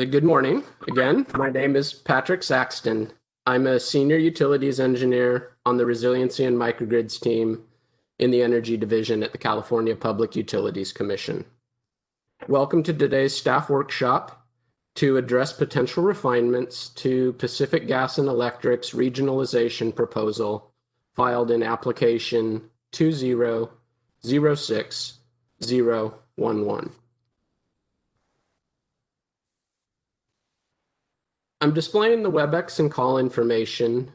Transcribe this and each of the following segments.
Good morning again. My name is Patrick Saxton. I'm a senior utilities engineer on the Resiliency and Microgrids team in the Energy Division at the California Public Utilities Commission. Welcome to today's staff workshop to address potential refinements to Pacific Gas and Electric's regionalization proposal filed in application 2006011. I'm displaying the WebEx and call information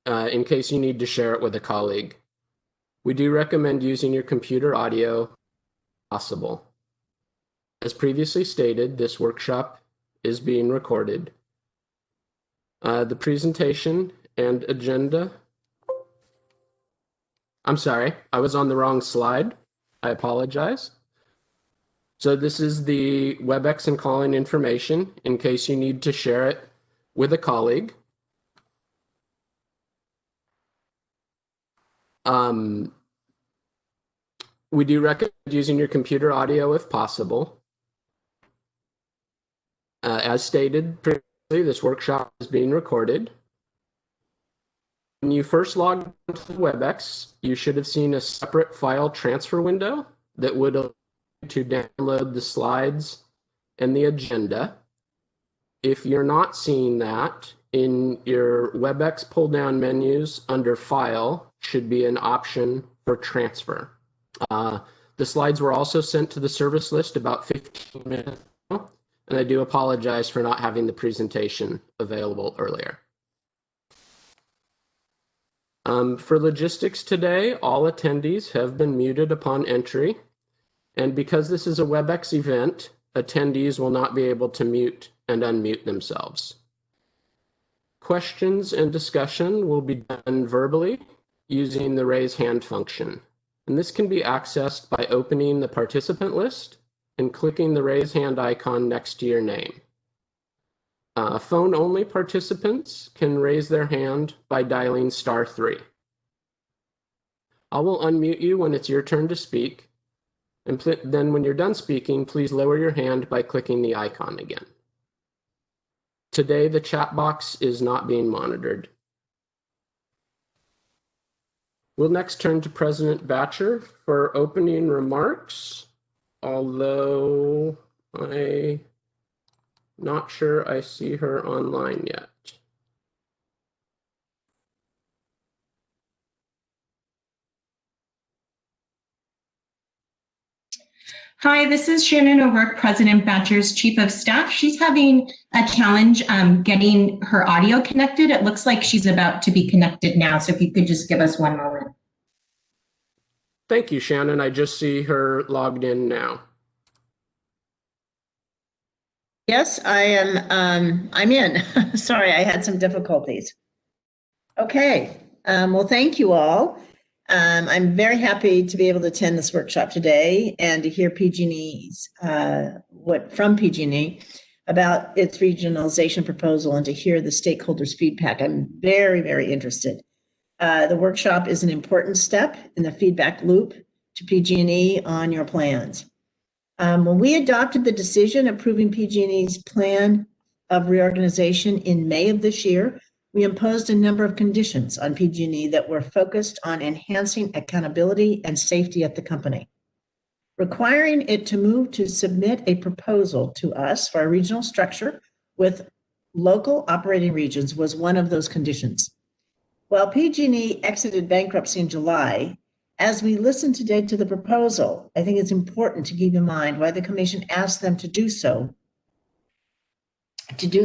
in case you need to share it with a colleague. We do recommend using your computer audio if possible. As previously stated, this workshop is being recorded. The presentation and agenda. I'm sorry, I was on the wrong slide. I apologize. So this is the WebEx and calling information in case you need to share it with a colleague. We do recommend using your computer audio if possible. As stated previously, this workshop is being recorded. When you first logged into the WebEx, you should have seen a separate file transfer window that would allow you to download the slides and the agenda. If you're not seeing that, in your WebEx pull-down menus under File should be an option for transfer. The slides were also sent to the service list about 15 minutes ago, and I do apologize for not having the presentation available earlier. For logistics today, all attendees have been muted upon entry, and because this is a WebEx event, attendees will not be able to mute and unmute themselves. Questions and discussion will be done verbally using the raise hand function. And this can be accessed by opening the participant list and clicking the raise hand icon next to your name. Phone-only participants can raise their hand by dialing *3. I will unmute you when it's your turn to speak. And then when you're done speaking, please lower your hand by clicking the icon again. Today, the chat box is not being monitored. We'll next turn to President Batjer for opening remarks, although I'm not sure I see her online yet. Hi, this is Shannon O'Rourke, President Batjer's Chief of Staff. She's having a challenge getting her audio connected. It looks like she's about to be connected now, so if you could just give us one moment. Thank you, Shannon. I just see her logged in now. Yes, I am. I'm in. Sorry, I had some difficulties. Okay. Well, thank you all. I'm very happy to be able to attend this workshop today and to hear PG&E's from PG&E about its regionalization proposal and to hear the stakeholders' feedback. I'm very, very interested. The workshop is an important step in the feedback loop to PG&E on your plans. When we adopted the decision approving PG&E's plan of reorganization in May of this year, we imposed a number of conditions on PG&E that were focused on enhancing accountability and safety at the company. Requiring it to move to submit a proposal to us for a regional structure with local operating regions was one of those conditions. While PG&E exited bankruptcy in July, as we listen today to the proposal, I think it's important to keep in mind why the Commission asked them to do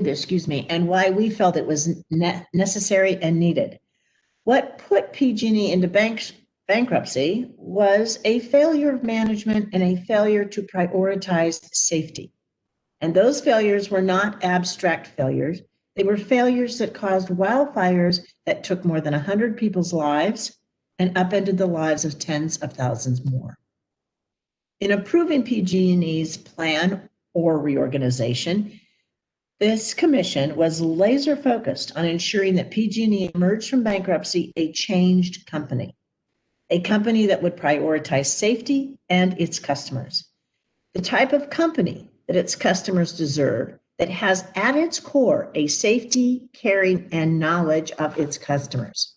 this, and why we felt it was necessary and needed. What put PG&E into bankruptcy was a failure of management and a failure to prioritize safety. And those failures were not abstract failures. They were failures that caused wildfires that took more than 100 people's lives and upended the lives of tens of thousands more. In approving PG&E's plan or reorganization, this commission was laser focused on ensuring that PG&E emerged from bankruptcy a changed company, a company that would prioritize safety and its customers, the type of company that its customers deserve, that has at its core a safety, caring, and knowledge of its customers.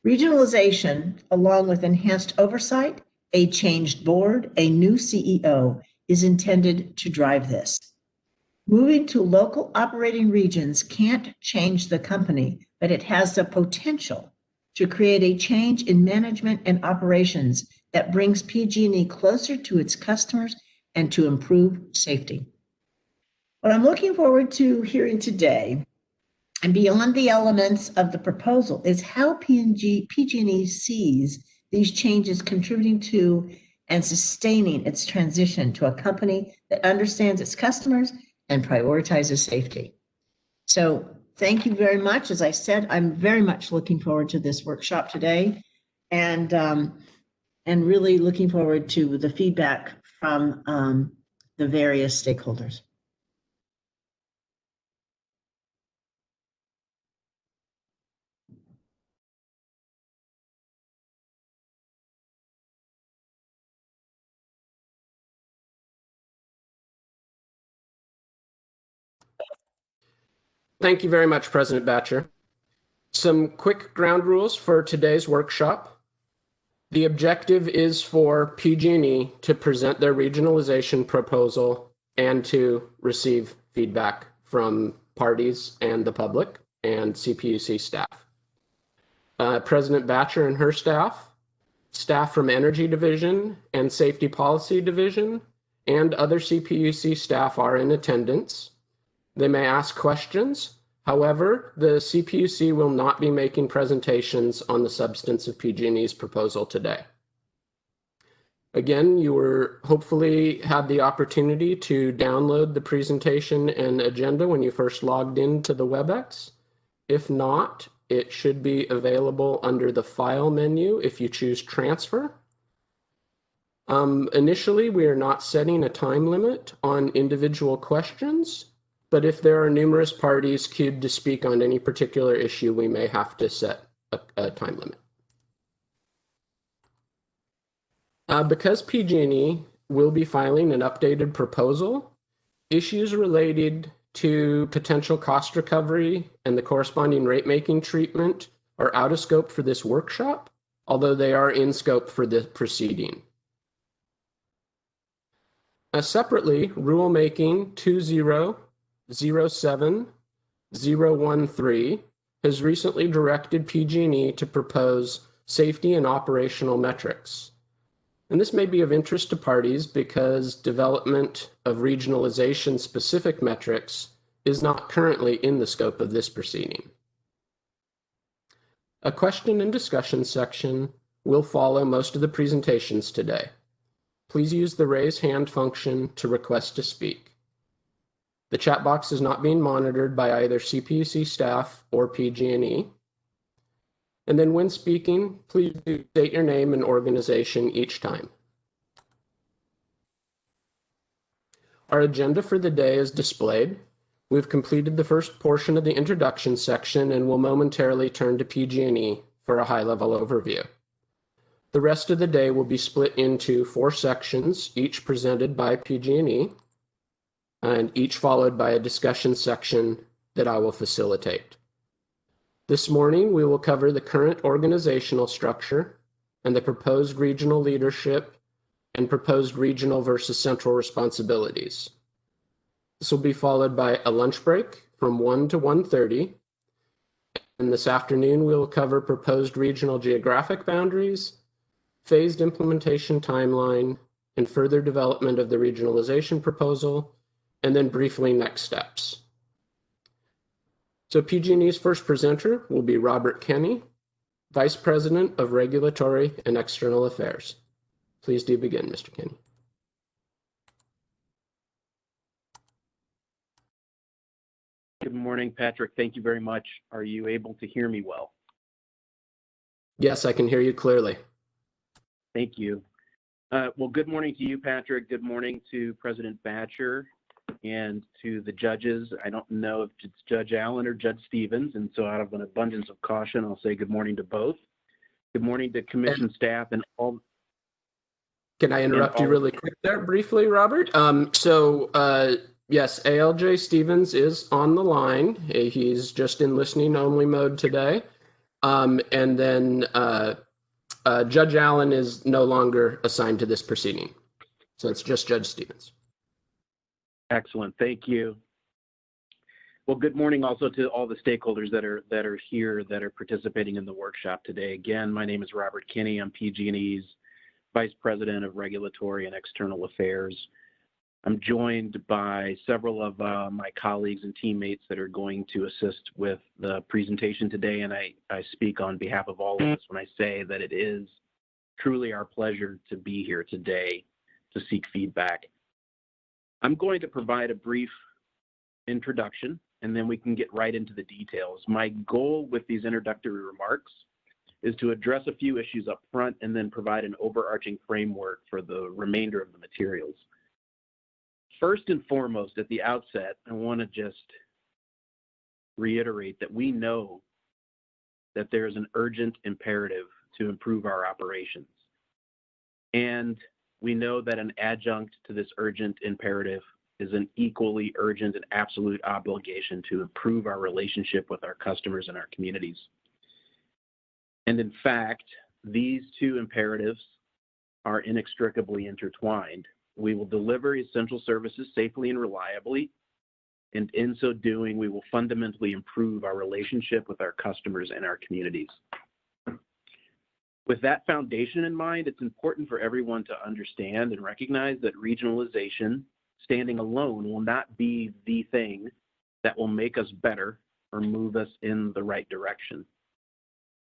Regionalization, along with enhanced oversight, a changed board, a new CEO, is intended to drive this. Moving to local operating regions can't change the company, but it has the potential to create a change in management and operations that brings PG&E closer to its customers and to improve safety. What I'm looking forward to hearing today, and beyond the elements of the proposal, is how PG&E sees these changes contributing to and sustaining its transition to a company that understands its customers and prioritizes safety. So thank you very much. As I said, I'm very much looking forward to this workshop today, and really looking forward to the feedback from the various stakeholders. Thank you very much, President Batjer. Some quick ground rules for today's workshop. The objective is for PG&E to present their regionalization proposal and to receive feedback from parties and the public and CPUC staff. President Batjer and her staff, staff from Energy Division and Safety Policy Division, and other CPUC staff are in attendance. They may ask questions. However, the CPUC will not be making presentations on the substance of PG&E's proposal today. Again, you were hopefully had the opportunity to download the presentation and agenda when you first logged into the WebEx. If not, it should be available under the File menu if you choose Transfer. Initially, we are not setting a time limit on individual questions, but if there are numerous parties queued to speak on any particular issue, we may have to set a time limit. Because PG&E will be filing an updated proposal, issues related to potential cost recovery and the corresponding rate-making treatment are out of scope for this workshop, although they are in scope for the proceeding. Separately, Rulemaking 2007-013 has recently directed PG&E to propose safety and operational metrics. And this may be of interest to parties because development of regionalization specific metrics is not currently in the scope of this proceeding. A question and discussion section will follow most of the presentations today. Please use the raise hand function to request to speak. The chat box is not being monitored by either CPUC staff or PG&E. And then when speaking, please do state your name and organization each time. Our agenda for the day is displayed. We've completed the first portion of the introduction section and will momentarily turn to PG&E for a high-level overview. The rest of the day will be split into 4 sections, each presented by PG&E, and each followed by a discussion section that I will facilitate. This morning, we will cover the current organizational structure and the proposed regional leadership and proposed regional versus central responsibilities. This will be followed by a lunch break from 1 to 1:30. And this afternoon, we will cover proposed regional geographic boundaries, phased implementation timeline, and further development of the regionalization proposal, and then briefly next steps. So PG&E's first presenter will be Robert Kenney, Vice President of Regulatory and External Affairs. Please do begin, Mr. Kenney. Good morning, Patrick. Thank you very much. Are you able to hear me well? Yes, I can hear you clearly. Thank you. Well, good morning to you, Patrick. Good morning to President Batjer and to the judges. I don't know if it's Judge Allen or Judge Stevens, and so out of an abundance of caution, I'll say good morning to both. Good morning to commission staff and all. Can I interrupt you really quick there briefly, Robert? So Yes, ALJ Stevens is on the line. He's just in listening only mode today. And then Judge Allen is no longer assigned to this proceeding. So it's just Judge Stevens. Excellent, thank you. Well, good morning also to all the stakeholders that are here that are participating in the workshop today. Again, my name is Robert Kenney. I'm PG&E's Vice President of Regulatory and External Affairs. I'm joined by several of my colleagues and teammates that are going to assist with the presentation today, and I speak on behalf of all of us when I say that it is truly our pleasure to be here today to seek feedback. I'm going to provide a brief introduction, and then we can get right into the details. My goal with these introductory remarks is to address a few issues up front and then provide an overarching framework for the remainder of the materials. First and foremost, at the outset, I want to just reiterate that we know that there is an urgent imperative to improve our operations. And we know that an adjunct to this urgent imperative is an equally urgent and absolute obligation to improve our relationship with our customers and our communities. And in fact, these two imperatives are inextricably intertwined. We will deliver essential services safely and reliably, and in so doing, we will fundamentally improve our relationship with our customers and our communities. With that foundation in mind, it's important for everyone to understand and recognize that regionalization, standing alone, will not be the thing that will make us better or move us in the right direction.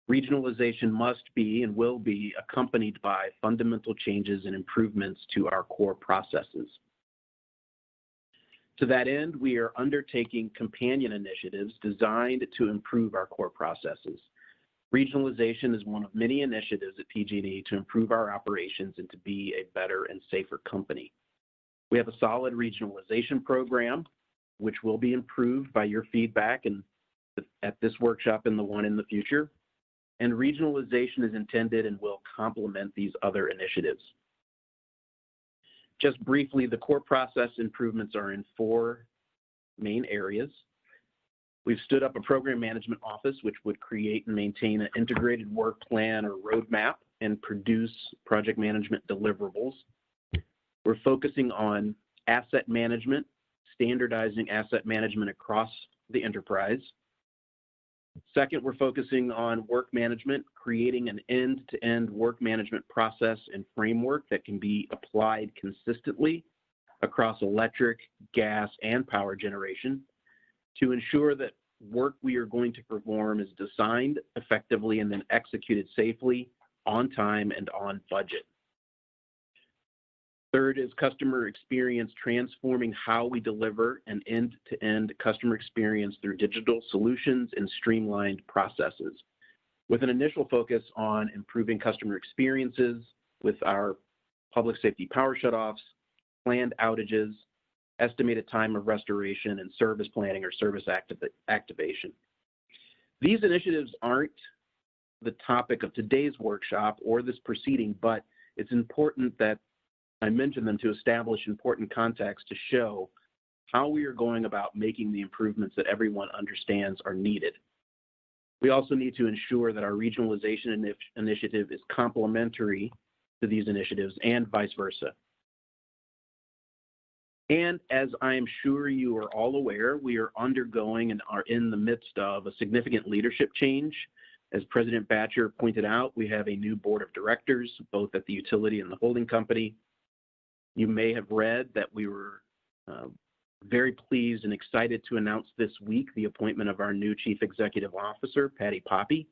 Regionalization must be and will be accompanied by fundamental changes and improvements to our core processes. To that end, we are undertaking companion initiatives designed to improve our core processes. Regionalization is one of many initiatives at PG&E to improve our operations and to be a better and safer company. We have a solid regionalization program, which will be improved by your feedback and at this workshop and the one in the future. And regionalization is intended and will complement these other initiatives. Just briefly, the core process improvements are in 4 main areas. We've stood up a program management office, which would create and maintain an integrated work plan or roadmap and produce project management deliverables. We're focusing on asset management, standardizing asset management across the enterprise. Second, we're focusing on work management, creating an end-to-end work management process and framework that can be applied consistently across electric, gas, and power generation to ensure that work we are going to perform is designed effectively and then executed safely, on time, and on budget. Third is customer experience, transforming how we deliver an end-to-end customer experience through digital solutions and streamlined processes, with an initial focus on improving customer experiences with our public safety power shutoffs, planned outages, estimated time of restoration, and service planning or service activation. These initiatives aren't the topic of today's workshop or this proceeding, but it's important that I mention them to establish important context to show how we are going about making the improvements that everyone understands are needed. We also need to ensure that our regionalization initiative is complementary to these initiatives and vice versa. And as I am sure you are all aware, we are undergoing and are in the midst of a significant leadership change. As President Batjer pointed out, we have a new board of directors, both at the utility and the holding company. You may have read that we were very pleased and excited to announce this week the appointment of our new Chief Executive Officer, Patty Poppe,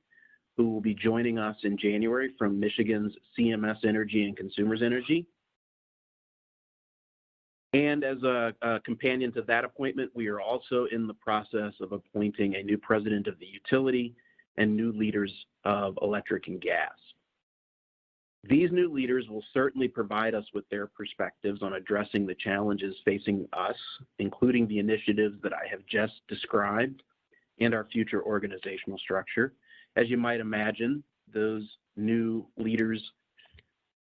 who will be joining us in January from Michigan's CMS Energy and Consumers Energy. And as a companion to that appointment, we are also in the process of appointing a new president of the utility and new leaders of electric and gas. These new leaders will certainly provide us with their perspectives on addressing the challenges facing us, including the initiatives that I have just described and our future organizational structure. As you might imagine, those new leaders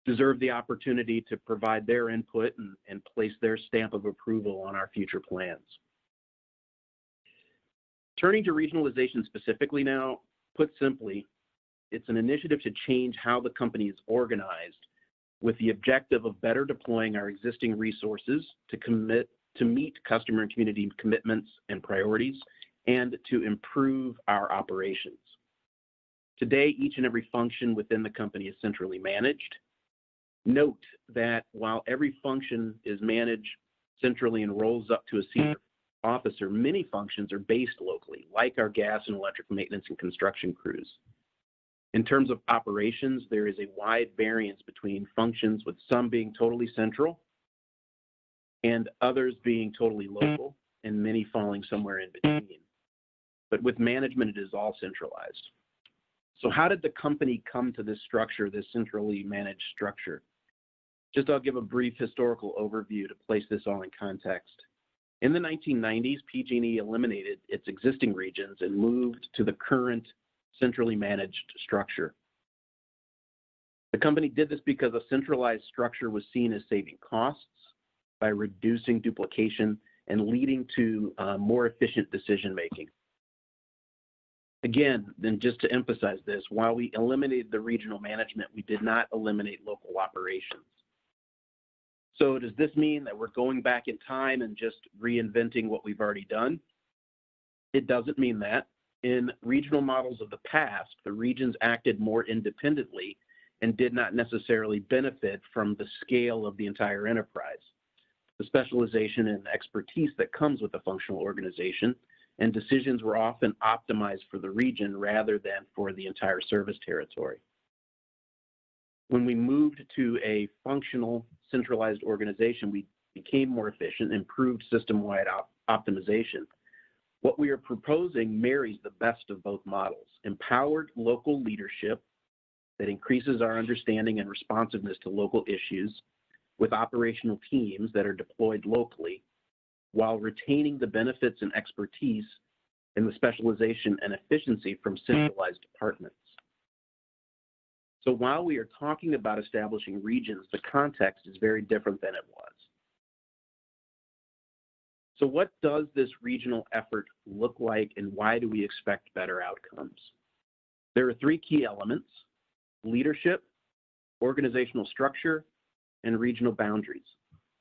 deserve the opportunity to provide their input and place their stamp of approval on our future plans. Turning to regionalization specifically now, put simply, it's an initiative to change how the company is organized with the objective of better deploying our existing resources to meet customer and community commitments and priorities and to improve our operations. Today, each and every function within the company is centrally managed. Note that while every function is managed centrally and rolls up to a senior officer, many functions are based locally, like our gas and electric maintenance and construction crews. In terms of operations, there is a wide variance between functions, with some being totally central and others being totally local, and many falling somewhere in between. But with management, it is all centralized. So how did the company come to this structure, this centrally managed structure? I'll give a brief historical overview to place this all in context. In the 1990s, PG&E eliminated its existing regions and moved to the current centrally managed structure. The company did this because a centralized structure was seen as saving costs by reducing duplication and leading to more efficient decision-making. Again, then just to emphasize this, while we eliminated the regional management, we did not eliminate local operations. So does this mean that we're going back in time and just reinventing what we've already done? It doesn't mean that. In regional models of the past, the regions acted more independently and did not necessarily benefit from the scale of the entire enterprise, the specialization and expertise that comes with a functional organization, and decisions were often optimized for the region rather than for the entire service territory. When we moved to a functional, centralized organization, we became more efficient, improved system-wide optimization. What we are proposing marries the best of both models: empowered local leadership that increases our understanding and responsiveness to local issues, with operational teams that are deployed locally, while retaining the benefits and expertise and the specialization and efficiency from centralized departments. So while we are talking about establishing regions, the context is very different than it was. So what does this regional effort look like, and why do we expect better outcomes? There are three key elements: leadership, organizational structure, and regional boundaries.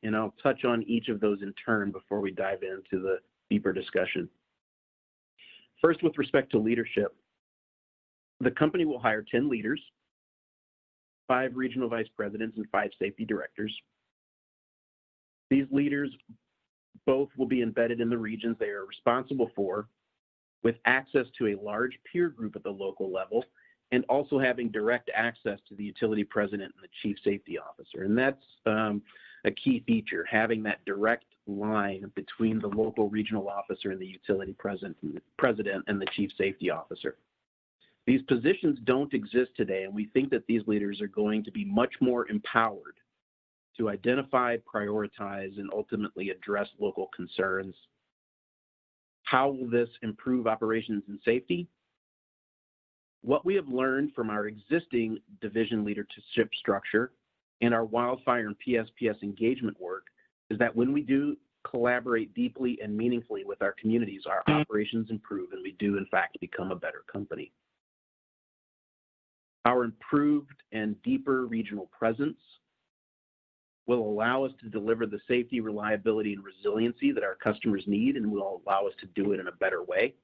And I'll touch on each of those in turn before we dive into the deeper discussion. First, with respect to leadership, the company will hire 10 leaders, 5 regional vice presidents, and 5 safety directors. These leaders both will be embedded in the regions they are responsible for, with access to a large peer group at the local level, and also having direct access to the utility president and the chief safety officer. And that's a key feature, having that direct line between the local regional officer and the utility president and the chief safety officer. These positions don't exist today, and we think that these leaders are going to be much more empowered to identify, prioritize, and ultimately address local concerns. How will this improve operations and safety? What we have learned from our existing division leadership structure and our wildfire and PSPS engagement work is that when we do collaborate deeply and meaningfully with our communities, our operations improve, and we do in fact become a better company. Our improved and deeper regional presence will allow us to deliver the safety, reliability, and resiliency that our customers need, and will allow us to do it in a better way.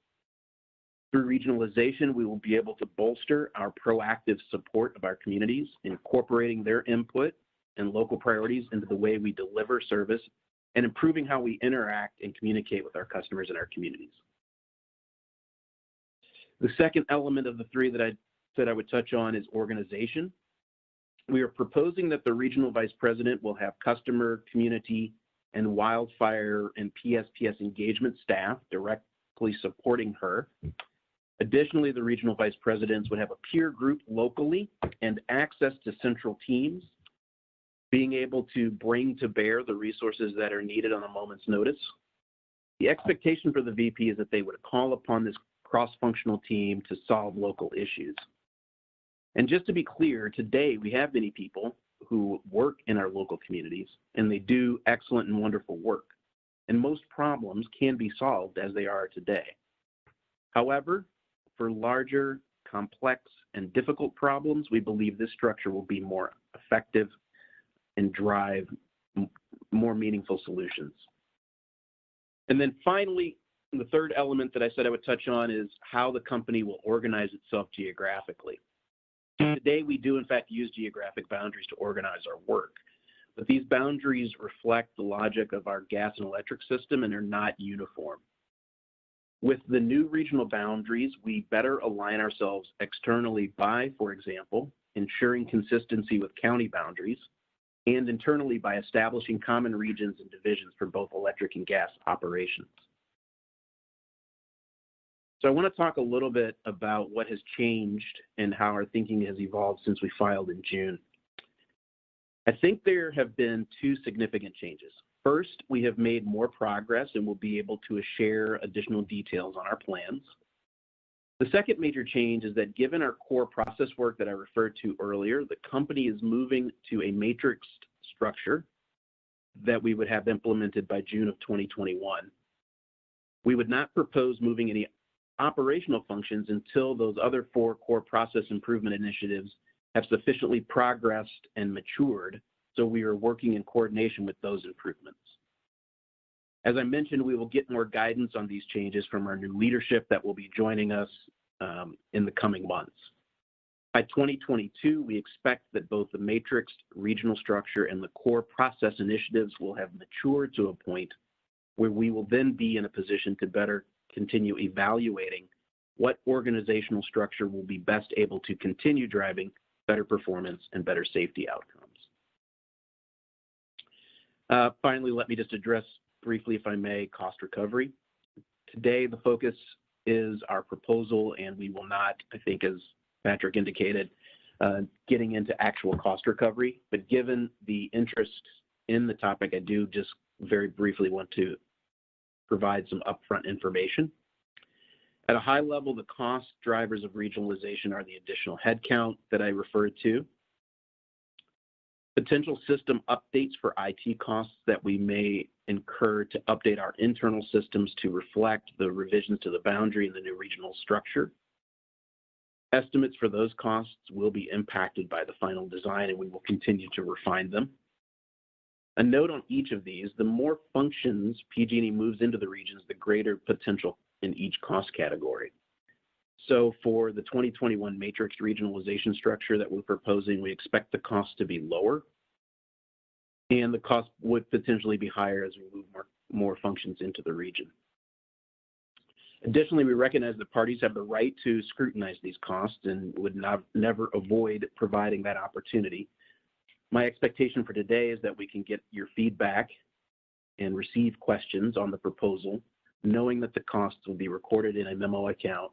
Through regionalization, we will be able to bolster our proactive support of our communities, incorporating their input and local priorities into the way we deliver service, and improving how we interact and communicate with our customers and our communities. The second element of the three that I said I would touch on is organization. We are proposing that the regional vice president will have customer, community, and wildfire and PSPS engagement staff directly supporting her. Additionally, the regional vice presidents would have a peer group locally and access to central teams, being able to bring to bear the resources that are needed on a moment's notice. The expectation for the VP is that they would call upon this cross-functional team to solve local issues. And just to be clear, today we have many people who work in our local communities, and they do excellent and wonderful work. And most problems can be solved as they are today. However, for larger, complex, and difficult problems, we believe this structure will be more effective and drive more meaningful solutions. And then finally, the third element that I said I would touch on is how the company will organize itself geographically. Today, we do in fact use geographic boundaries to organize our work, but these boundaries reflect the logic of our gas and electric system and are not uniform. With the new regional boundaries, we better align ourselves externally by, for example, ensuring consistency with county boundaries, and internally by establishing common regions and divisions for both electric and gas operations. So I want to talk a little bit about what has changed and how our thinking has evolved since we filed in June. I think there have been two significant changes. First, we have made more progress and will be able to share additional details on our plans. The second major change is that given our core process work that I referred to earlier, the company is moving to a matrixed structure that we would have implemented by June of 2021. We would not propose moving any operational functions until those other 4 core process improvement initiatives have sufficiently progressed and matured, so we are working in coordination with those improvements. As I mentioned, we will get more guidance on these changes from our new leadership that will be joining us in the coming months. By 2022, we expect that both the matrixed regional structure and the core process initiatives will have matured to a point where we will then be in a position to better continue evaluating what organizational structure will be best able to continue driving better performance and better safety outcomes. Finally, let me just address briefly, if I may, cost recovery. Today, the focus is our proposal, and we will not, I think, as Patrick indicated, getting into actual cost recovery. But given the interest in the topic, I do just very briefly want to provide some upfront information. At a high level, the cost drivers of regionalization are the additional headcount that I referred to, potential system updates for IT costs that we may incur to update our internal systems to reflect the revisions to the boundary and the new regional structure. Estimates for those costs will be impacted by the final design, and we will continue to refine them. A note on each of these: the more functions PG&E moves into the regions, the greater potential in each cost category. So for the 2021 matrix regionalization structure that we're proposing, we expect the cost to be lower, and the cost would potentially be higher as we move more functions into the region. Additionally, we recognize that parties have the right to scrutinize these costs and would never avoid providing that opportunity. My expectation for today is that we can get your feedback and receive questions on the proposal, knowing that the costs will be recorded in a memo account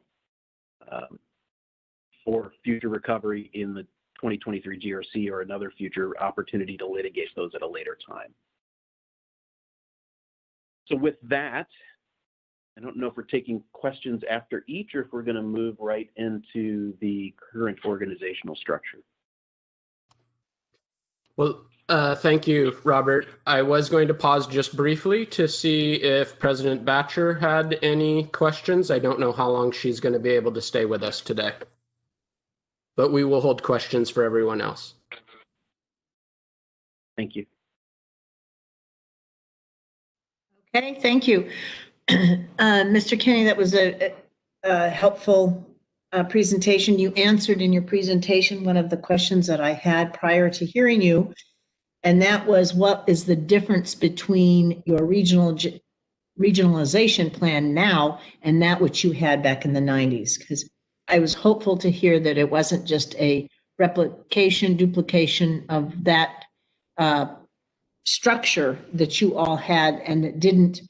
for future recovery in the 2023 GRC or another future opportunity to litigate those at a later time. So with that, I don't know if we're taking questions after each or if we're going to move right into the current organizational structure. Well, thank you, Robert. I was going to pause just briefly to see if President Batjer had any questions. I don't know how long she's going to be able to stay with us today, but we will hold questions for everyone else. Thank you. Okay, thank you. Mr. Kenney, that was a helpful presentation. You answered in your presentation one of the questions that I had prior to hearing you, and that was, what is the difference between your regionalization plan now and that which you had back in the 90s? Because I was hopeful to hear that it wasn't just a duplication of that structure that you all had, and it didn't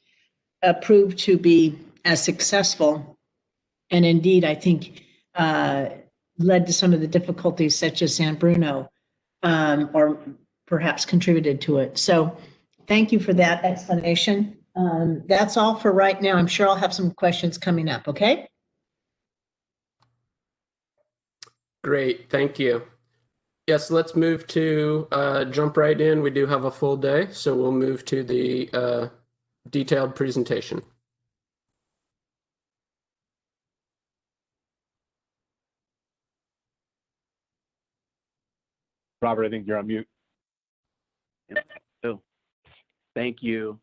prove to be as successful, and indeed I think led to some of the difficulties such as San Bruno, or perhaps contributed to it. So thank you for that explanation. That's all for right now. I'm sure I'll have some questions coming up, okay? Great, thank you. Yes, let's move to jump right in. We do have a full day, so we'll move to the detailed presentation. Robert, I think you're on mute. Oh, thank you.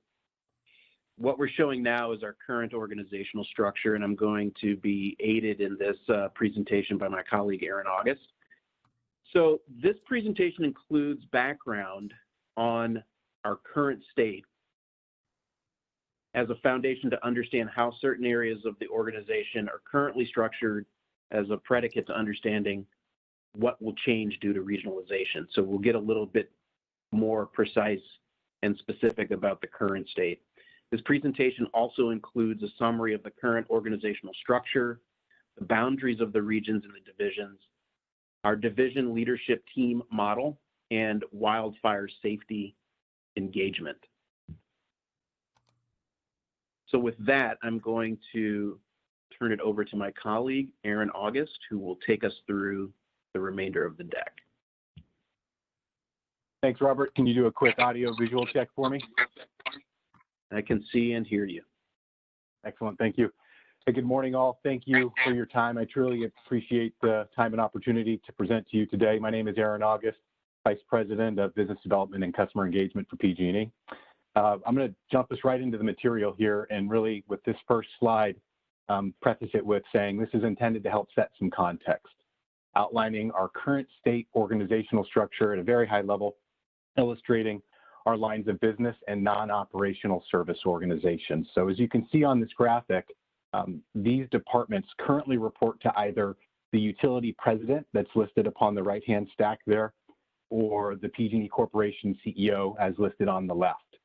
What we're showing now is our current organizational structure, and I'm going to be aided in this presentation by my colleague, Aaron August. So this presentation includes background on our current state as a foundation to understand how certain areas of the organization are currently structured as a predicate to understanding what will change due to regionalization. So we'll get a little bit more precise and specific about the current state. This presentation also includes a summary of the current organizational structure, the boundaries of the regions and the divisions, our division leadership team model, and wildfire safety engagement. So with that, I'm going to turn it over to my colleague, Aaron August, who will take us through the remainder of the deck. Thanks, Robert. Can you do a quick audio visual check for me? I can see and hear you. Excellent. Thank you. Hey, good morning, all. Thank you for your time. I truly appreciate the time and opportunity to present to you today. My name is Aaron August, Vice President of Business Development and Customer Engagement for PG&E. I'm going to jump us right into the material here, and really with this first slide, preface it with saying this is intended to help set some context, outlining our current state organizational structure at a very high level, illustrating our lines of business and non-operational service organizations. So as you can see on this graphic, these departments currently report to either the utility president that's listed upon the right-hand stack there, or the PG&E Corporation CEO as listed on the left.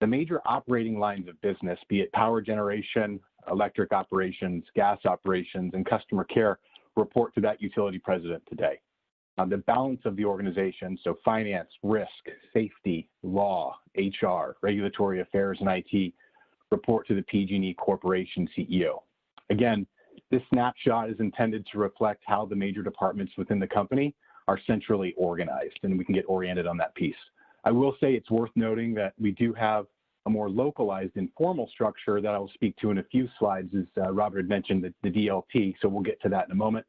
The major operating lines of business, be it power generation, electric operations, gas operations, and customer care, report to that utility president today. The balance of the organization, so finance, risk, safety, law, HR, regulatory affairs, and IT, report to the PG&E Corporation CEO. Again, this snapshot is intended to reflect how the major departments within the company are centrally organized, and we can get oriented on that piece. I will say it's worth noting that we do have a more localized informal structure that I will speak to in a few slides, as Robert had mentioned, the DLT, so we'll get to that in a moment.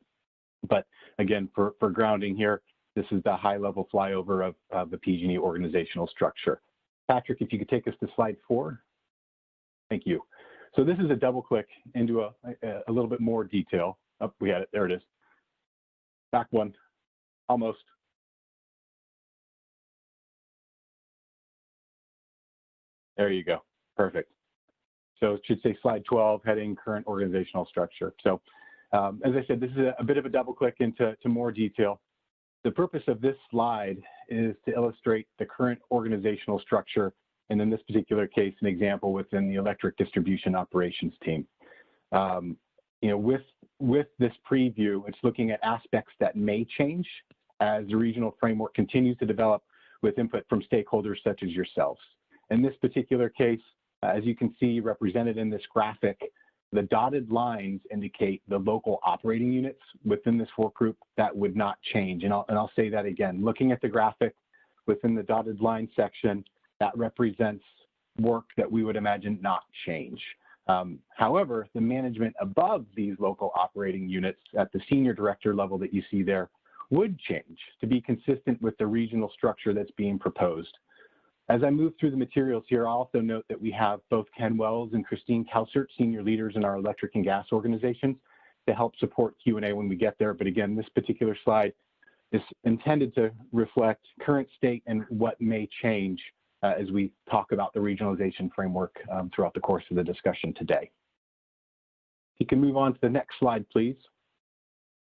But again, for grounding here, this is the high-level flyover of the PG&E organizational structure. Patrick, if you could take us to slide 4. Thank you. So this is a double click into a little bit more detail. Oh, we had it. There it is. Back one. Almost. There you go. Perfect. So it should say slide 12, heading current organizational structure. So as I said, this is a bit of a double click into more detail. The purpose of this slide is to illustrate the current organizational structure, and in this particular case, an example within the electric distribution operations team. With this preview, it's looking at aspects that may change as the regional framework continues to develop with input from stakeholders such as yourselves. In this particular case, as you can see represented in this graphic, the dotted lines indicate the local operating units within this work group that would not change. And I'll say that again. Looking at the graphic within the dotted line section, that represents work that we would imagine not change. However, the management above these local operating units at the senior director level that you see there would change to be consistent with the regional structure that's being proposed. As I move through the materials here, I'll also note that we have both Ken Wells and Christine Kalsert, senior leaders in our electric and gas organizations, to help support Q&A when we get there. But again, this particular slide is intended to reflect current state and what may change as we talk about the regionalization framework throughout the course of the discussion today. You can move on to the next slide, please.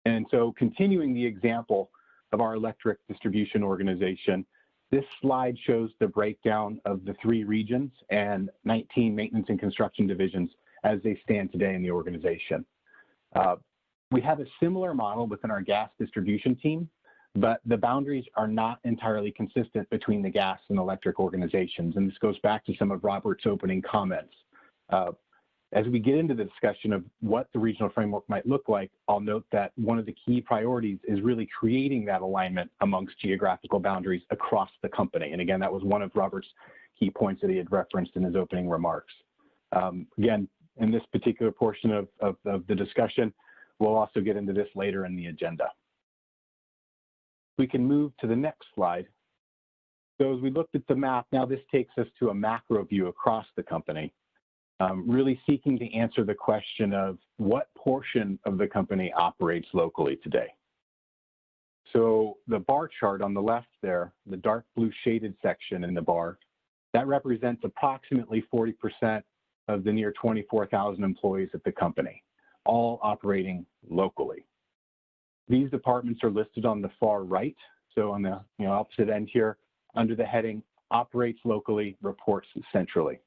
And so continuing the example of our electric distribution organization, this slide shows the breakdown of the 3 regions and 19 maintenance and construction divisions as they stand today in the organization. We have a similar model within our gas distribution team, but the boundaries are not entirely consistent between the gas and electric organizations. And this goes back to some of Robert's opening comments. As we get into the discussion of what the regional framework might look like, I'll note that one of the key priorities is really creating that alignment amongst geographical boundaries across the company. And again, that was one of Robert's key points that he had referenced in his opening remarks. Again, in this particular portion of the discussion, we'll also get into this later in the agenda. We can move to the next slide. So as we looked at the map, now this takes us to a macro view across the company, really seeking to answer the question of what portion of the company operates locally today. So the bar chart on the left there, the dark blue shaded section in the bar, that represents approximately 40% of the near 24,000 employees at the company, all operating locally. These departments are listed on the far right. So on the opposite end here, under the heading operates locally, reports centrally.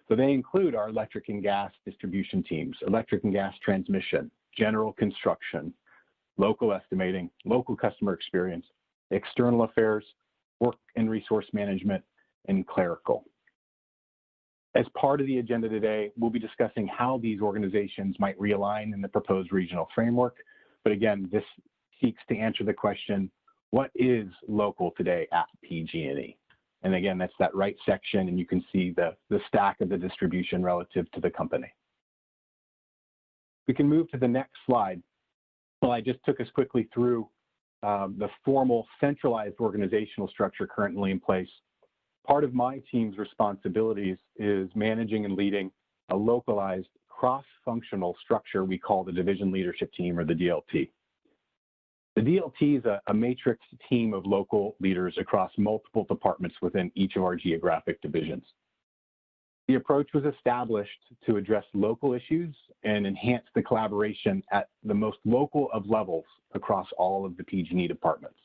So they include our electric and gas distribution teams, electric and gas transmission, general construction, local estimating, local customer experience, external affairs, work and resource management, and clerical. As part of the agenda today, we'll be discussing how these organizations might realign in the proposed regional framework. But again, this seeks to answer the question, what is local today at PG&E? And again, that's that right section, and you can see the stack of the distribution relative to the company. We can move to the next slide. Well, I just took us quickly through the formal centralized organizational structure currently in place. Part of my team's responsibilities is managing and leading a localized cross-functional structure we call the Division Leadership Team, or the DLT. The DLT is a matrix team of local leaders across multiple departments within each of our geographic divisions. The approach was established to address local issues and enhance the collaboration at the most local of levels across all of the PG&E departments.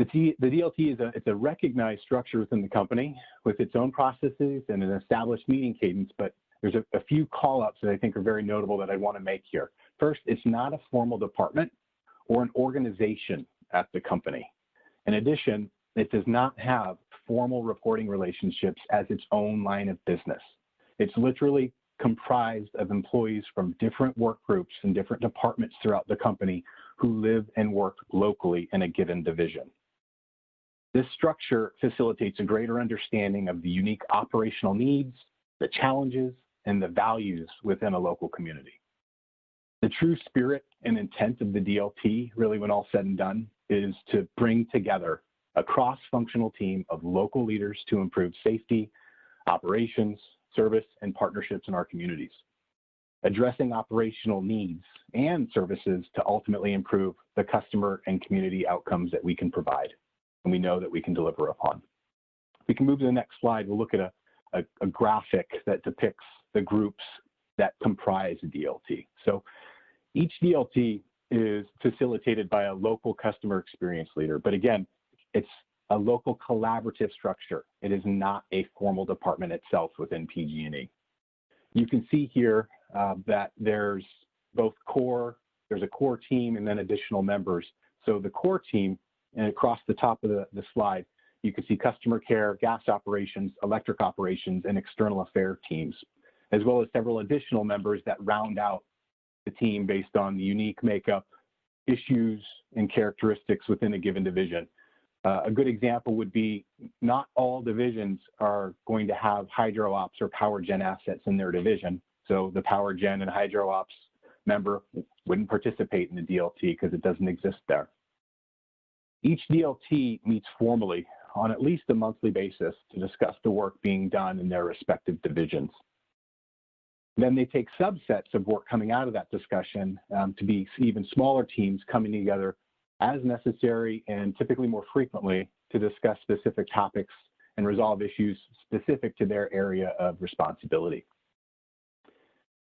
The DLT is a recognized structure within the company with its own processes and an established meeting cadence, but there's a few call-ups that I think are very notable that I want to make here. First, it's not a formal department or an organization at the company. In addition, it does not have formal reporting relationships as its own line of business. It's literally comprised of employees from different work groups and different departments throughout the company who live and work locally in a given division. This structure facilitates a greater understanding of the unique operational needs, the challenges, and the values within a local community. The true spirit and intent of the DLT, really when all said and done, is to bring together a cross-functional team of local leaders to improve safety, operations, service, and partnerships in our communities, addressing operational needs and services to ultimately improve the customer and community outcomes that we can provide and we know that we can deliver upon. We can move to the next slide. We'll look at a graphic that depicts the groups that comprise a DLT. So each DLT is facilitated by a local customer experience leader, but again, it's a local collaborative structure. It is not a formal department itself within PG&E. You can see here that there's both there's a core team and then additional members. So the core team, and across the top of the slide, you can see customer care, gas operations, electric operations, and external affair teams, as well as several additional members that round out the team based on the unique makeup, issues, and characteristics within a given division. A good example would be not all divisions are going to have hydro ops or power gen assets in their division. So the power gen and hydro ops member wouldn't participate in the DLT because it doesn't exist there. Each DLT meets formally on at least a monthly basis to discuss the work being done in their respective divisions. Then they take subsets of work coming out of that discussion to be even smaller teams coming together as necessary and typically more frequently to discuss specific topics and resolve issues specific to their area of responsibility.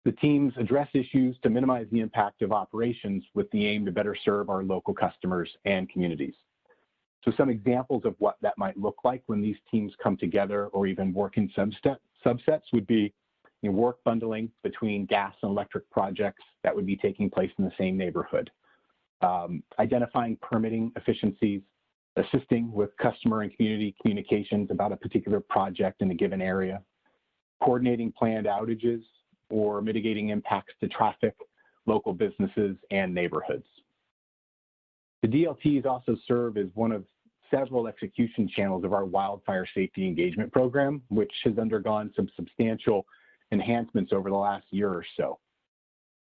The teams address issues to minimize the impact of operations with the aim to better serve our local customers and communities. So some examples of what that might look like when these teams come together or even work in subsets would be work bundling between gas and electric projects that would be taking place in the same neighborhood, identifying permitting efficiencies, assisting with customer and community communications about a particular project in a given area, coordinating planned outages, or mitigating impacts to traffic, local businesses, and neighborhoods. The DLTs also serve as one of several execution channels of our wildfire safety engagement program, which has undergone some substantial enhancements over the last year or so.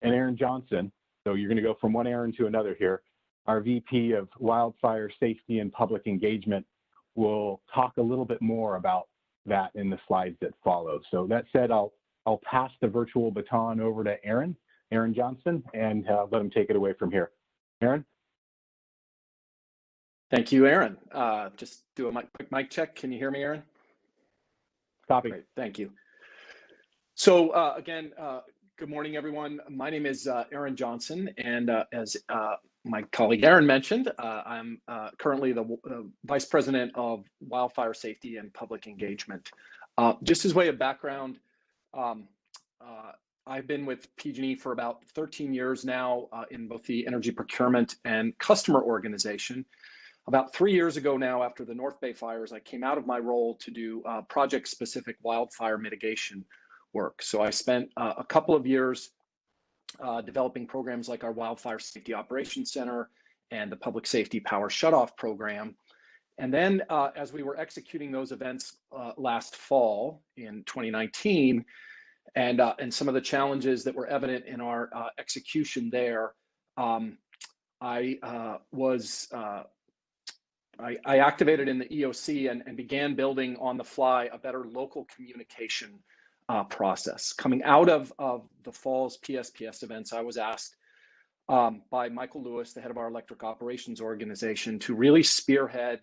And Aaron Johnson, so you're going to go from one Aaron to another here, our VP of Wildfire Safety and Public Engagement, will talk a little bit more about that in the slides that follow. So that said, I'll pass the virtual baton over to Aaron Johnson, and let him take it away from here. Aaron? Thank you, Aaron. Just do a quick mic check. Can you hear me, Aaron? Copy. Great, thank you. So again, good morning, everyone. My name is Aaron Johnson, and as my colleague Aaron mentioned, I'm currently the Vice President of Wildfire Safety and Public Engagement. Just as way of background, I've been with PG&E for about 13 years now in both the energy procurement and customer organization. About 3 years ago now, after the North Bay fires, I came out of my role to do project-specific wildfire mitigation work. So I spent a couple of years developing programs like our Wildfire Safety Operations Center and the Public Safety Power Shutoff Program. And then as we were executing those events last fall in 2019, and some of the challenges that were evident in our execution there, I activated in the EOC and began building on the fly a better local communication process. Coming out of the fall's PSPS events, I was asked by Michael Lewis, the head of our electric operations organization, to really spearhead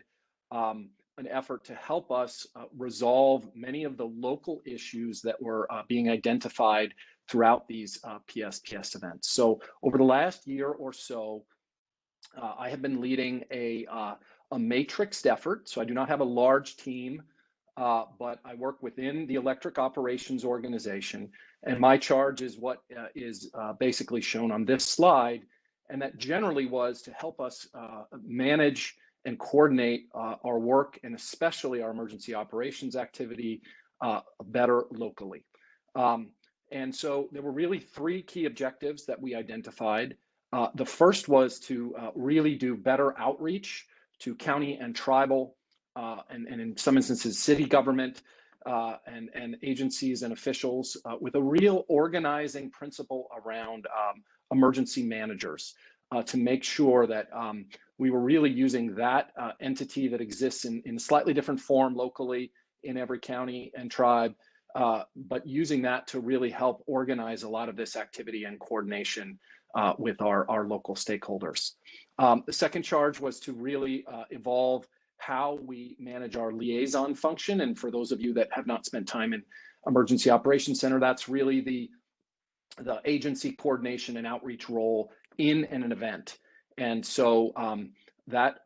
an effort to help us resolve many of the local issues that were being identified throughout these PSPS events. So over the last year or so, I have been leading a matrixed effort. So I do not have a large team, but I work within the electric operations organization. And my charge is what is basically shown on this slide. And that generally was to help us manage and coordinate our work, and especially our emergency operations activity, better locally. And so there were really three key objectives that we identified. The first was to really do better outreach to county and tribal, and in some instances, city government and agencies and officials with a real organizing principle around emergency managers to make sure that we were really using that entity that exists in slightly different form locally in every county and tribe, but using that to really help organize a lot of this activity and coordination with our local stakeholders. The second charge was to really evolve how we manage our liaison function. And for those of you that have not spent time in Emergency Operations Center, that's really the agency coordination and outreach role in an event. And so that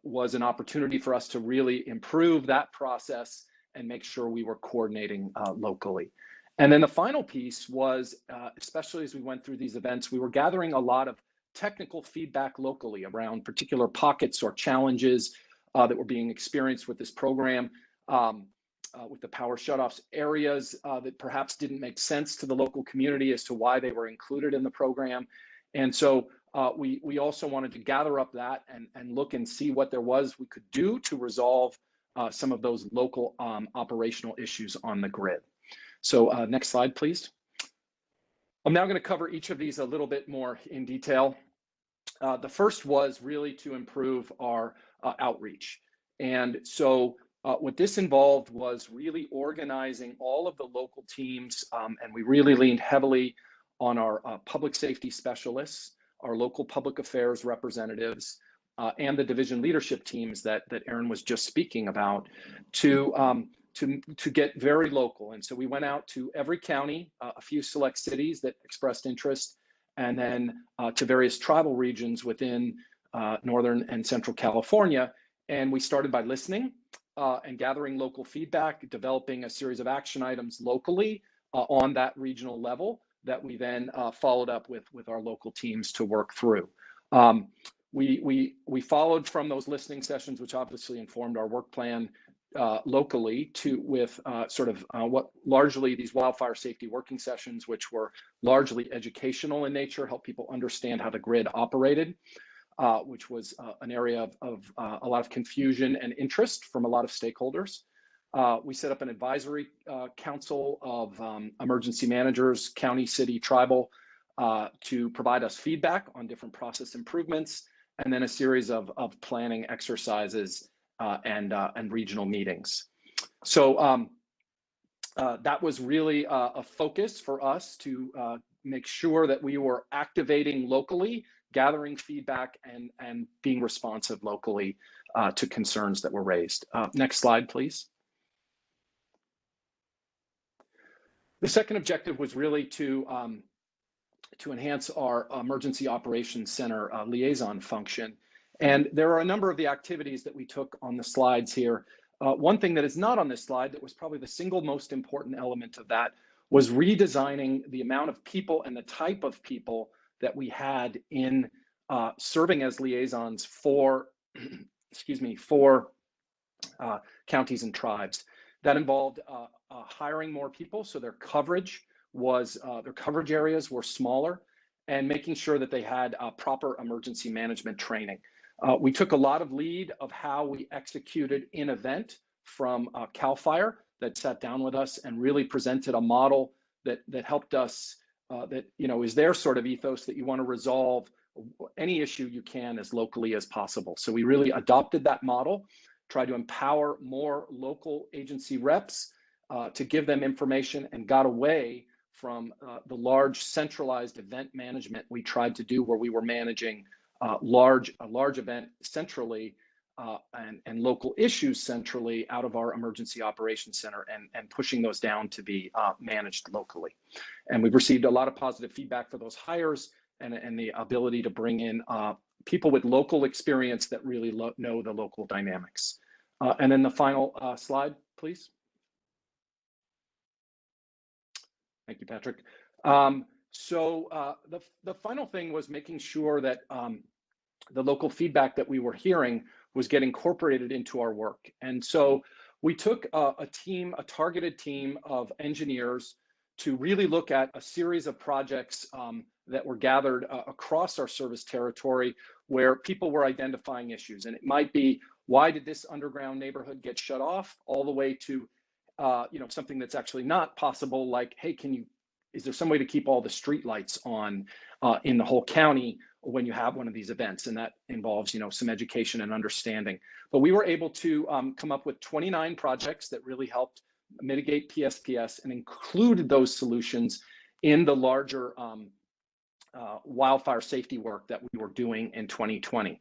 was an opportunity for us to really improve that process and make sure we were coordinating locally. And then the final piece was, especially as we went through these events, we were gathering a lot of technical feedback locally around particular pockets or challenges that were being experienced with this program, with the power shutoffs, areas that perhaps didn't make sense to the local community as to why they were included in the program. And so we also wanted to gather up that and look and see what there was we could do to resolve some of those local operational issues on the grid. So next slide, please. I'm now going to cover each of these a little bit more in detail. The first was really to improve our outreach. And so what this involved was really organizing all of the local teams, and we really leaned heavily on our public safety specialists, our local public affairs representatives, and the division leadership teams that Aaron was just speaking about to get very local. And so we went out to every county, a few select cities that expressed interest, and then to various tribal regions within Northern and Central California. And we started by listening and gathering local feedback, developing a series of action items locally on that regional level that we then followed up with our local teams to work through. We followed from those listening sessions, which obviously informed our work plan, locally with what largely these wildfire safety working sessions, which were largely educational in nature, help people understand how the grid operated, which was an area of a lot of confusion and interest from a lot of stakeholders. We set up an advisory council of emergency managers, county, city, tribal, to provide us feedback on different process improvements, and then a series of planning exercises and regional meetings. So that was really a focus for us to make sure that we were activating locally, gathering feedback, and being responsive locally to concerns that were raised. Next slide, please. The second objective was really to enhance our Emergency Operations Center liaison function. And there are a number of the activities that we took on the slides here. One thing that is not on this slide that was probably the single most important element of that was redesigning the amount of people and the type of people that we had in serving as liaisons for, for counties and tribes. That involved hiring more people, so their coverage areas were smaller, and making sure that they had proper emergency management training. We took a lot of lead of how we executed in event from CAL FIRE that sat down with us and really presented a model that helped us, that is their sort of ethos, that you want to resolve any issue you can as locally as possible. So we really adopted that model, tried to empower more local agency reps to give them information, and got away from the large centralized event management we tried to do, where we were managing a large event centrally and local issues centrally out of our Emergency Operations Center, and pushing those down to be managed locally. And we've received a lot of positive feedback for those hires, and the ability to bring in people with local experience that really know the local dynamics. And then the final slide, please. Thank you, Patrick. So the final thing was making sure that the local feedback that we were hearing was getting incorporated into our work. And so we took a targeted team of engineers to really look at a series of projects that were gathered across our service territory, where people were identifying issues. And it might be, why did this underground neighborhood get shut off, all the way to something that's actually not possible, like, hey, is there some way to keep all the street lights on in the whole county when you have one of these events? And that involves, some education and understanding. But we were able to come up with 29 projects that really helped mitigate PSPS, and included those solutions in the larger wildfire safety work that we were doing in 2020.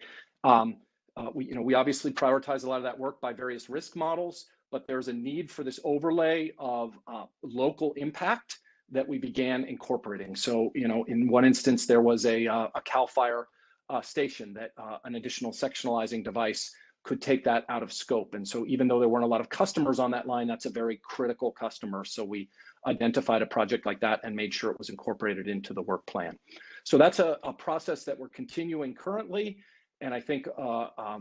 We obviously prioritize a lot of that work by various risk models, but there's a need for this overlay of local impact that we began incorporating. So, in one instance, there was a CAL FIRE station that an additional sectionalizing device could take that out of scope. And so even though there weren't a lot of customers on that line, that's a very critical customer. So we identified a project like that and made sure it was incorporated into the work plan. So that's a process that we're continuing currently. And I think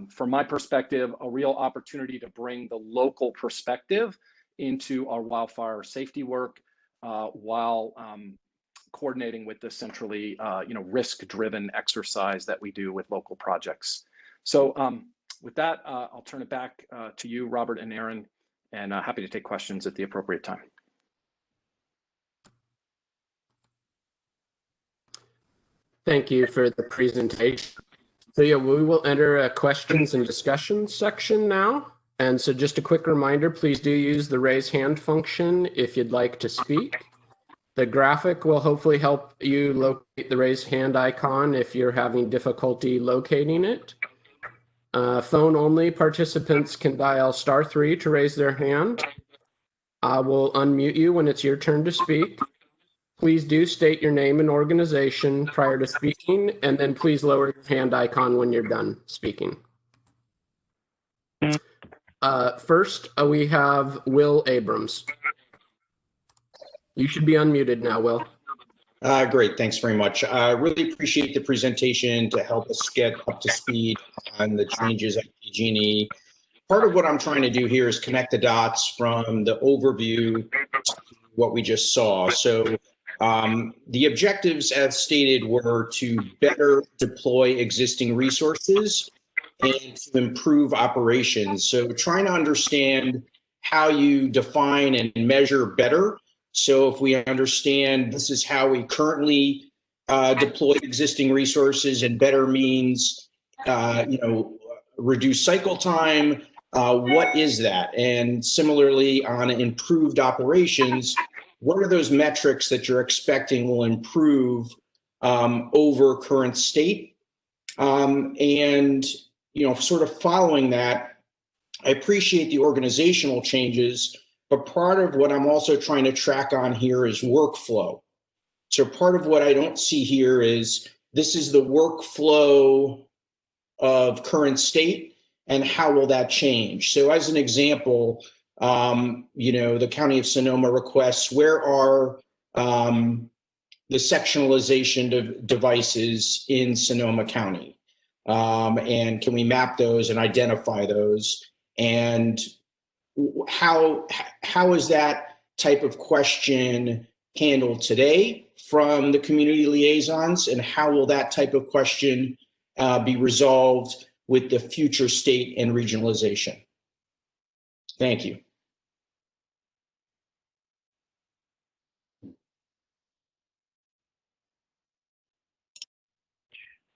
from my perspective, a real opportunity to bring the local perspective into our wildfire safety work while coordinating with the centrally, risk-driven exercise that we do with local projects. So with that, I'll turn it back to you, Robert and Aaron, and happy to take questions at the appropriate time. Thank you for the presentation. So yeah, we will enter a questions and discussion section now. And so just a quick reminder, please do use the raise hand function if you'd like to speak. The graphic will hopefully help you locate the raise hand icon if you're having difficulty locating it. Phone only participants can dial *3 to raise their hand. I will unmute you when it's your turn to speak. Please do state your name and organization prior to speaking, and then please lower your hand icon when you're done speaking. First, we have Will Abrams. You should be unmuted now, Will. Great, thanks very much. I really appreciate the presentation to help us get up to speed on the changes at PG&E. part of what I'm trying to do here is connect the dots from the overview to what we just saw. So the objectives, as stated, were to better deploy existing resources and to improve operations. So trying to understand how you define and measure better. So if we understand this is how we currently deploy existing resources, and better means, reduce cycle time, what is that? And similarly, on improved operations, what are those metrics that you're expecting will improve over current state? And sort of following that, I appreciate the organizational changes, but part of what I'm also trying to track on here is workflow. So part of what I don't see here is this is the workflow of current state, and how will that change? So as an example, the County of Sonoma requests, where are the sectionalization devices in Sonoma County? And can we map those and identify those? And how is that type of question handled today from the community liaisons? And how will that type of question be resolved with the future state and regionalization? Thank you.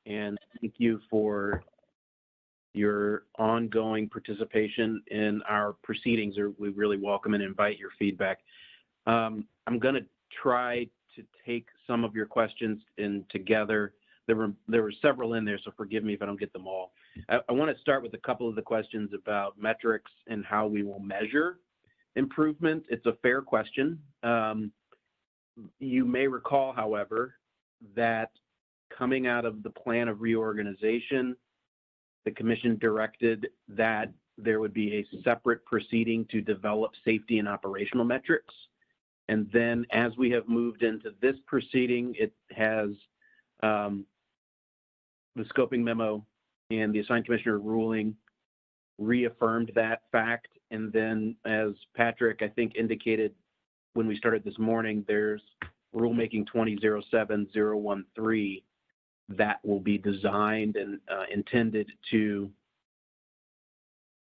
And thank you for your ongoing participation in our proceedings. We really welcome and invite your feedback. I'm going to try to take some of your questions in together. There were several in there, so forgive me if I don't get them all. I want to start with a couple of the questions about metrics and how we will measure improvement. It's a fair question. You may recall, however, that coming out of the plan of reorganization, the commission directed that there would be a separate proceeding to develop safety and operational metrics. And then as we have moved into this proceeding, it has the scoping memo and the assigned commissioner ruling reaffirmed that fact. And then, as Patrick, I think, indicated when we started this morning, there's rulemaking 207013 that will be designed and intended to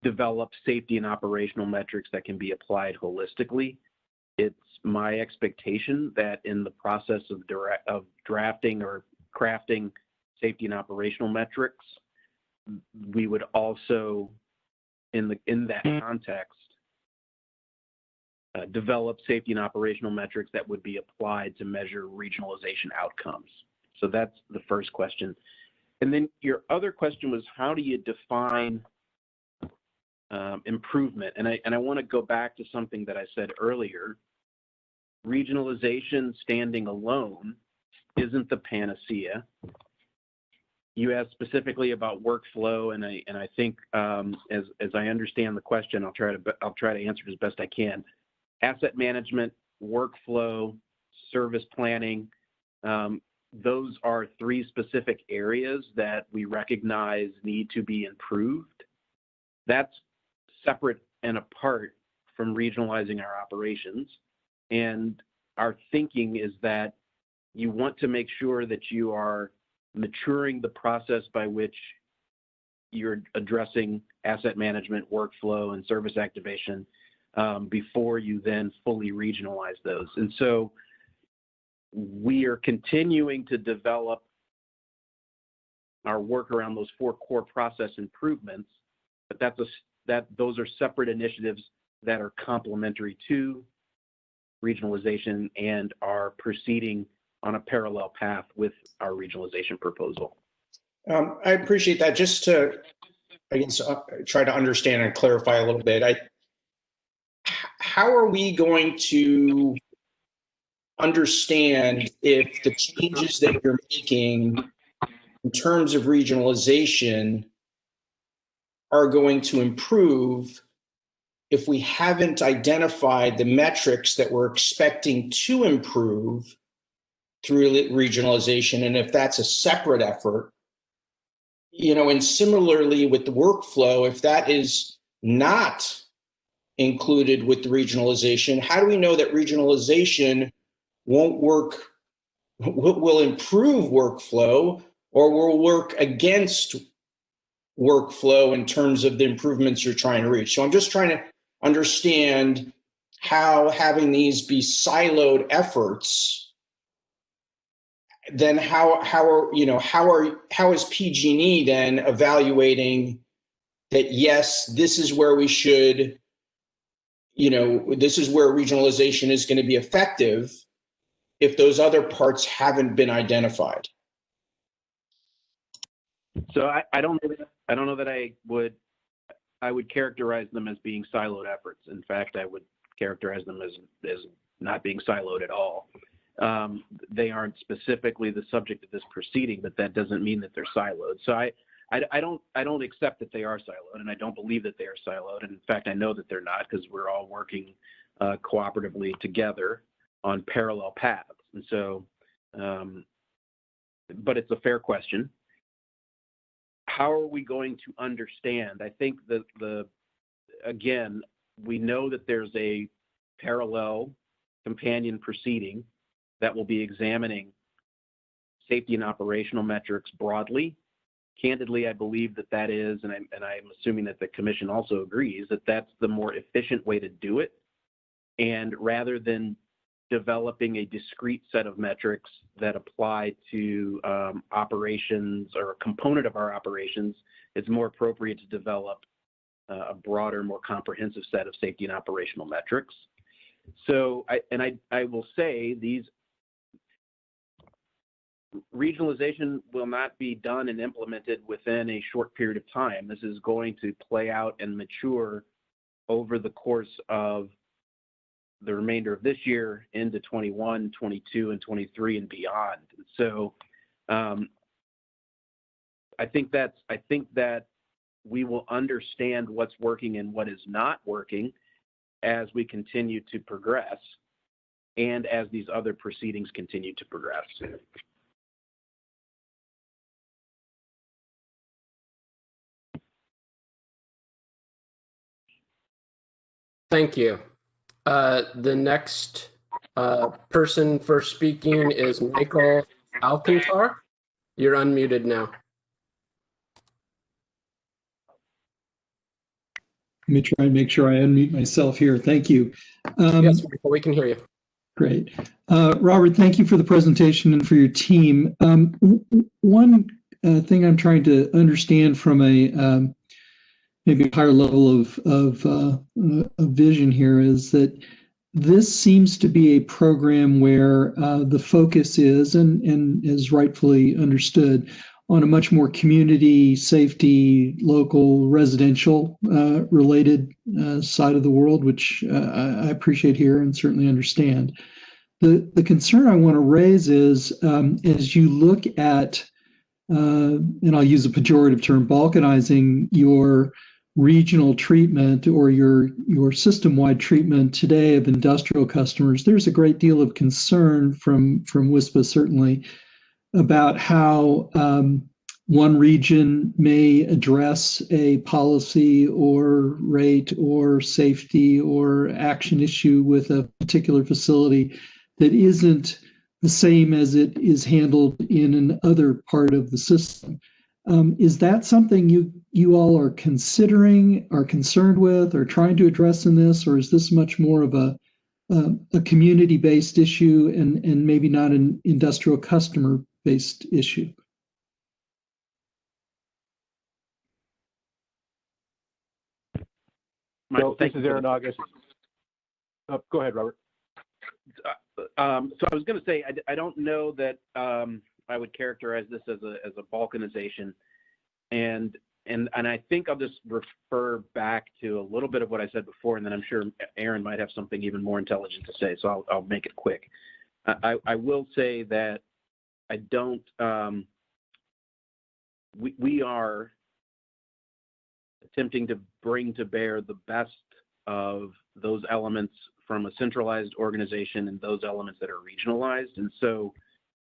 develop safety and operational metrics that can be applied holistically. It's my expectation that in the process of drafting or crafting safety and operational metrics, we would also, in that context, develop safety and operational metrics that would be applied to measure regionalization outcomes. So that's the first question. And then your other question was, how do you define improvement? And I want to go back to something that I said earlier. Regionalization standing alone isn't the panacea. You asked specifically about workflow, and I think as I understand the question, I'll try to answer it as best I can. Asset management, workflow, service planning, those are three specific areas that we recognize need to be improved. That's separate and apart from regionalizing our operations. And our thinking is that you want to make sure that you are maturing the process by which you're addressing asset management, workflow, and service activation before you then fully regionalize those. And so we are continuing to develop our work around those four core process improvements, but those are separate initiatives that are complementary to regionalization and are proceeding on a parallel path with our regionalization proposal. I appreciate that. Just to, I guess, try to understand and clarify a little bit, how are we going to understand if the changes that you're making in terms of regionalization are going to improve if we haven't identified the metrics that we're expecting to improve through regionalization, and if that's a separate effort, and similarly with the workflow, if that is not included with the regionalization? How do we know that regionalization won't work, will improve workflow, or will work against workflow in terms of the improvements you're trying to reach? So I'm just trying to understand how having these be siloed efforts, then how is PG&E then evaluating that, yes, this is where we should, this is where regionalization is going to be effective if those other parts haven't been identified? So I don't know that I would characterize them as being siloed efforts. In fact, I would characterize them as not being siloed at all. They aren't specifically the subject of this proceeding, but that doesn't mean that they're siloed. So I don't accept that they are siloed, and I don't believe that they are siloed. And in fact, I know that they're not, because we're all working cooperatively together on parallel paths. And so, but it's a fair question. How are we going to understand? I think that again, we know that there's a parallel companion proceeding that will be examining safety and operational metrics broadly. Candidly, I believe that is, and I'm assuming that the commission also agrees, that that's the more efficient way to do it. And rather than developing a discrete set of metrics that apply to operations or a component of our operations, it's more appropriate to develop a broader, more comprehensive set of safety and operational metrics. So, I will say these regionalization will not be done and implemented within a short period of time. This is going to play out and mature over the course of the remainder of this year into 21, 22, and 23 and beyond. So I think that we will understand what's working and what is not working as we continue to progress and as these other proceedings continue to progress. Thank you. The next person for speaking is Michael Alcantar. You're unmuted now. Let me try and make sure I unmute myself here. Thank you. Yes, Michael, we can hear you. Great. Robert, thank you for the presentation and for your team. One thing I'm trying to understand from a maybe a higher level of vision here is that this seems to be a program where the focus is, and is rightfully understood, on a much more community, safety, local, residential related side of the world, which I appreciate here and certainly understand. The concern I want to raise is as you look at, and I'll use a pejorative term, balkanizing your regional treatment or your system-wide treatment today of industrial customers, there's a great deal of concern from WISPA certainly about how one region may address a policy or rate or safety or action issue with a particular facility that isn't the same as it is handled in another part of the system. Is that something you all are considering, are concerned with, or trying to address in this, or is this much more of a community-based issue and maybe not an industrial customer-based issue? So this is Aaron August. Go ahead, Robert. So I was going to say, I don't know that I would characterize this as a balkanization, and I think I'll just refer back to a little bit of what I said before, and then I'm sure Aaron might have something even more intelligent to say, so I'll make it quick. I will say that I don't. We are attempting to bring to bear the best of those elements from a centralized organization and those elements that are regionalized. And so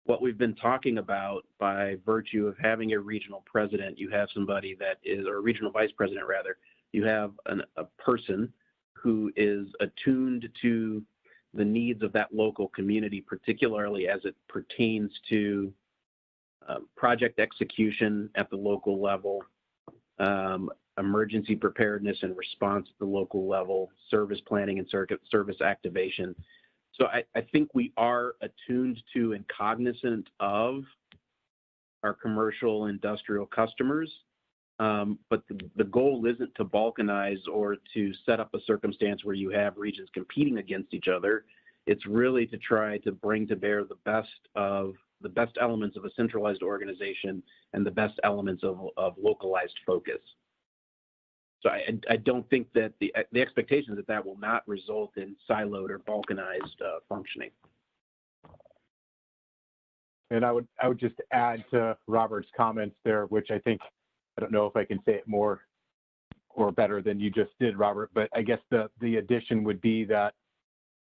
what we've been talking about, by virtue of having a regional president, you have somebody that is, or a regional vice president rather, you have a person who is attuned to the needs of that local community, particularly as it pertains to project execution at the local level, emergency preparedness and response at the local level, service planning and service activation. So I think we are attuned to and cognizant of our commercial industrial customers, but the goal isn't to balkanize or to set up a circumstance where you have regions competing against each other. It's really to try to bring to bear the best elements of a centralized organization and the best elements of localized focus. So I don't think that the expectation is that will not result in siloed or balkanized functioning. And I would just add to Robert's comments there, which I think, I don't know if I can say it more or better than you just did, Robert, but I guess the addition would be that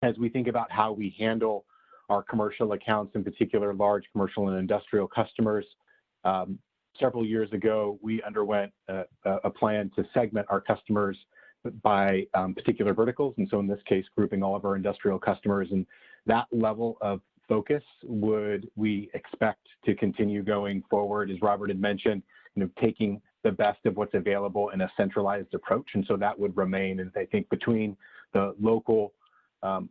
as we think about how we handle our commercial accounts, in particular large commercial and industrial customers, several years ago, we underwent a plan to segment our customers by particular verticals. And so in this case, grouping all of our industrial customers, and that level of focus we expect to continue going forward, as Robert had mentioned, taking the best of what's available in a centralized approach. And so that would remain, and I think between the local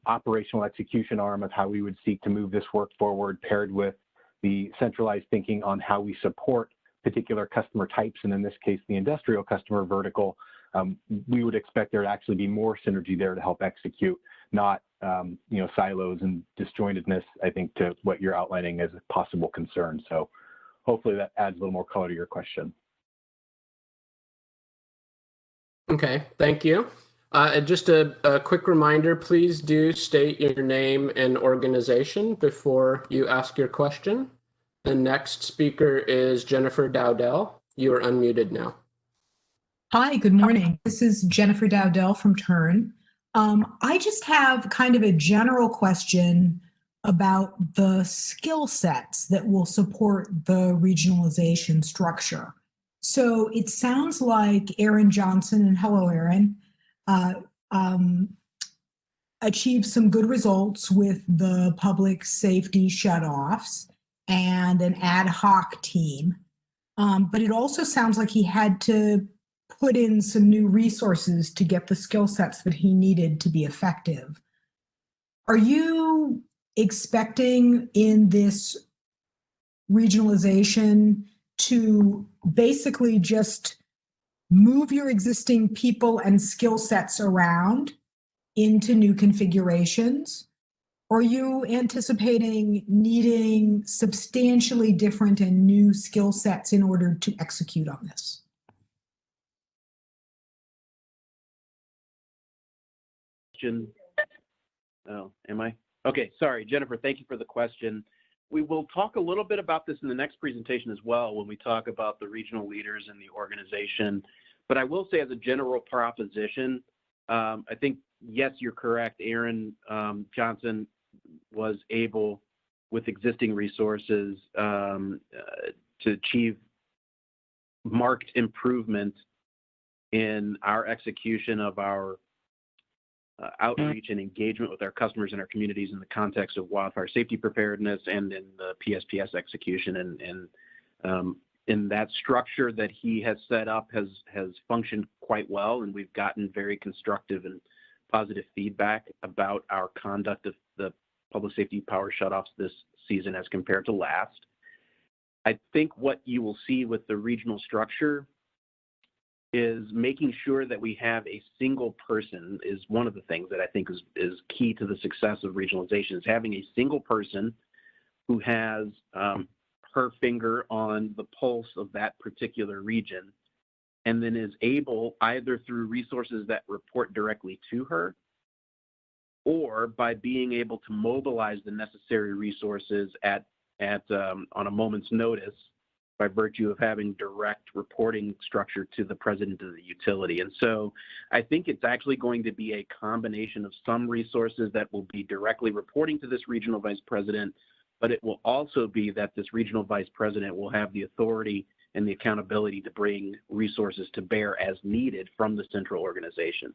operational execution arm of how we would seek to move this work forward, paired with the centralized thinking on how we support particular customer types, and in this case, the industrial customer vertical, we would expect there to actually be more synergy there to help execute, not silos and disjointedness, I think, to what you're outlining as a possible concern. So hopefully that adds a little more color to your question. Okay, thank you. Just a quick reminder, please do state your name and organization before you ask your question. The next speaker is Jennifer Dowdell. You are unmuted now. Hi, good morning. This is Jennifer Dowdell from Turn. I just have kind of a general question about the skill sets that will support the regionalization structure. So it sounds like Aaron Johnson, and hello, Aaron, achieved some good results with the public safety shutoffs and an ad hoc team. But it also sounds like he had to put in some new resources to get the skill sets that he needed to be effective. Are you expecting in this regionalization to basically just move your existing people and skill sets around into new configurations? Or are you anticipating needing substantially different and new skill sets in order to execute on this? Oh, am I? Okay, sorry, Jennifer, thank you for the question. We will talk a little bit about this in the next presentation as well when we talk about the regional leaders and the organization. But I will say as a general proposition, I think, yes, you're correct. Aaron Johnson was able, with existing resources, to achieve marked improvement in our execution of our outreach and engagement with our customers and our communities in the context of wildfire safety preparedness and in the PSPS execution. And in that structure that he has set up has functioned quite well, and we've gotten very constructive and positive feedback about our conduct of the public safety power shutoffs this season as compared to last. I think what you will see with the regional structure is making sure that we have a single person is one of the things that I think is key to the success of regionalization, is having a single person who has her finger on the pulse of that particular region, and then is able, either through resources that report directly to her, or by being able to mobilize the necessary resources on a moment's notice by virtue of having direct reporting structure to the president of the utility. And so I think it's actually going to be a combination of some resources that will be directly reporting to this regional vice president, but it will also be that this regional vice president will have the authority and the accountability to bring resources to bear as needed from the central organization.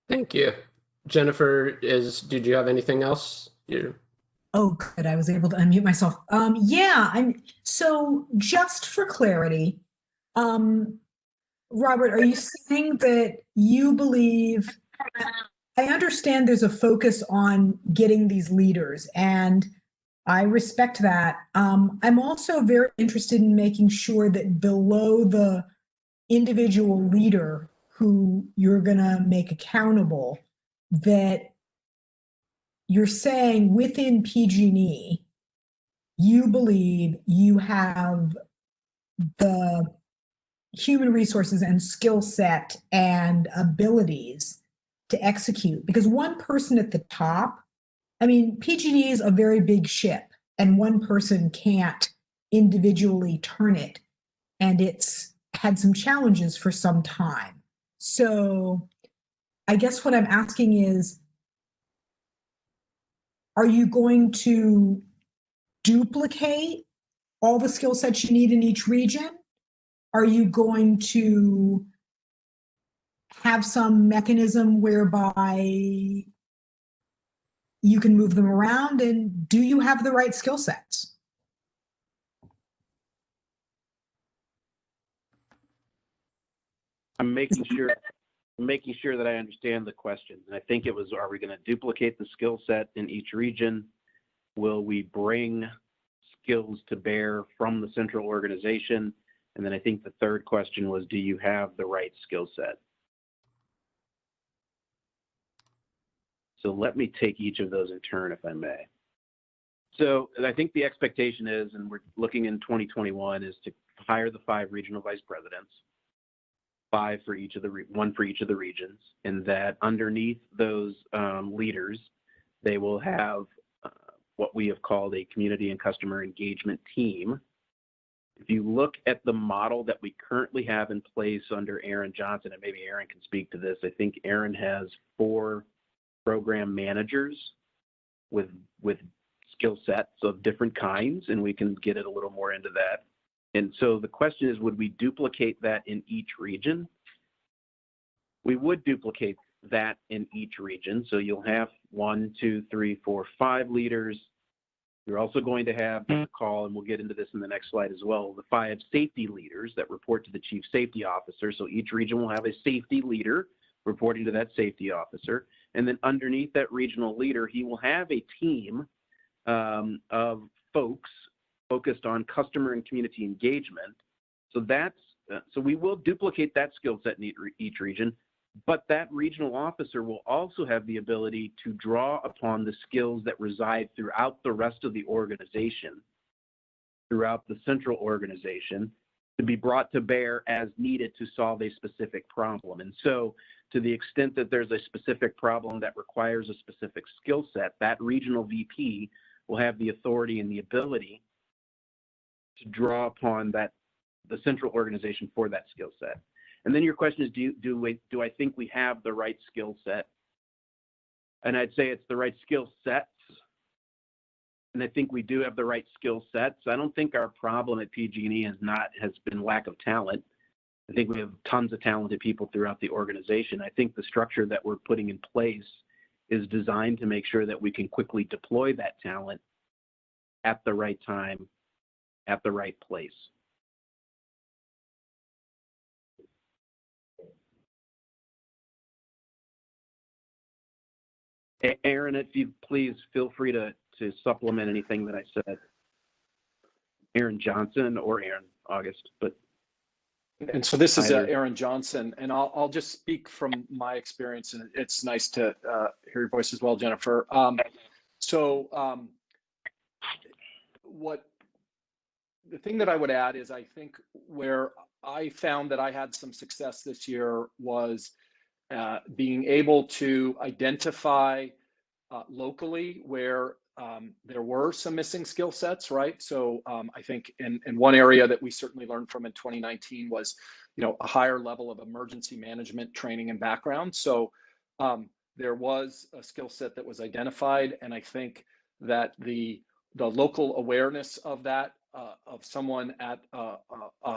Thank you. Jennifer, did you have anything else? Oh, good. I was able to unmute myself. So just for clarity, Robert, are you saying that you believe, I understand there's a focus on getting these leaders, and I respect that. I'm also very interested in making sure that below the individual leader who you're going to make accountable, that you're saying within PG&E, you believe you have the human resources and skill set and abilities to execute. Because one person at the top, I mean, PG&E is a very big ship, and one person can't individually turn it. And it's had some challenges for some time. So I guess what I'm asking is, are you going to duplicate all the skill sets you need in each region? Are you going to have some mechanism whereby you can move them around? And do you have the right skill sets? I'm making sure that I understand the question. And I think it was, are we going to duplicate the skill set in each region? Will we bring skills to bear from the central organization? And then I think the third question was, do you have the right skill set? So let me take each of those in turn, if I may. So I think the expectation is, and we're looking in 2021, is to hire the 5 regional vice presidents, 5 for each of the, 1 for each of the regions, and that underneath those leaders, they will have what we have called a community and customer engagement team. If you look at the model that we currently have in place under Aaron Johnson, and maybe Aaron can speak to this, I think Aaron has 4 program managers with skill sets of different kinds, and we can get it a little more into that. And so the question is, would we duplicate that in each region? We would duplicate that in each region. So you'll have 1, 2, 3, 4, 5 leaders. You're also going to have the call, and we'll get into this in the next slide as well, the 5 safety leaders that report to the chief safety officer. So each region will have a safety leader reporting to that safety officer. And then underneath that regional leader, he will have a team of folks focused on customer and community engagement. So so we will duplicate that skill set in each region, but that regional officer will also have the ability to draw upon the skills that reside throughout the rest of the organization, throughout the central organization, to be brought to bear as needed to solve a specific problem. And so to the extent that there's a specific problem that requires a specific skill set, that regional VP will have the authority and the ability to draw upon the central organization for that skill set. And then your question is, do I think we have the right skill set? And I'd say it's the right skill sets. And I think we do have the right skill sets. I don't think our problem at PG&E has been lack of talent. I think we have tons of talented people throughout the organization. I think the structure that we're putting in place is designed to make sure that we can quickly deploy that talent at the right time, at the right place. Aaron, if you please feel free to supplement anything that I said. Aaron Johnson or Aaron August, but. And so this is Aaron Johnson, and I'll just speak from my experience, and it's nice to hear your voice as well, Jennifer. The thing that I would add is, I think where I found that I had some success this year was being able to identify locally where there were some missing skill sets, right? So I think in one area that we certainly learned from in 2019 was, a higher level of emergency management training and background. So there was a skill set that was identified, and I think that the local awareness of that, of someone at a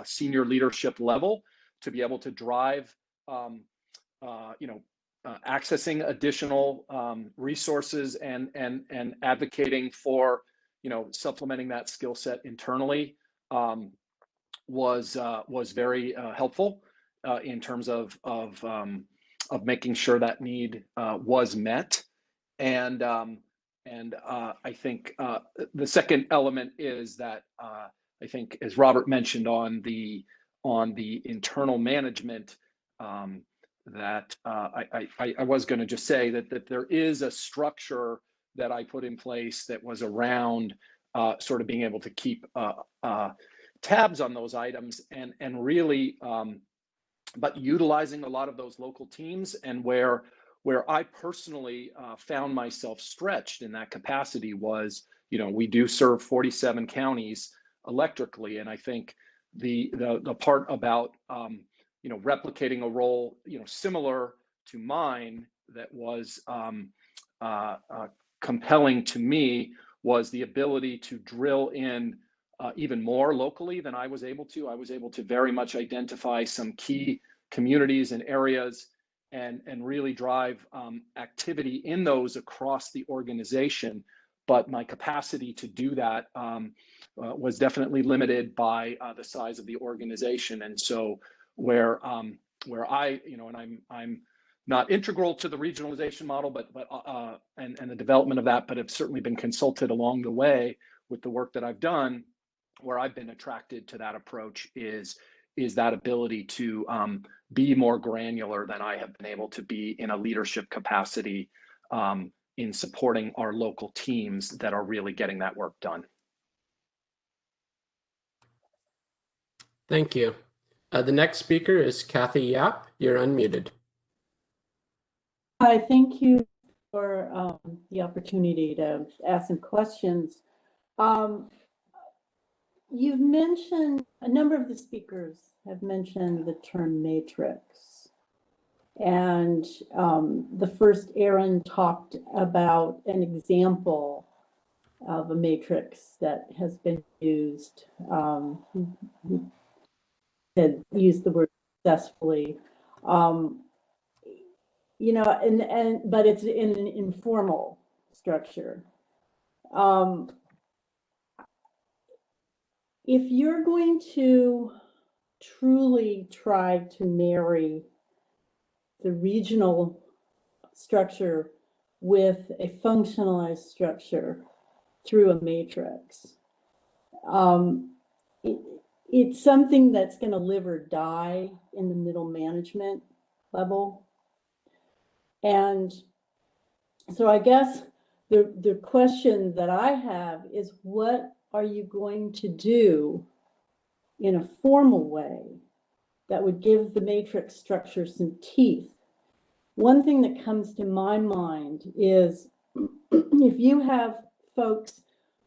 senior leadership level to be able to drive, accessing additional resources and advocating for, supplementing that skill set internally was very helpful in terms of making sure that need was met. And I think the second element is that I think, as Robert mentioned on the internal management, that I was going to just say that there is a structure that I put in place that was around sort of being able to keep tabs on those items and really, but utilizing a lot of those local teams, and where I personally found myself stretched in that capacity was, we do serve 47 counties electrically, and I think the part about replicating a role similar to mine that was compelling to me was the ability to drill in even more locally than I was able to. I was able to very much identify some key communities and areas and really drive activity in those across the organization. But my capacity to do that was definitely limited by the size of the organization. And so where I, and I'm not integral to the regionalization model, but and the development of that, but have certainly been consulted along the way with the work that I've done. Where I've been attracted to that approach is that ability to be more granular than I have been able to be in a leadership capacity in supporting our local teams that are really getting that work done. Thank you. The next speaker is Kathy Yap. You're unmuted. Hi, thank you for the opportunity to ask some questions. You've mentioned, a number of the speakers have mentioned the term matrix. And the first, Aaron, talked about an example of a matrix that has been used. Had used the word successfully. But it's in an informal structure. If you're going to truly try to marry the regional structure with a functionalized structure through a matrix, it's something that's going to live or die in the middle management level. And so I guess the question that I have is, what are you going to do in a formal way that would give the matrix structure some teeth? One thing that comes to my mind is if you have folks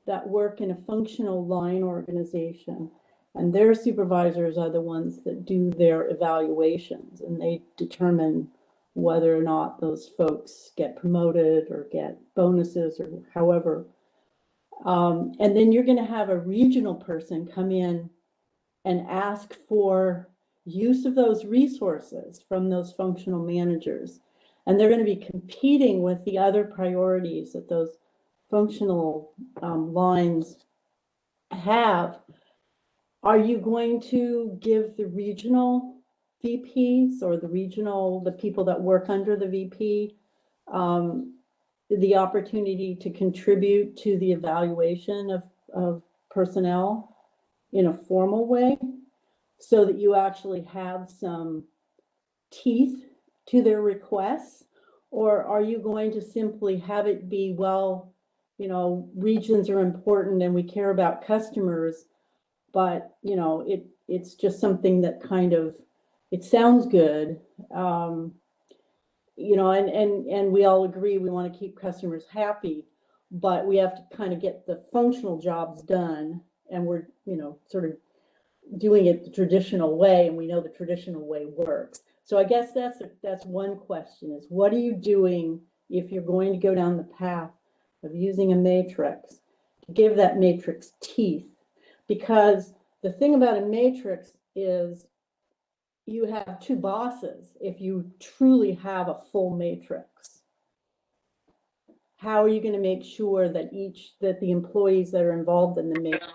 that work in a functional line organization, and their supervisors are the ones that do their evaluations, and they determine whether or not those folks get promoted or get bonuses or however. And then you're going to have a regional person come in and ask for use of those resources from those functional managers. And they're going to be competing with the other priorities that those functional lines have. Are you going to give the regional VPs or the people that work under the VP, the opportunity to contribute to the evaluation of personnel in a formal way so that you actually have some teeth to their requests? Or are you going to simply have it be, well, regions are important and we care about customers, but it's just something that kind of, it sounds good, and we all agree we want to keep customers happy, but we have to kind of get the functional jobs done, and we're sort of doing it the traditional way, and we know the traditional way works. So I guess that's one question is what are you doing if you're going to go down the path of using a matrix to give that matrix teeth? Because the thing about a matrix is you have two bosses if you truly have a full matrix. How are you going to make sure that the employees that are involved in the matrix,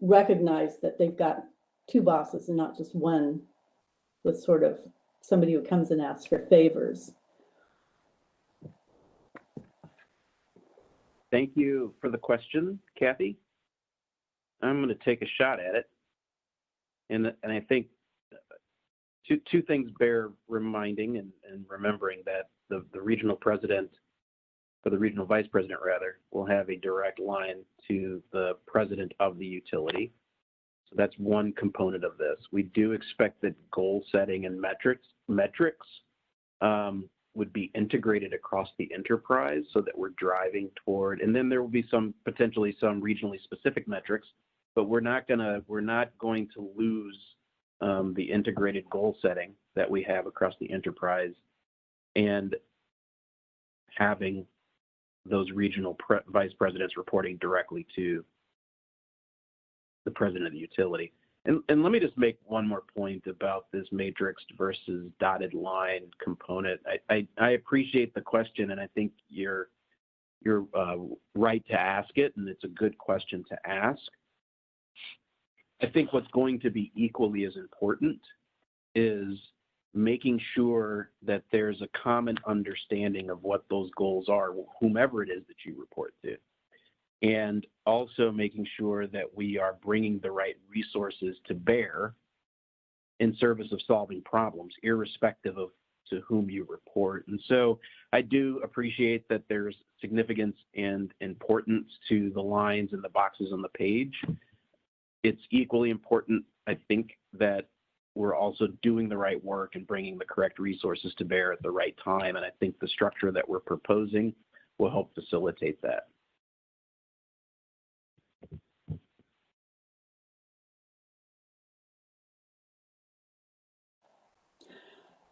recognize that they've got two bosses and not just one with sort of somebody who comes and asks for favors? Thank you for the question, Kathy. I'm going to take a shot at it. And I think two things bear reminding and remembering that the regional president, or the regional vice president rather, will have a direct line to the president of the utility. So that's one component of this. We do expect that goal setting and metrics would be integrated across the enterprise so that we're driving toward, and then there will be potentially some regionally specific metrics, but we're not going to lose the integrated goal setting that we have across the enterprise and having those regional vice presidents reporting directly to the president of the utility. And let me just make one more point about this matrixed versus dotted line component. I appreciate the question, and I think you're right to ask it, and it's a good question to ask. I think what's going to be equally as important is making sure that there's a common understanding of what those goals are, whomever it is that you report to. And also making sure that we are bringing the right resources to bear in service of solving problems, irrespective of to whom you report. And so I do appreciate that there's significance and importance to the lines and the boxes on the page. It's equally important, I think, that we're also doing the right work and bringing the correct resources to bear at the right time. And I think the structure that we're proposing will help facilitate that.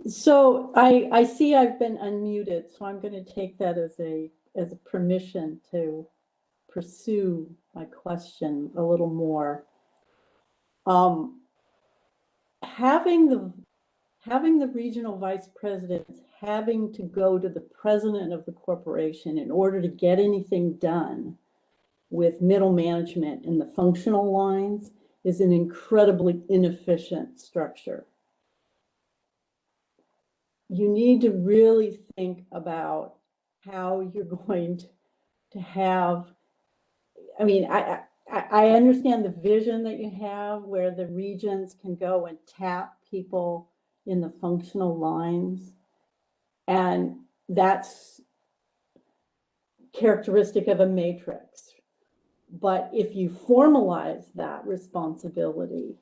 So I see I've been unmuted, so I'm going to take that as a permission to pursue my question a little more. Having the regional vice presidents having to go to the president of the corporation in order to get anything done with middle management in the functional lines is an incredibly inefficient structure. You need to really think about how you're going to have, I mean, I understand the vision that you have where the regions can go and tap people in the functional lines. And that's characteristic of a matrix. But if you formalize that responsibility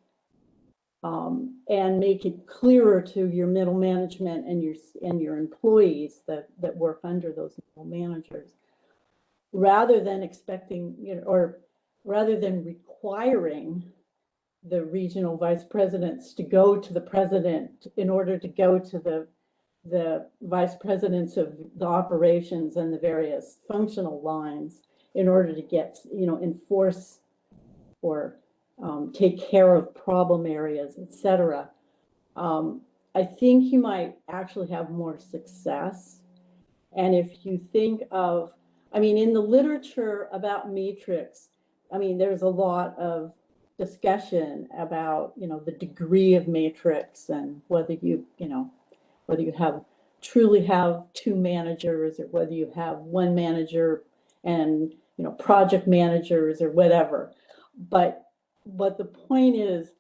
and make it clearer to your middle management and your employees that work under those middle managers, rather than expecting, or rather than requiring the regional vice presidents to go to the president in order to go to the vice presidents of the operations and the various functional lines in order to get, enforce or take care of problem areas, etc. I think you might actually have more success. And if you think of, in the literature about matrix, there's a lot of discussion about, the degree of matrix and whether you truly have two managers or whether you have one manager and, project managers or whatever. But the point is,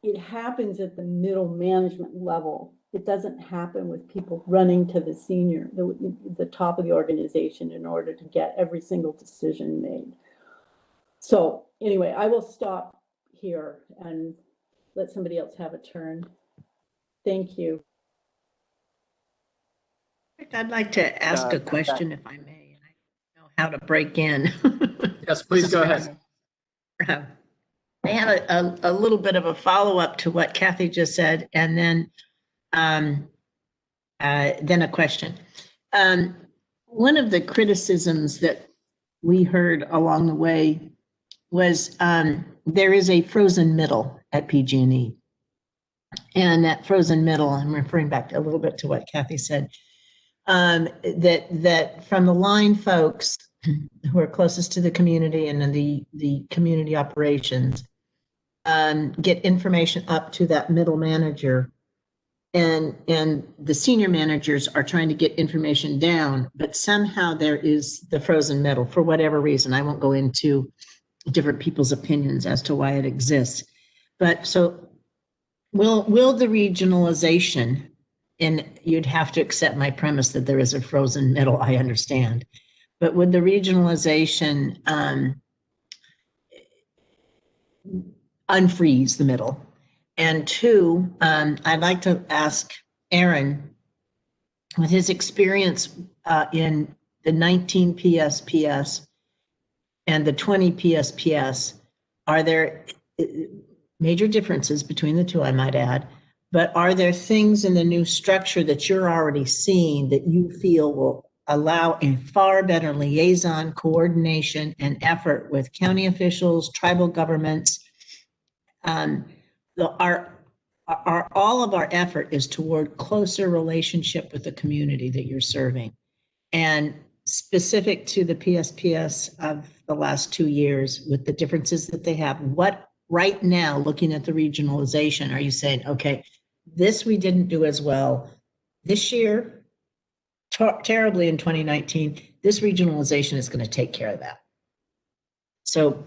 it happens at the middle management level. It doesn't happen with people running to the top of the organization in order to get every single decision made. So anyway, I will stop here and let somebody else have a turn. Thank you. I'd like to ask a question, if I may. I don't know how to break in. Yes, please go ahead. I have a little bit of a follow-up to what Kathy just said, and then a question. One of the criticisms that we heard along the way was there is a frozen middle at PG&E. And that frozen middle, I'm referring back a little bit to what Kathy said, that from the line folks who are closest to the community and the community operations get information up to that middle manager, and the senior managers are trying to get information down, but somehow there is the frozen middle for whatever reason. I won't go into different people's opinions as to why it exists. But so will the regionalization, and you'd have to accept my premise that there is a frozen middle, I understand, but would the regionalization unfreeze the middle? And two, I'd like to ask Aaron, with his experience in the 19 PSPS and the 20 PSPS, are there major differences between the two, I might add, but are there things in the new structure that you're already seeing that you feel will allow a far better liaison, coordination, and effort with county officials, tribal governments? All of our effort is toward closer relationship with the community that you're serving. And specific to the PSPS of the last 2 years, with the differences that they have, what right now, looking at the regionalization, are you saying, okay, this we didn't do as well this year, terribly in 2019, this regionalization is going to take care of that? So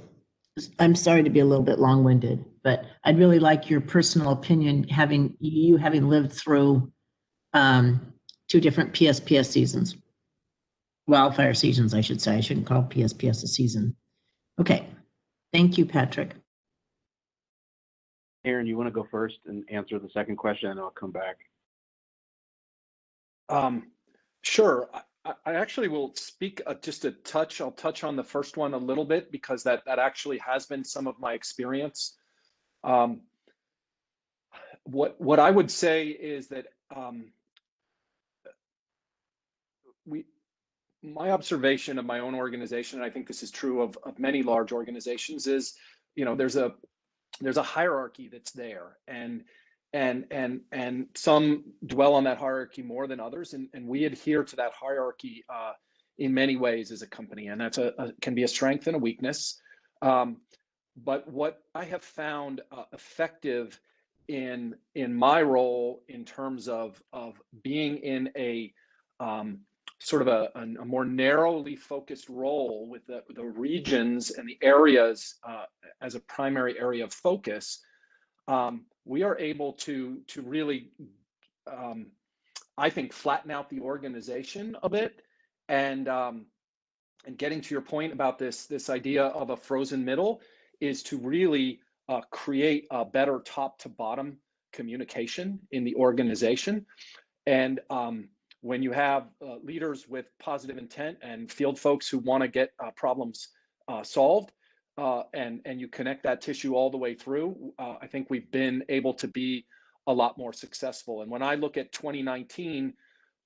I'm sorry to be a little bit long-winded, but I'd really like your personal opinion, having lived through 2 different PSPS seasons. Wildfire seasons, I should say. I shouldn't call PSPS a season. Okay. Thank you, Patrick. Aaron, you want to go first and answer the second question, and I'll come back. Sure. I actually will speak just a touch. I'll touch on the first one a little bit because that actually has been some of my experience. What I would say is that my observation of my own organization, and I think this is true of many large organizations, is there's a hierarchy that's there, and some dwell on that hierarchy more than others, and we adhere to that hierarchy in many ways as a company, and that's can be a strength and a weakness. But what I have found effective in my role in terms of being in a sort of a more narrowly focused role with the regions and the areas as a primary area of focus, we are able to really, I think, flatten out the organization a bit, and getting to your point about this idea of a frozen middle is to really create a better top to bottom communication in the organization. And when you have leaders with positive intent and field folks who want to get problems solved, and you connect that tissue all the way through, I think we've been able to be a lot more successful. And when I look at 2019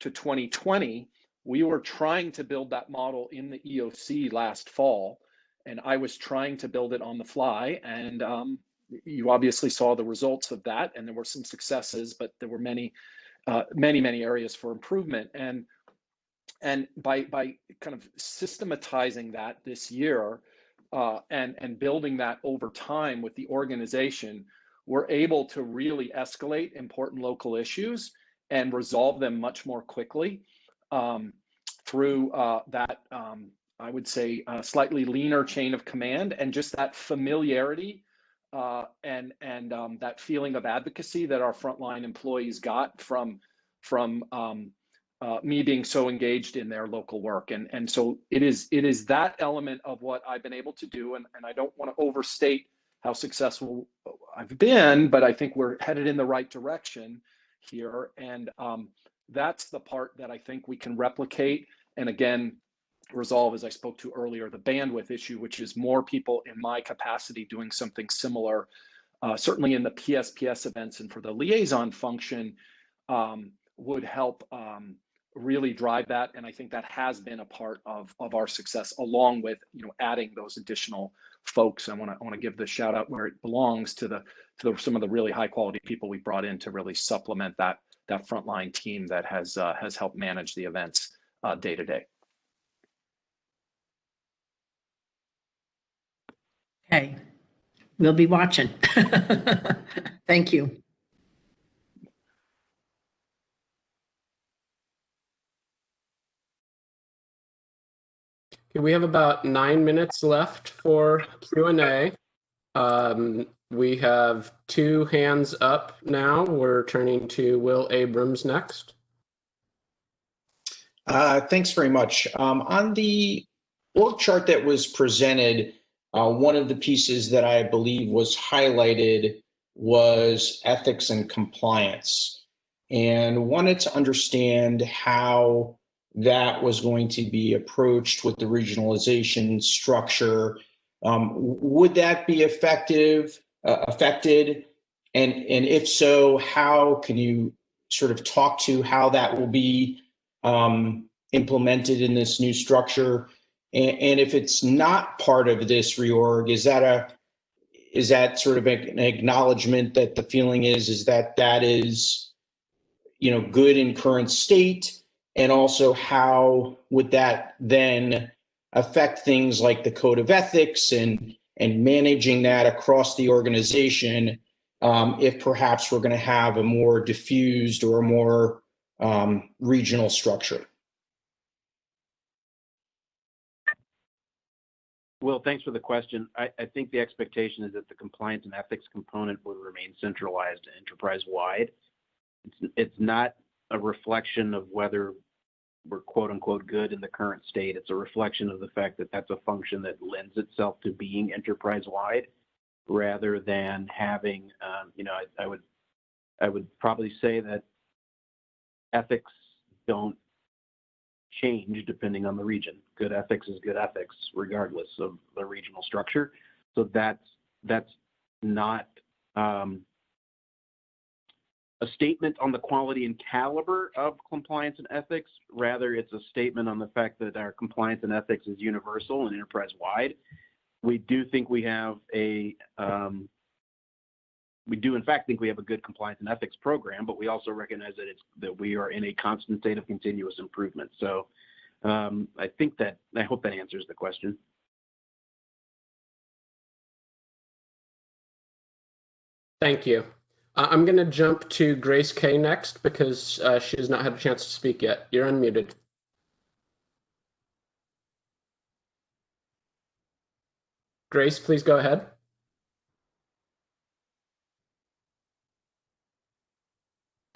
to 2020, we were trying to build that model in the EOC last fall, and I was trying to build it on the fly. And you obviously saw the results of that, and there were some successes, but there were many areas for improvement. And by kind of systematizing that this year, and building that over time with the organization, we're able to really escalate important local issues and resolve them much more quickly through that, I would say, slightly leaner chain of command, and just that familiarity and that feeling of advocacy that our frontline employees got from me being so engaged in their local work. And so it is that element of what I've been able to do. And I don't want to overstate how successful I've been, but I think we're headed in the right direction here. And that's the part that I think we can replicate. And again, resolve, as I spoke to earlier, the bandwidth issue, which is more people in my capacity doing something similar, certainly in the PSPS events and for the liaison function, would help really drive that. And I think that has been a part of our success, along with, you know, adding those additional folks. I want to give the shout out where it belongs to some of the really high quality people we brought in to really supplement that frontline team that has helped manage the events day to day. Okay, we'll be watching. Thank you. Okay, we have about 9 minutes left for Q&A. We have 2 hands up now. We're turning to Will Abrams next. Thanks very much. On the org chart that was presented, one of the pieces that I believe was highlighted was ethics and compliance, and wanted to understand how that was going to be approached with the regionalization structure. Would that be affected? And if so, how can you sort of talk to how that will be implemented in this new structure? And if it's not part of this reorg, is that sort of an acknowledgement that the feeling is that is, you know, good in current state? And also, how would that then affect things like the code of ethics and managing that across the organization, if perhaps we're going to have a more diffused or a more regional structure? Well, thanks for the question. I think the expectation is that the compliance and ethics component will remain centralized and enterprise-wide. It's not a reflection of whether we're quote unquote good in the current state. It's a reflection of the fact that that's a function that lends itself to being enterprise-wide, rather than having, you know, I would probably say that ethics don't change depending on the region. Good ethics is good ethics, regardless of the regional structure. So that's not a statement on the quality and caliber of compliance and ethics. Rather, it's a statement on the fact that our compliance and ethics is universal and enterprise-wide. We do think we have a, in fact think we have a good compliance and ethics program, but we also recognize that we are in a constant state of continuous improvement. So I hope that answers the question. Thank you. I'm going to jump to Grace K next because she has not had a chance to speak yet. You're unmuted. Grace, please go ahead.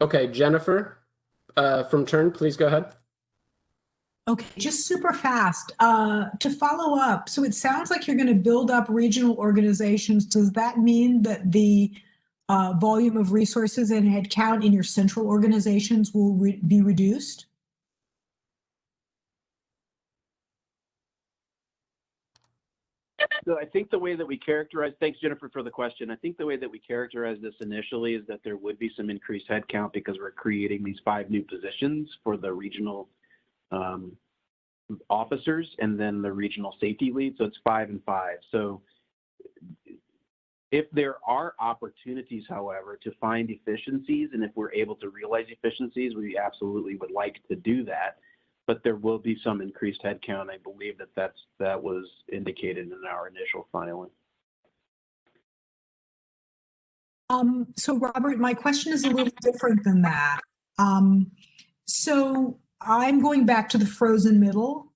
Okay, Jennifer from Turn, please go ahead. Okay, just super fast. To follow up, so it sounds like you're going to build up regional organizations. Does that mean that the volume of resources and headcount in your central organizations will be reduced? So I think the way that we characterize, thanks Jennifer for the question. I think the way that we characterize this initially is that there would be some increased headcount because we're creating these 5 new positions for the regional officers and then the regional safety lead. So it's 5 and 5. So if there are opportunities, however, to find efficiencies, and if we're able to realize efficiencies, we absolutely would like to do that. But there will be some increased headcount. I believe that was indicated in our initial filing. So Robert, my question is a little different than that. So I'm going back to the frozen middle.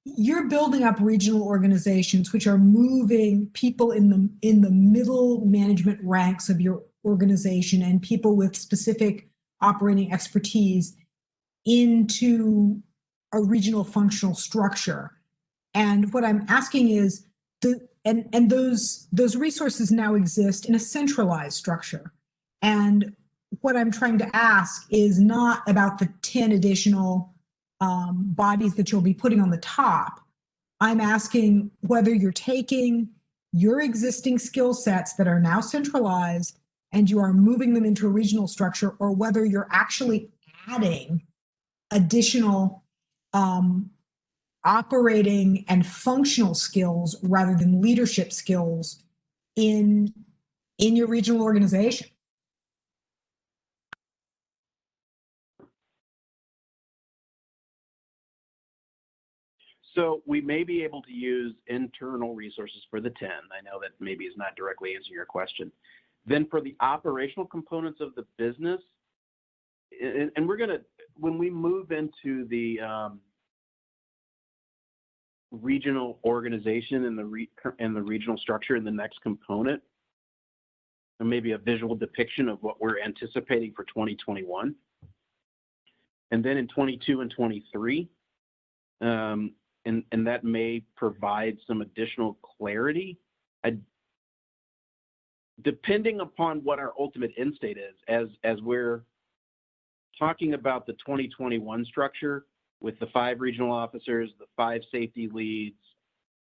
You're building up regional organizations which are moving people in the middle management ranks of your organization and people with specific operating expertise into a regional functional structure. And what I'm asking is, those resources now exist in a centralized structure. And what I'm trying to ask is not about the 10 additional bodies that you'll be putting on the top. I'm asking whether you're taking your existing skill sets that are now centralized and you are moving them into a regional structure, or whether you're actually adding additional operating and functional skills rather than leadership skills in your regional organization. So we may be able to use internal resources for the 10. I know that maybe is not directly answering your question. Then for the operational components of the business, and we're going to, when we move into the regional organization and the regional structure in the next component, and maybe a visual depiction of what we're anticipating for 2021. And then in 22 and 23, and that may provide some additional clarity. Depending upon what our ultimate end state is, as we're talking about the 2021 structure with the 5 regional officers, the 5 safety leads,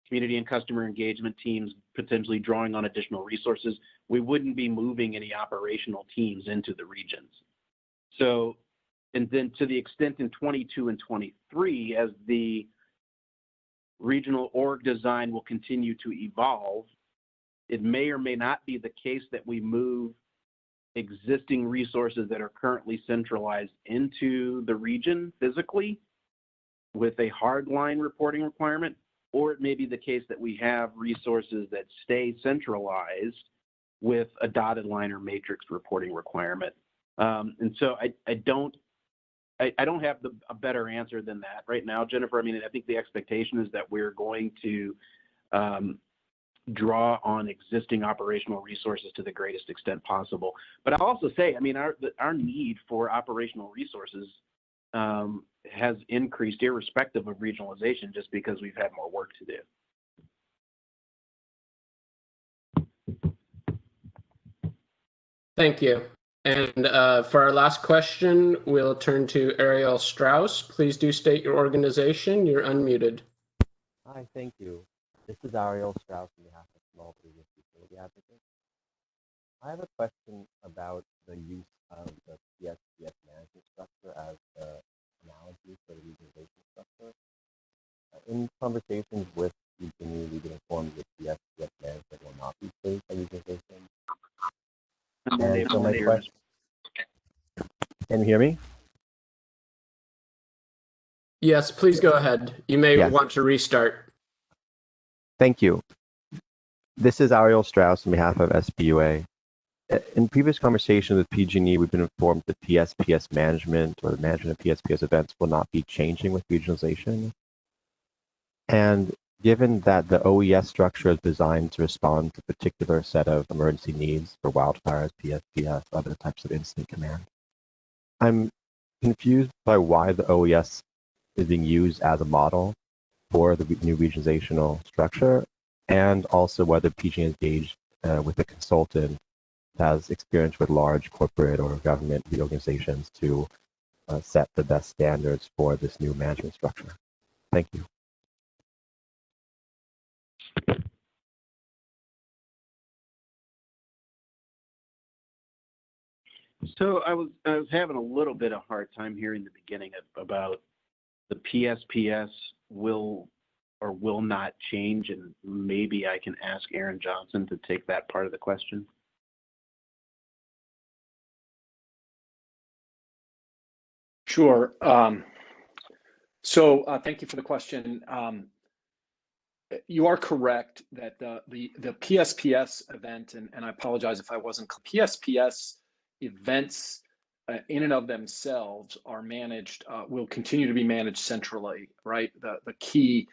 community and customer engagement teams potentially drawing on additional resources, we wouldn't be moving any operational teams into the regions. So, and then to the extent in 22 and 23, as the regional org design will continue to evolve, it may or may not be the case that we move existing resources that are currently centralized into the region physically with a hardline reporting requirement, or it may be the case that we have resources that stay centralized with a dotted line or matrix reporting requirement. And so I don't have a better answer than that right now, Jennifer. I mean, I think the expectation is that we're going to draw on existing operational resources to the greatest extent possible. But I'll also say, I mean, our need for operational resources has increased irrespective of regionalization, just because we've had more work to do. Thank you. And for our last question, we'll turn to Ariel Strauss. Please do state your organization. You're unmuted. Hi, thank you. This is Ariel Strauss on behalf of Small Business Utility Advocates. I have a question about the use of the PSPS management structure as the analogy for the regionalization structure. In conversations with PG&E, we've been informed that PSPS management will not be phased by regionalization. And so my question, can you hear me? Yes, please go ahead. You may want to restart. Thank you. This is Ariel Strauss on behalf of SPUA. In previous conversations with PG&E, we've been informed that PSPS management or the management of PSPS events will not be changing with regionalization. And given that the OES structure is designed to respond to a particular set of emergency needs for wildfires, PSPS, other types of incident command, I'm confused by why the OES is being used as a model for the new regionalizational structure, and also whether PG&E is engaged with a consultant that has experience with large corporate or government reorganizations to set the best standards for this new management structure. Thank you. So I was having a little bit of hard time hearing the beginning about the PSPS will or will not change, and maybe I can ask Aaron Johnson to take that part of the question. Sure. So thank you for the question. You are correct that the PSPS event, and I apologize if I wasn't clear, PSPS events in and of themselves are managed, will continue to be managed centrally, right? The key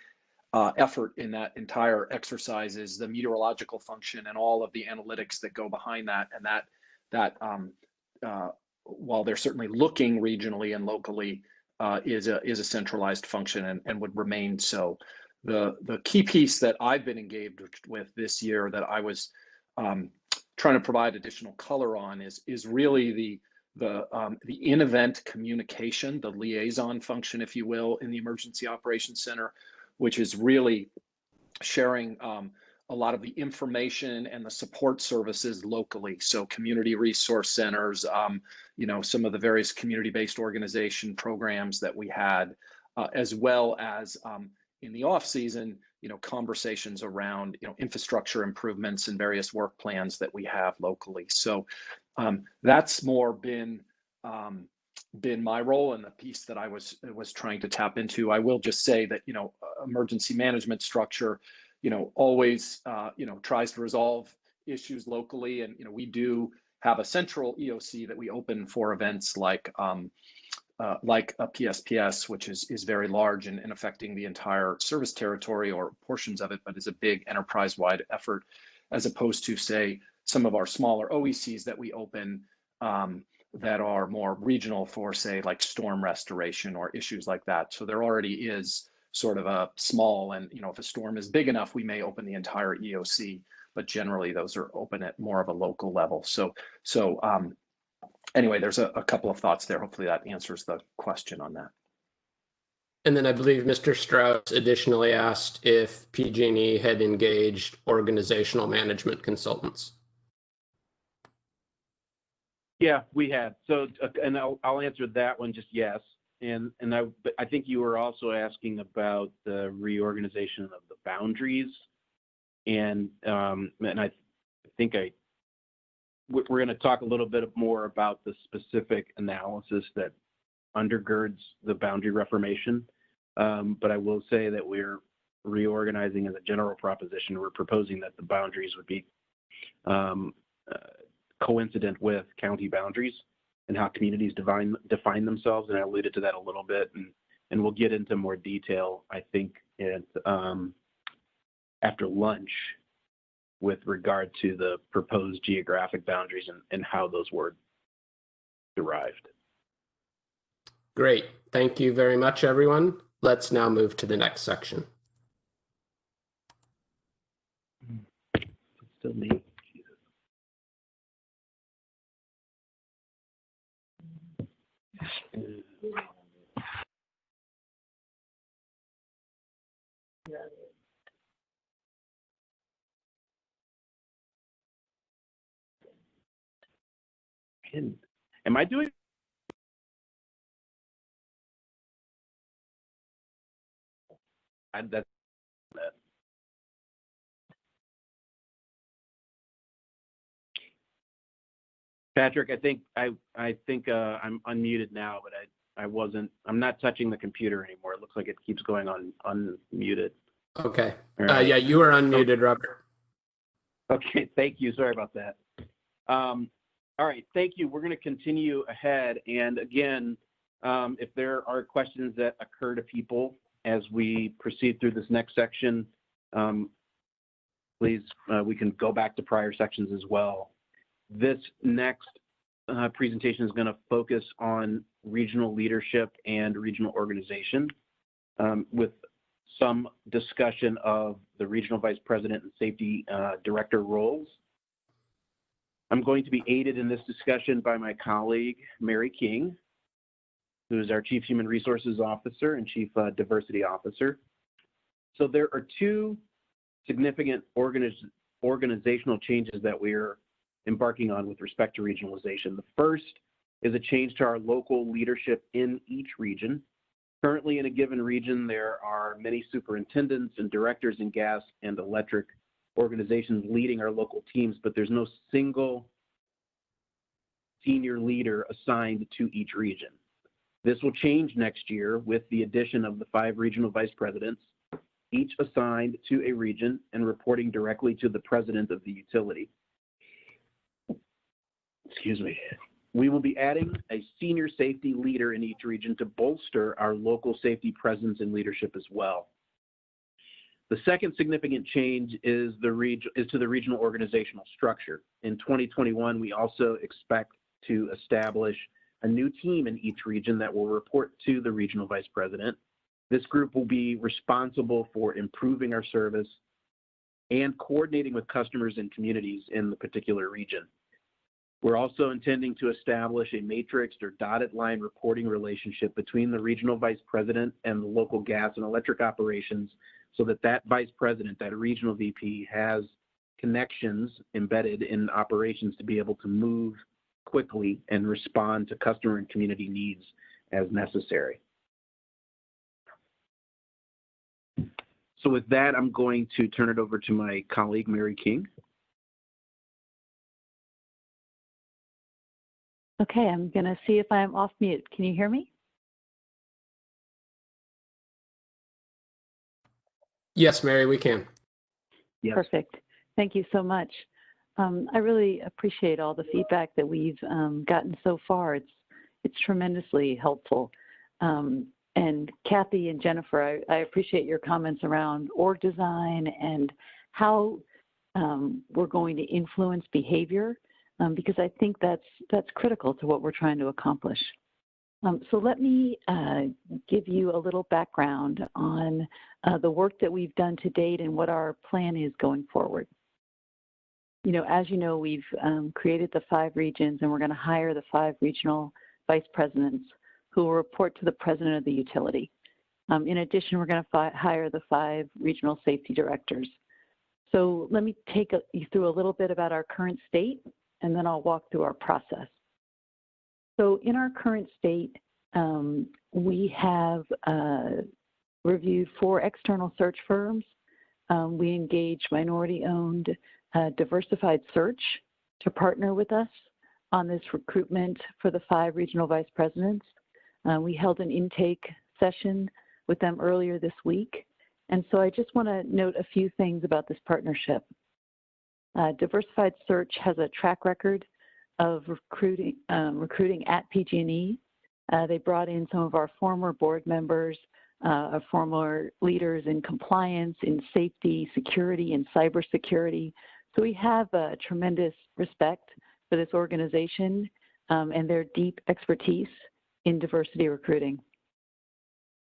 effort in that entire exercise is the meteorological function and all of the analytics that go behind that, and that while they're certainly looking regionally and locally, is a centralized function and would remain so. The key piece that I've been engaged with this year that I was trying to provide additional color on is really in-event communication, the liaison function, if you will, in the Emergency Operations Center, which is really sharing a lot of the information and the support services locally. So community resource centers, some of the various community-based organization programs that we had, as well as in the off season, conversations around, infrastructure improvements and various work plans that we have locally. So that's more been my role and the piece that I was trying to tap into. I will just say that, emergency management structure, always, tries to resolve issues locally. And, we do have a central EOC that we open for events like a PSPS, which is very large and affecting the entire service territory or portions of it, but is a big enterprise-wide effort, as opposed to, say, some of our smaller OECs that we open that are more regional for, say, like storm restoration or issues like that. So there already is sort of a small, and if a storm is big enough, we may open the entire EOC, but generally those are open at more of a local level. So anyway, there's a couple of thoughts there. Hopefully that answers the question on that. And then I believe Mr. Strauss additionally asked if PG&E had engaged organizational management consultants. Yeah, we had. So, and I'll answer that one just yes. And I think you were also asking about the reorganization of the boundaries, and I think we're going to talk a little bit more about the specific analysis that undergirds the boundary reformation. But I will say that we're reorganizing as a general proposition. We're proposing that the boundaries would be coincident with county boundaries and how communities define themselves. And I alluded to that a little bit, and we'll get into more detail, I think, after lunch with regard to the proposed geographic boundaries and how those were derived. Great. Thank you very much, everyone. Let's now move to the next section. Still me. Am I doing? That's Patrick, I think I'm unmuted now, but I wasn't. I'm not touching the computer anymore. It looks like it keeps going on unmuted. Okay. Right. Yeah, you are unmuted, Robert. Okay, thank you. Sorry about that. All right, thank you. We're going to continue ahead. And again, if there are questions that occur to people as we proceed through this next section, please, we can go back to prior sections as well. This next presentation is going to focus on regional leadership and regional organization, with some discussion of the regional vice president and safety director roles. I'm going to be aided in this discussion by my colleague, Mary King, who is our Chief Human Resources Officer and Chief Diversity Officer. So there are two significant organizational changes that we're embarking on with respect to regionalization. The first is a change to our local leadership in each region. Currently in a given region, there are many superintendents and directors in gas and electric organizations leading our local teams, but there's no single senior leader assigned to each region. This will change next year with the addition of the 5 regional vice presidents, each assigned to a region and reporting directly to the president of the utility. Excuse me. We will be adding a senior safety leader in each region to bolster our local safety presence and leadership as well. The second significant change is to the regional organizational structure. In 2021, we also expect to establish a new team in each region that will report to the regional vice president. This group will be responsible for improving our service and coordinating with customers and communities in the particular region. We're also intending to establish a matrixed or dotted line reporting relationship between the regional vice president and the local gas and electric operations so that that vice president, that regional VP, has connections embedded in operations to be able to move quickly and respond to customer and community needs as necessary. So with that, I'm going to turn it over to my colleague, Mary King. Okay, I'm going to see if I'm off mute. Can you hear me? Yes, Mary, we can. Yes. Perfect. Thank you so much. I really appreciate all the feedback that we've gotten so far. It's tremendously helpful. And Kathy and Jennifer, I appreciate your comments around org design and how we're going to influence behavior, because I think that's critical to what we're trying to accomplish. So let me give you a little background on the work that we've done to date and what our plan is going forward. You know, as you know, we've created the 5 regions, and we're going to hire the 5 regional vice presidents who will report to the president of the utility. In addition, we're going to hire the 5 regional safety directors. So let me take you through a little bit about our current state, and then I'll walk through our process. So in our current state, we have reviewed 4 external search firms. We engaged minority-owned Diversified Search to partner with us on this recruitment for the 5 regional vice presidents. We held an intake session with them earlier this week. And so I just want to note a few things about this partnership. Diversified Search has a track record of recruiting at PG&E. They brought in some of our former board members, former leaders in compliance, in safety, security, and cybersecurity. So we have a tremendous respect for this organization and their deep expertise in diversity recruiting.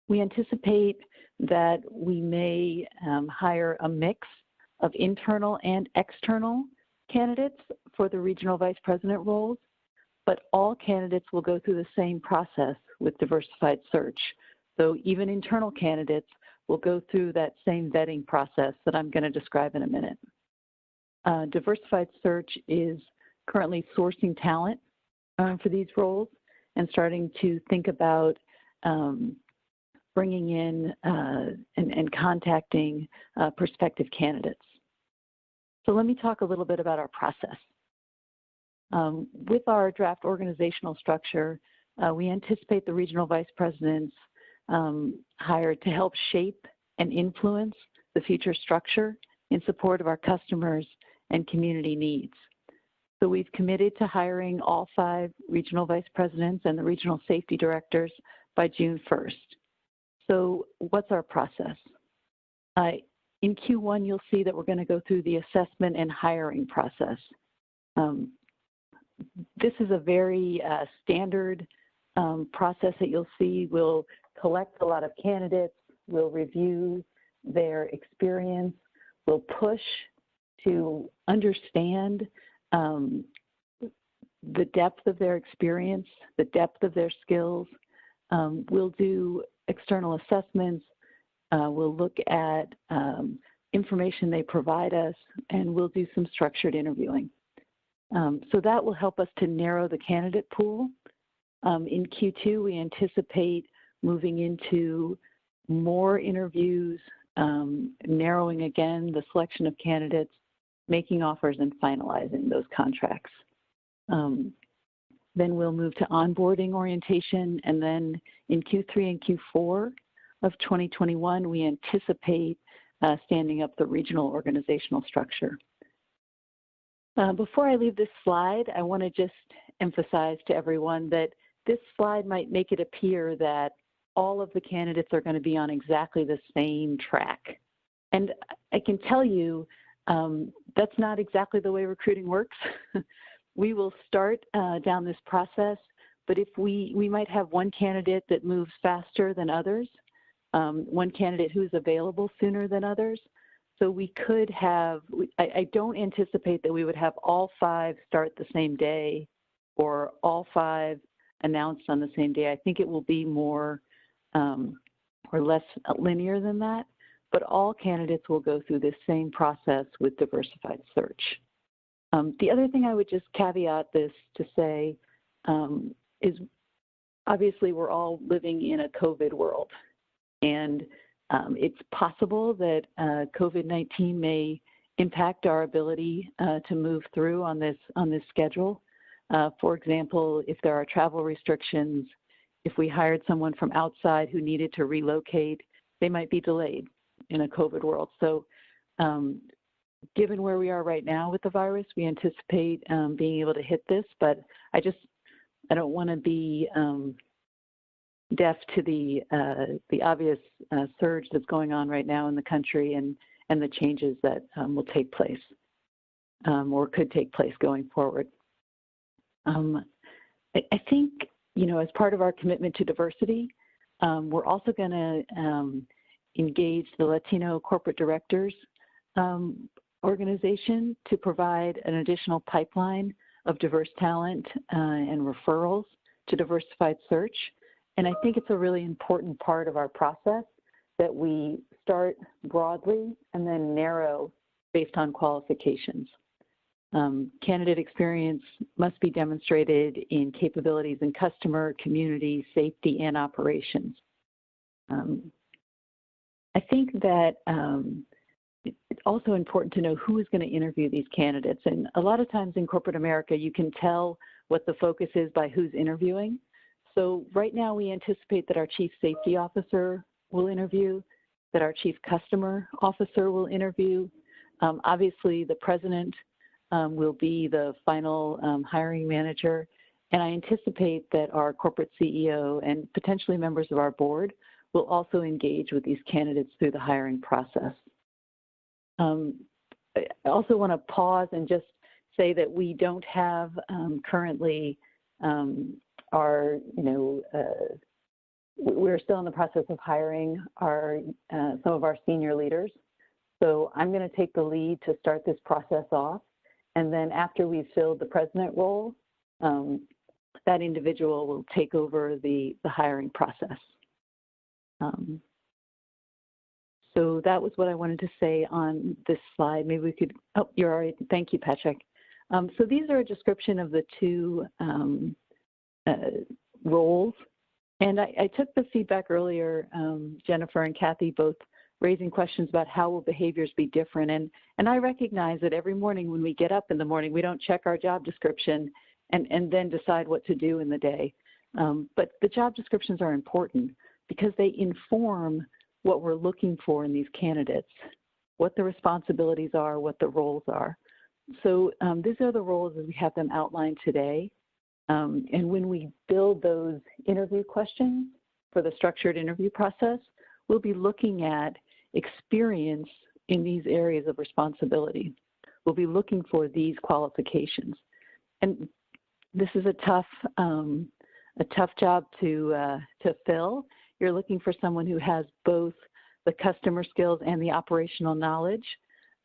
We anticipate that we may hire a mix of internal and external candidates for the regional vice president roles, but all candidates will go through the same process with Diversified Search. So even internal candidates will go through that same vetting process that I'm going to describe in a minute. Diversified Search is currently sourcing talent for these roles and starting to think about bringing in and contacting prospective candidates. So let me talk a little bit about our process. With our draft organizational structure, we anticipate the regional vice presidents hired to help shape and influence the future structure in support of our customers and community needs. So we've committed to hiring all 5 regional vice presidents and the regional safety directors by June 1st. So what's our process? In Q1, you'll see that we're going to go through the assessment and hiring process. This is a very standard process that you'll see. We'll collect a lot of candidates. We'll review their experience. We'll push to understand the depth of their experience, the depth of their skills. We'll do external assessments. We'll look at information they provide us, and we'll do some structured interviewing. So that will help us to narrow the candidate pool. In Q2, we anticipate moving into more interviews, narrowing again the selection of candidates, making offers, and finalizing those contracts. Then we'll move to onboarding orientation, and then in Q3 and Q4 of 2021, we anticipate standing up the regional organizational structure. Before I leave this slide, I want to just emphasize to everyone that this slide might make it appear that all of the candidates are going to be on exactly the same track. And I can tell you that's not exactly the way recruiting works. We will start down this process, but if we might have one candidate that moves faster than others, one candidate who's available sooner than others, So we could have, I don't anticipate that we would have all 5 start the same day or all 5 announced on the same day. I think it will be more or less linear than that, but all candidates will go through this same process with diversified search. The other thing I would just caveat this to say is obviously we're all living in a COVID world, and it's possible that COVID-19 may impact our ability to move through on this schedule. For example, if there are travel restrictions, if we hired someone from outside who needed to relocate, they might be delayed in a COVID world. So given where we are right now with the virus, we anticipate being able to hit this, but I don't want to be deaf to the obvious surge that's going on right now in the country and the changes that will take place or could take place going forward. I think, as part of our commitment to diversity, we're also going to engage the Latino Corporate Directors organization to provide an additional pipeline of diverse talent and referrals to diversified search. And I think it's a really important part of our process that we start broadly and then narrow based on qualifications. Candidate experience must be demonstrated in capabilities in customer, community, safety, and operations. I think that it's also important to know who is going to interview these candidates. And a lot of times in corporate America, you can tell what the focus is by who's interviewing. So right now we anticipate that our Chief Safety Officer will interview, that our Chief Customer Officer will interview. Obviously the President will be the final hiring manager. And I anticipate that our corporate CEO and potentially members of our board will also engage with these candidates through the hiring process. I also want to pause and just say that we don't have currently we're still in the process of hiring some of our senior leaders. So I'm going to take the lead to start this process off. And then after we've filled the president role, that individual will take over the hiring process. So that was what I wanted to say on this slide. Maybe we could, oh, you're all right. Thank you, Patrick. So these are a description of the 2 roles. And I took the feedback earlier, Jennifer and Kathy both raising questions about how will behaviors be different. And I recognize that every morning when we get up in the morning, we don't check our job description and then decide what to do in the day. But the job descriptions are important because they inform what we're looking for in these candidates, what the responsibilities are, what the roles are. So these are the roles as we have them outlined today. And when we build those interview questions for the structured interview process, we'll be looking at experience in these areas of responsibility. We'll be looking for these qualifications. And this is a tough job to fill. You're looking for someone who has both the customer skills and the operational knowledge.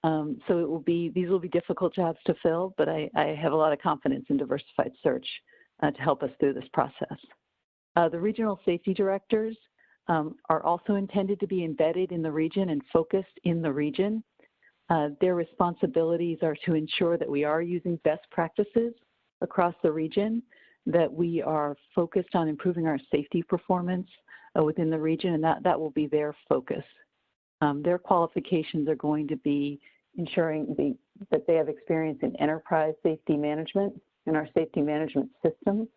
So these will be difficult jobs to fill, but I have a lot of confidence in diversified search to help us through this process. The regional safety directors are also intended to be embedded in the region and focused in the region. Their responsibilities are to ensure that we are using best practices across the region, that we are focused on improving our safety performance within the region, and that will be their focus. Their qualifications are going to be ensuring that they have experience in enterprise safety management and our safety management system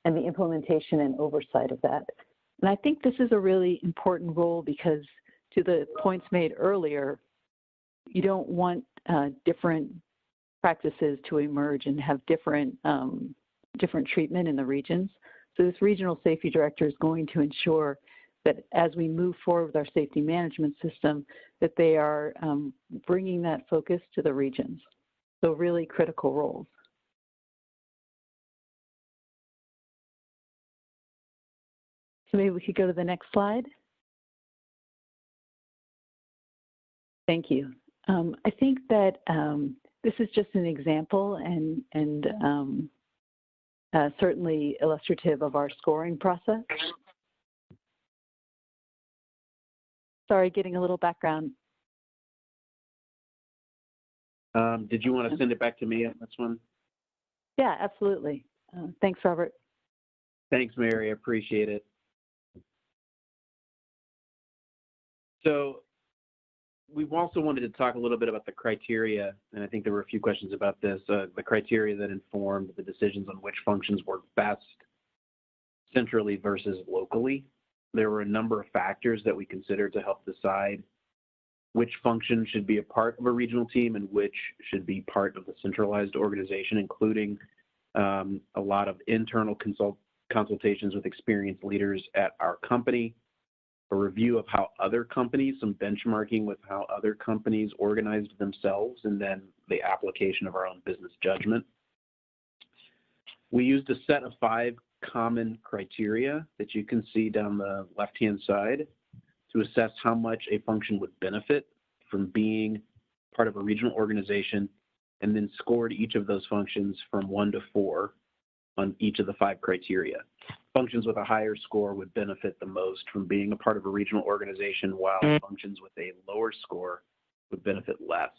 and the implementation and oversight of that. And I think this is a really important role because to the points made earlier, you don't want different practices to emerge and have different treatment in the regions. So this regional safety director is going to ensure that as we move forward with our safety management system, that they are bringing that focus to the regions. So really critical roles. So maybe we could go to the next slide. Thank you. I think that this is just an example and certainly illustrative of our scoring process. Sorry, getting a little background. Did you want to send it back to me on this one? Yeah, absolutely. Thanks, Robert. Thanks, Mary. I appreciate it. So we've also wanted to talk a little bit about the criteria, and I think there were a few questions about this, the criteria that informed the decisions on which functions work best centrally versus locally. There were a number of factors that we considered to help decide which function should be a part of a regional team and which should be part of the centralized organization, including a lot of internal consultations with experienced leaders at our company, a review of how other companies, some benchmarking with how other companies organized themselves, and then the application of our own business judgment. We used a set of 5 common criteria that you can see down the left-hand side to assess how much a function would benefit from being part of a regional organization, and then scored each of those functions from 1 to 4 on each of the 5 criteria. Functions with a higher score would benefit the most from being a part of a regional organization, while functions with a lower score would benefit less.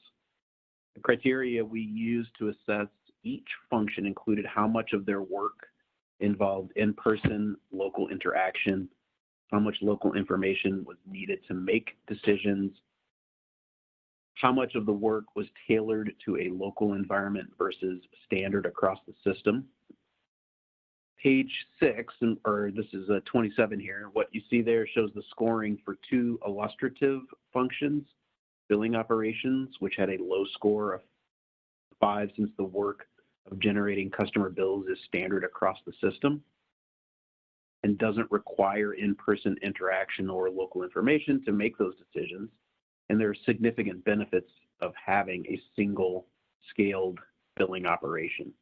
The criteria we used to assess each function included how much of their work involved in-person local interaction, how much local information was needed to make decisions, how much of the work was tailored to a local environment versus standard across the system. Page 6, or this is 27 here, what you see there shows the scoring for 2 illustrative functions, billing operations, which had a low score of 5 since the work of generating customer bills is standard across the system and doesn't require in-person interaction or local information to make those decisions. And there are significant benefits of having a single scaled billing operation.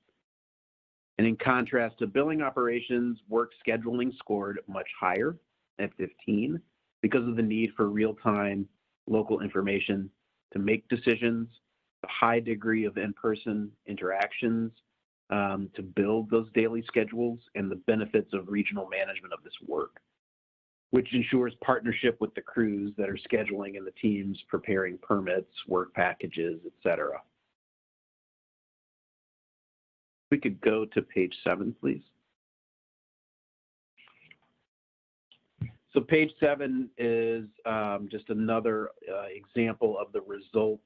And in contrast to billing operations, work scheduling scored much higher at 15 because of the need for real-time local information to make decisions, the high degree of in-person interactions to build those daily schedules, and the benefits of regional management of this work, which ensures partnership with the crews that are scheduling and the teams preparing permits, work packages, etc. We could go to page 7, please. So page 7 is just another example of the results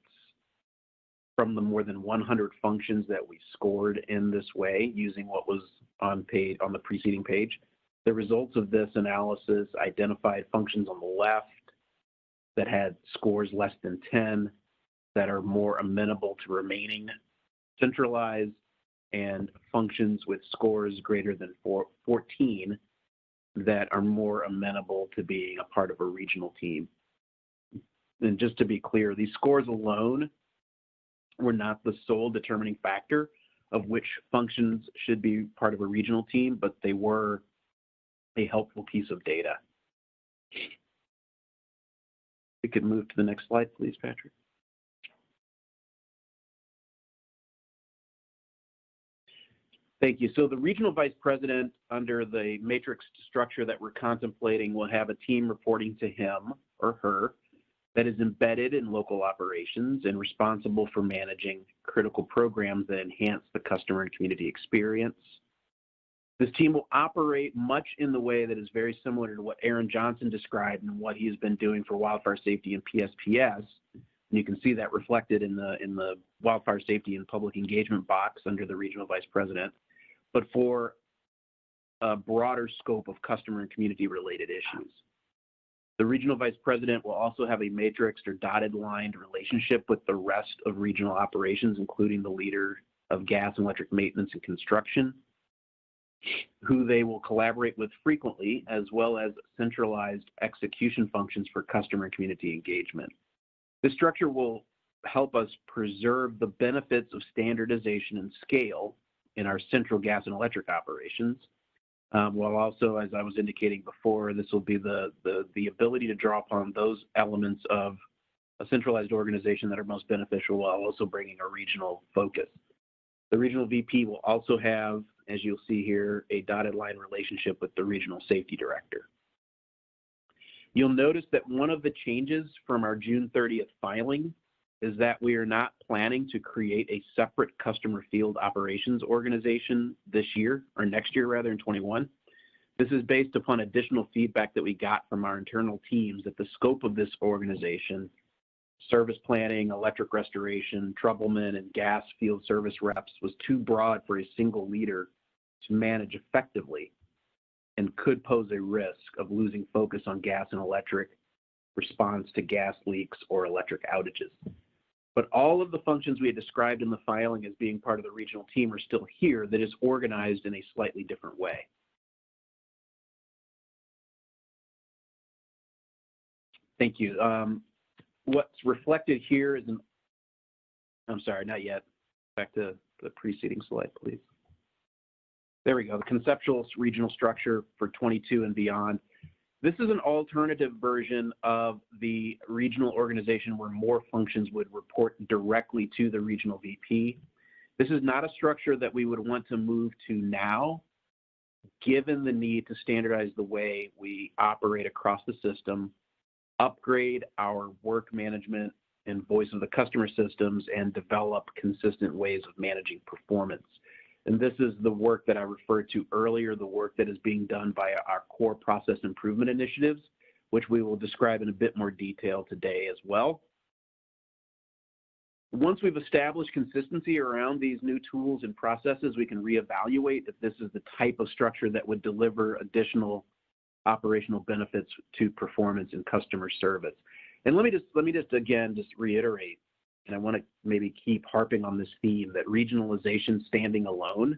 from the more than 100 functions that we scored in this way using what was on the preceding page. The results of this analysis identified functions on the left that had scores less than 10 that are more amenable to remaining centralized, and functions with scores greater than 14 that are more amenable to being a part of a regional team. And just to be clear, these scores alone were not the sole determining factor of which functions should be part of a regional team, but they were a helpful piece of data. We could move to the next slide, please, Patrick. Thank you. So the regional vice president under the matrix structure that we're contemplating will have a team reporting to him or her that is embedded in local operations and responsible for managing critical programs that enhance the customer and community experience. This team will operate much in the way that is very similar to what Aaron Johnson described and what he has been doing for wildfire safety and PSPS. And you can see that reflected in the wildfire safety and public engagement box under the regional vice president, but for a broader scope of customer and community related issues. The regional vice president will also have a matrixed or dotted lined relationship with the rest of regional operations, including the leader of gas and electric maintenance and construction, who they will collaborate with frequently, as well as centralized execution functions for customer and community engagement. This structure will help us preserve the benefits of standardization and scale in our central gas and electric operations, while also, as I was indicating before, this will be the ability to draw upon those elements of a centralized organization that are most beneficial while also bringing a regional focus. The regional VP will also have, as you'll see here, a dotted line relationship with the regional safety director. You'll notice that one of the changes from our June 30th filing is that we are not planning to create a separate customer field operations organization this year, or next year rather, in 21. This is based upon additional feedback that we got from our internal teams that the scope of this organization, service planning, electric restoration, troubleman, and gas field service reps, was too broad for a single leader to manage effectively and could pose a risk of losing focus on gas and electric response to gas leaks or electric outages. But all of the functions we had described in the filing as being part of the regional team are still here, that is organized in a slightly different way. Thank you. What's reflected here is I'm sorry, not yet. Back to the preceding slide, please. There we go, the conceptual regional structure for 22 and beyond. This is an alternative version of the regional organization where more functions would report directly to the regional VP. This is not a structure that we would want to move to now, given the need to standardize the way we operate across the system, upgrade our work management and voice of the customer systems, and develop consistent ways of managing performance. And this is the work that I referred to earlier, the work that is being done by our core process improvement initiatives, which we will describe in a bit more detail today as well. Once we've established consistency around these new tools and processes, we can reevaluate if this is the type of structure that would deliver additional operational benefits to performance and customer service. And let me just again reiterate, and I want to maybe keep harping on this theme, that regionalization standing alone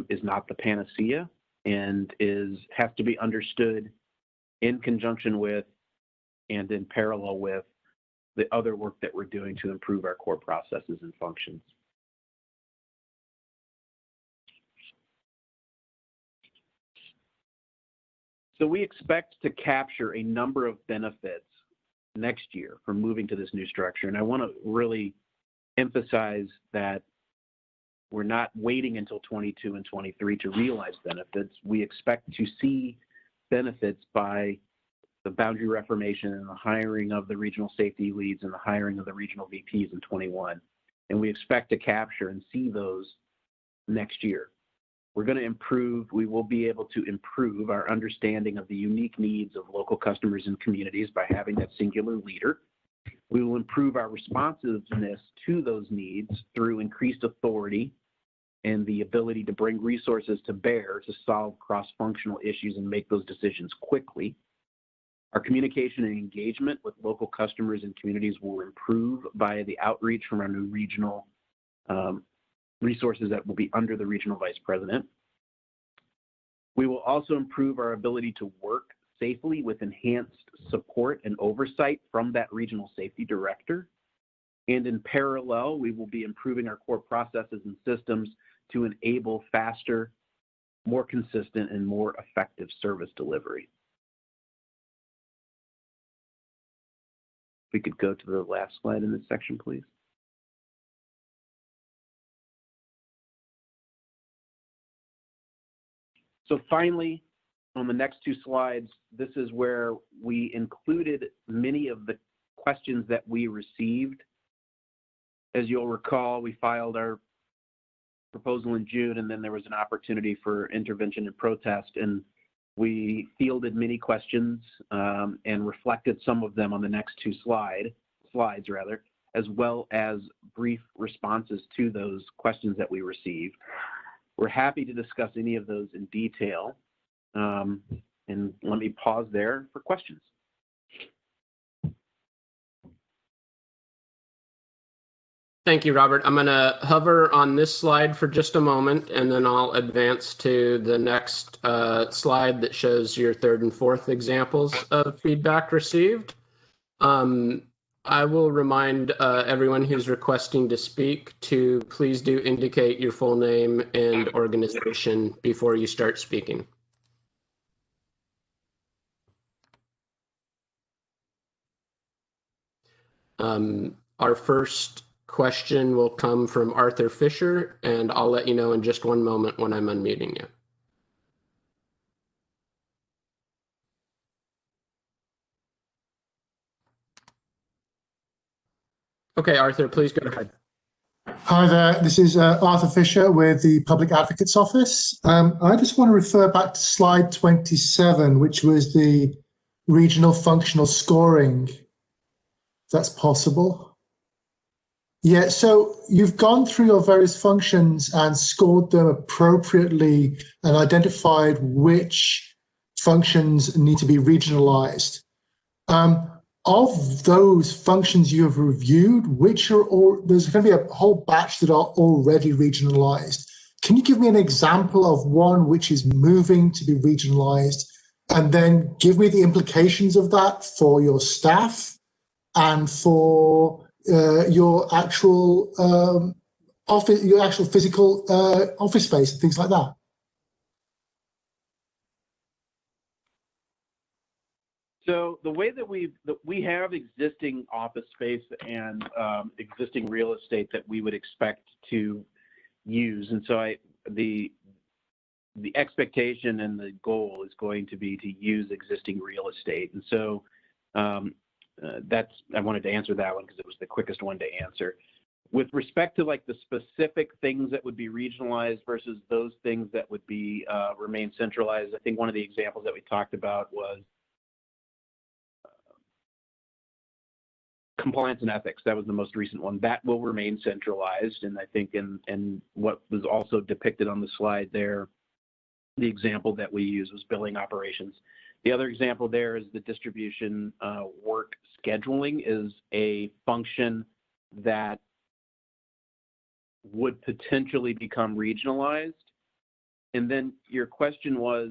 is not the panacea, and has to be understood in conjunction with and in parallel with the other work that we're doing to improve our core processes and functions. So we expect to capture a number of benefits next year from moving to this new structure. And I want to really emphasize that we're not waiting until 22 and 23 to realize benefits. We expect to see benefits by the boundary reformation and the hiring of the regional safety leads and the hiring of the regional VPs in 21. And we expect to capture and see those next year. We're going to improve, we will be able to improve our understanding of the unique needs of local customers and communities by having that singular leader. We will improve our responsiveness to those needs through increased authority and the ability to bring resources to bear to solve cross-functional issues and make those decisions quickly. Our communication and engagement with local customers and communities will improve by the outreach from our new regional resources that will be under the regional vice president. We will also improve our ability to work safely with enhanced support and oversight from that regional safety director. And in parallel, we will be improving our core processes and systems to enable faster, more consistent, and more effective service delivery. If we could go to the last slide in this section, please. So finally, on the next two slides, this is where we included many of the questions that we received. As you'll recall, we filed our proposal in June, and then there was an opportunity for intervention and protest, and we fielded many questions and reflected some of them on the next two slides, as well as brief responses to those questions that we received. We're happy to discuss any of those in detail. And let me pause there for questions. Thank you, Robert. I'm going to hover on this slide for just a moment, and then I'll advance to the next slide that shows your third and fourth examples of feedback received. I will remind everyone who's requesting to speak to please do indicate your full name and organization before you start speaking. Our first question will come from Arthur Fisher, and I'll let you know in just one moment when I'm unmuting you. Okay, Arthur, please go ahead. Hi there, this is Arthur Fisher with the Public Advocate's Office. I just want to refer back to slide 27, which was the regional functional scoring, if that's possible. Yeah, so you've gone through your various functions and scored them appropriately and identified which functions need to be regionalized. Of those functions you have reviewed, which are all, there's going to be a whole batch that are already regionalized. Can you give me an example of one which is moving to be regionalized, and then give me the implications of that for your staff and for your actual office, your actual physical office space and things like that? So the way that we have existing office space and existing real estate that we would expect to use, and so the expectation and the goal is going to be to use existing real estate, and so I wanted to answer that one because it was the quickest one to answer. With respect to like the specific things that would be regionalized versus those things that would be remain centralized, I think one of the examples that we talked about was compliance and ethics. That was the most recent one. That will remain centralized. And I think in what was also depicted on the slide there, the example that we use was billing operations. The other example there is the distribution work scheduling is a function that would potentially become regionalized. And then your question was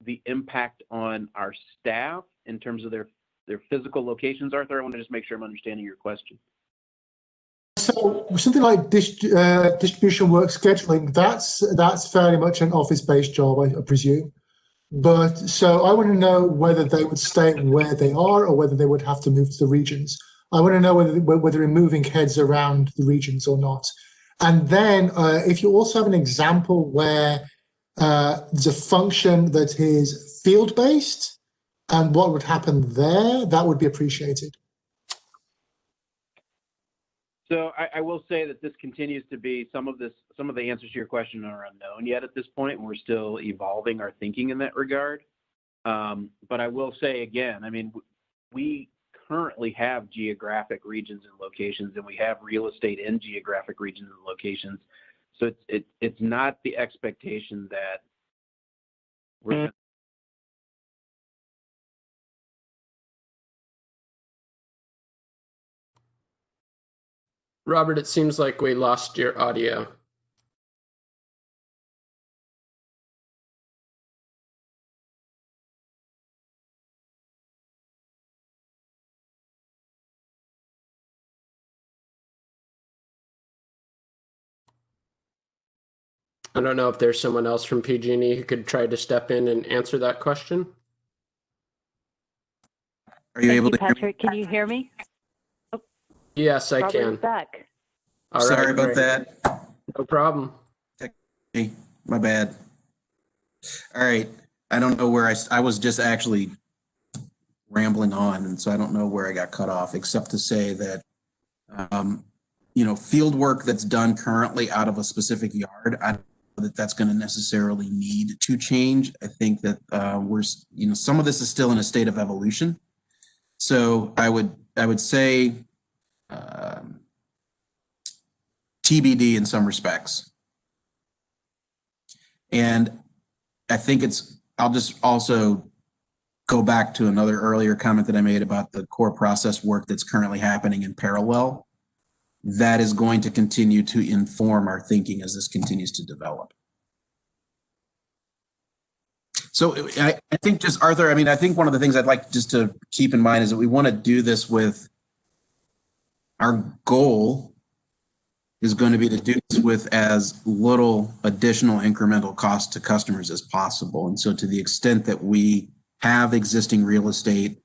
the impact on our staff in terms of their physical locations. Arthur, I want to just make sure I'm understanding your question. So something like distribution work scheduling, that's fairly much an office-based job, I presume. But so I want to know whether they would stay where they are or whether they would have to move to the regions. I want to know whether we're moving heads around the regions or not. And then if you also have an example where there's a function that is field-based, and what would happen there, that would be appreciated. So I will say that this continues to be some of the answers to your question are unknown yet at this point, and we're still evolving our thinking in that regard. But I will say again, I mean, we currently have geographic regions and locations, and we have real estate in geographic regions and locations. So it's not the expectation that we're Robert, it seems like we lost your audio. I don't know if there's someone else from PG&E who could try to step in and answer that question. Are you able to Patrick, hear me? Can you hear me? Oh, yes, I Robert can. Is back. All Sorry right, about great. that. No problem. Hey, my bad. All right. I don't know where I was just actually rambling on, and so I don't know where I got cut off, except to say that, field work that's done currently out of a specific yard, I don't know that that's going to necessarily need to change. I think that some of this is still in a state of evolution. So I would say TBD in some respects. And I think I'll just also go back to another earlier comment that I made about the core process work that's currently happening in parallel. That is going to continue to inform our thinking as this continues to develop. So I think just, Arthur, I think one of the things I'd like just to keep in mind is that we want to do this with, our goal is going to be to do this with as little additional incremental cost to customers as possible. And so to the extent that we have existing real estate,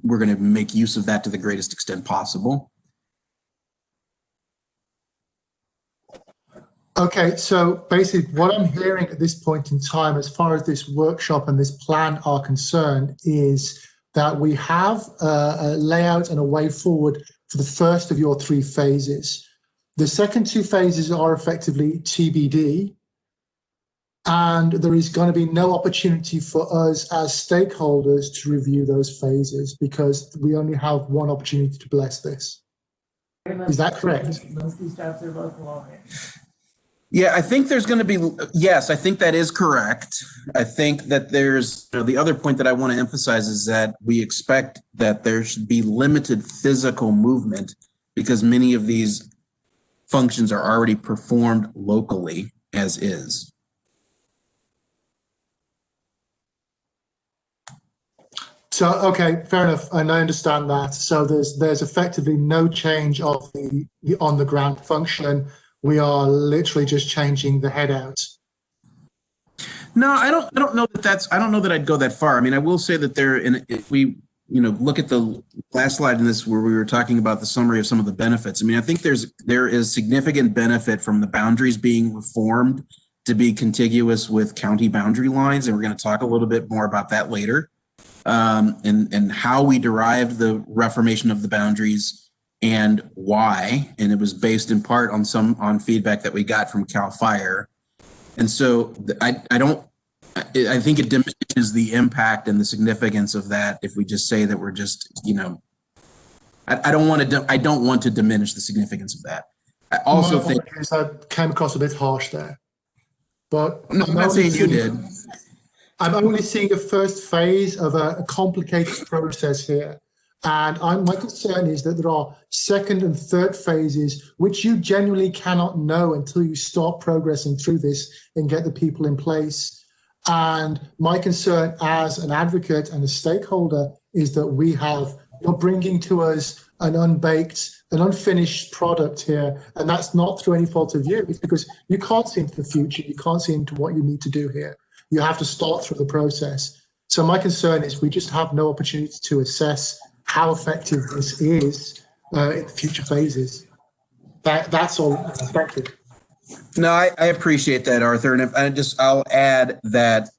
we're going to make use of that to the greatest extent possible. Okay, so basically what I'm hearing at this point in time, as far as this workshop and this plan are concerned, is that we have a layout and a way forward for the first of your 3 phases. The second 2 phases are effectively TBD, and there is going to be no opportunity for us as stakeholders to review those phases because we only have one opportunity to bless this. Is that correct? Most of these jobs are local. Yeah, I think there's going to be, yes, I think that is correct. I think that there's, the other point that I want to emphasize is that we expect that there should be limited physical movement because many of these functions are already performed locally as is. So, okay, fair enough, and I understand that. So there's effectively no change of the on the ground function. We are literally just changing the head out. No, I don't know that I'd go that far. I mean, I will say that if we, look at the last slide in this where we were talking about the summary of some of the benefits. I mean, I think there is significant benefit from the boundaries being reformed to be contiguous with county boundary lines, and we're going to talk a little bit more about that later, and how we derived the reformation of the boundaries and why, and it was based in part on feedback that we got from CAL FIRE. And so I think it diminishes the impact and the significance of that if we just say that we're just, I don't want to diminish the significance of that. I also think that came across a bit harsh there, but no, I'm not saying you did. I'm only seeing a first phase of a complicated process here. And my concern is that there are second and third phases, which you genuinely cannot know until you start progressing through this and get the people in place. And my concern as an advocate and a stakeholder is that you're bringing to us an unfinished product here. And that's not through any fault of you. It's because you can't see into the future. You can't see into what you need to do here. You have to start through the process. So my concern is we just have no opportunity to assess how effective this is in future phases. That's all expected. No, I appreciate that, Arthur. And I'll add that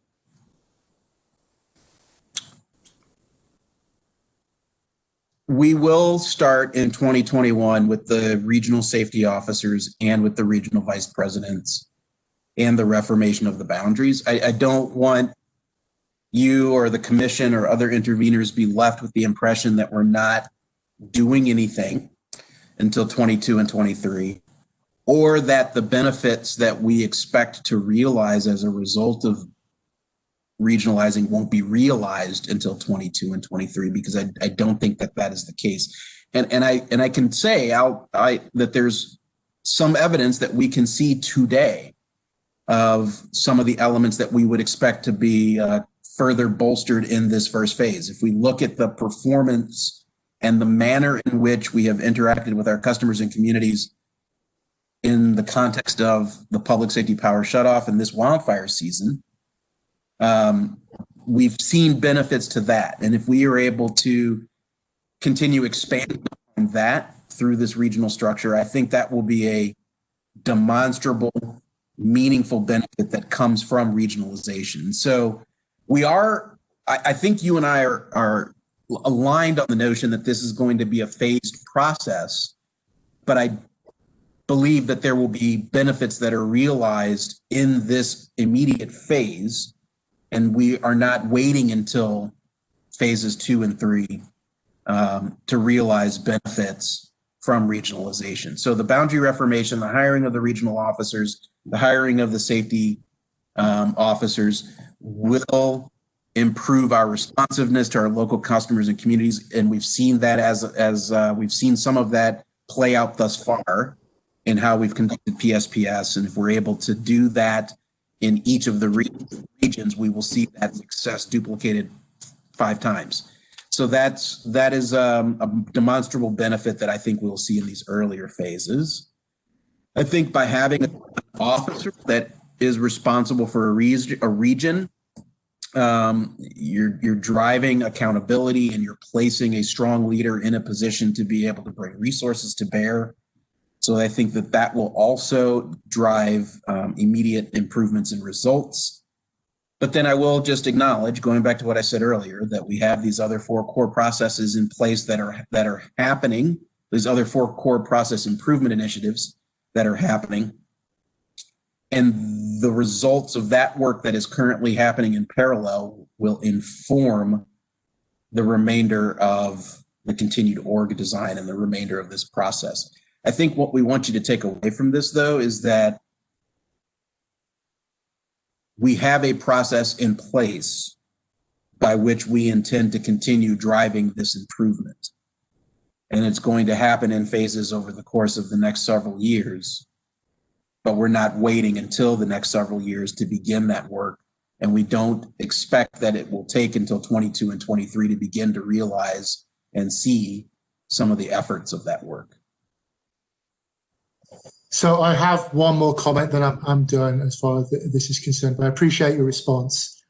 we will start in 2021 with the regional safety officers and with the regional vice presidents and the reformation of the boundaries. I don't want you or the commission or other interveners be left with the impression that we're not doing anything until 22 and 23, or that the benefits that we expect to realize as a result of regionalizing won't be realized until 22 and 23, because I don't think that is the case. And I can say that there's some evidence that we can see today of some of the elements that we would expect to be further bolstered in this first phase. If we look at the performance and the manner in which we have interacted with our customers and communities in the context of the public safety power shutoff and this wildfire season, we've seen benefits to that. And if we are able to continue expanding on that through this regional structure, I think that will be a demonstrable, meaningful benefit that comes from regionalization. So I think you and I are aligned on the notion that this is going to be a phased process, but I believe that there will be benefits that are realized in this immediate phase, and we are not waiting until phases 2 and 3 to realize benefits from regionalization. So the boundary reformation, the hiring of the regional officers, the hiring of the safety officers will improve our responsiveness to our local customers and communities, and we've seen that as we've seen some of that play out thus far in how we've conducted PSPS. And if we're able to do that in each of the regions, we will see that success duplicated 5 times. So that is a demonstrable benefit that I think we'll see in these earlier phases. I think by having an officer that is responsible for a region You're driving accountability, and you're placing a strong leader in a position to be able to bring resources to bear. So I think that that will also drive immediate improvements in results. But then I will just acknowledge, going back to what I said earlier, that we have these other 4 core processes in place that are happening. These other 4 core process improvement initiatives that are happening. And the results of that work that is currently happening in parallel will inform the remainder of the continued org design and the remainder of this process. I think what we want you to take away from this, though, is that we have a process in place by which we intend to continue driving this improvement. And it's going to happen in phases over the course of the next several years. But we're not waiting until the next several years to begin that work. And we don't expect that it will take until 22 and 23 to begin to realize and see some of the efforts of that work. So I have one more comment, then I'm done as far as this is concerned, but I appreciate your response.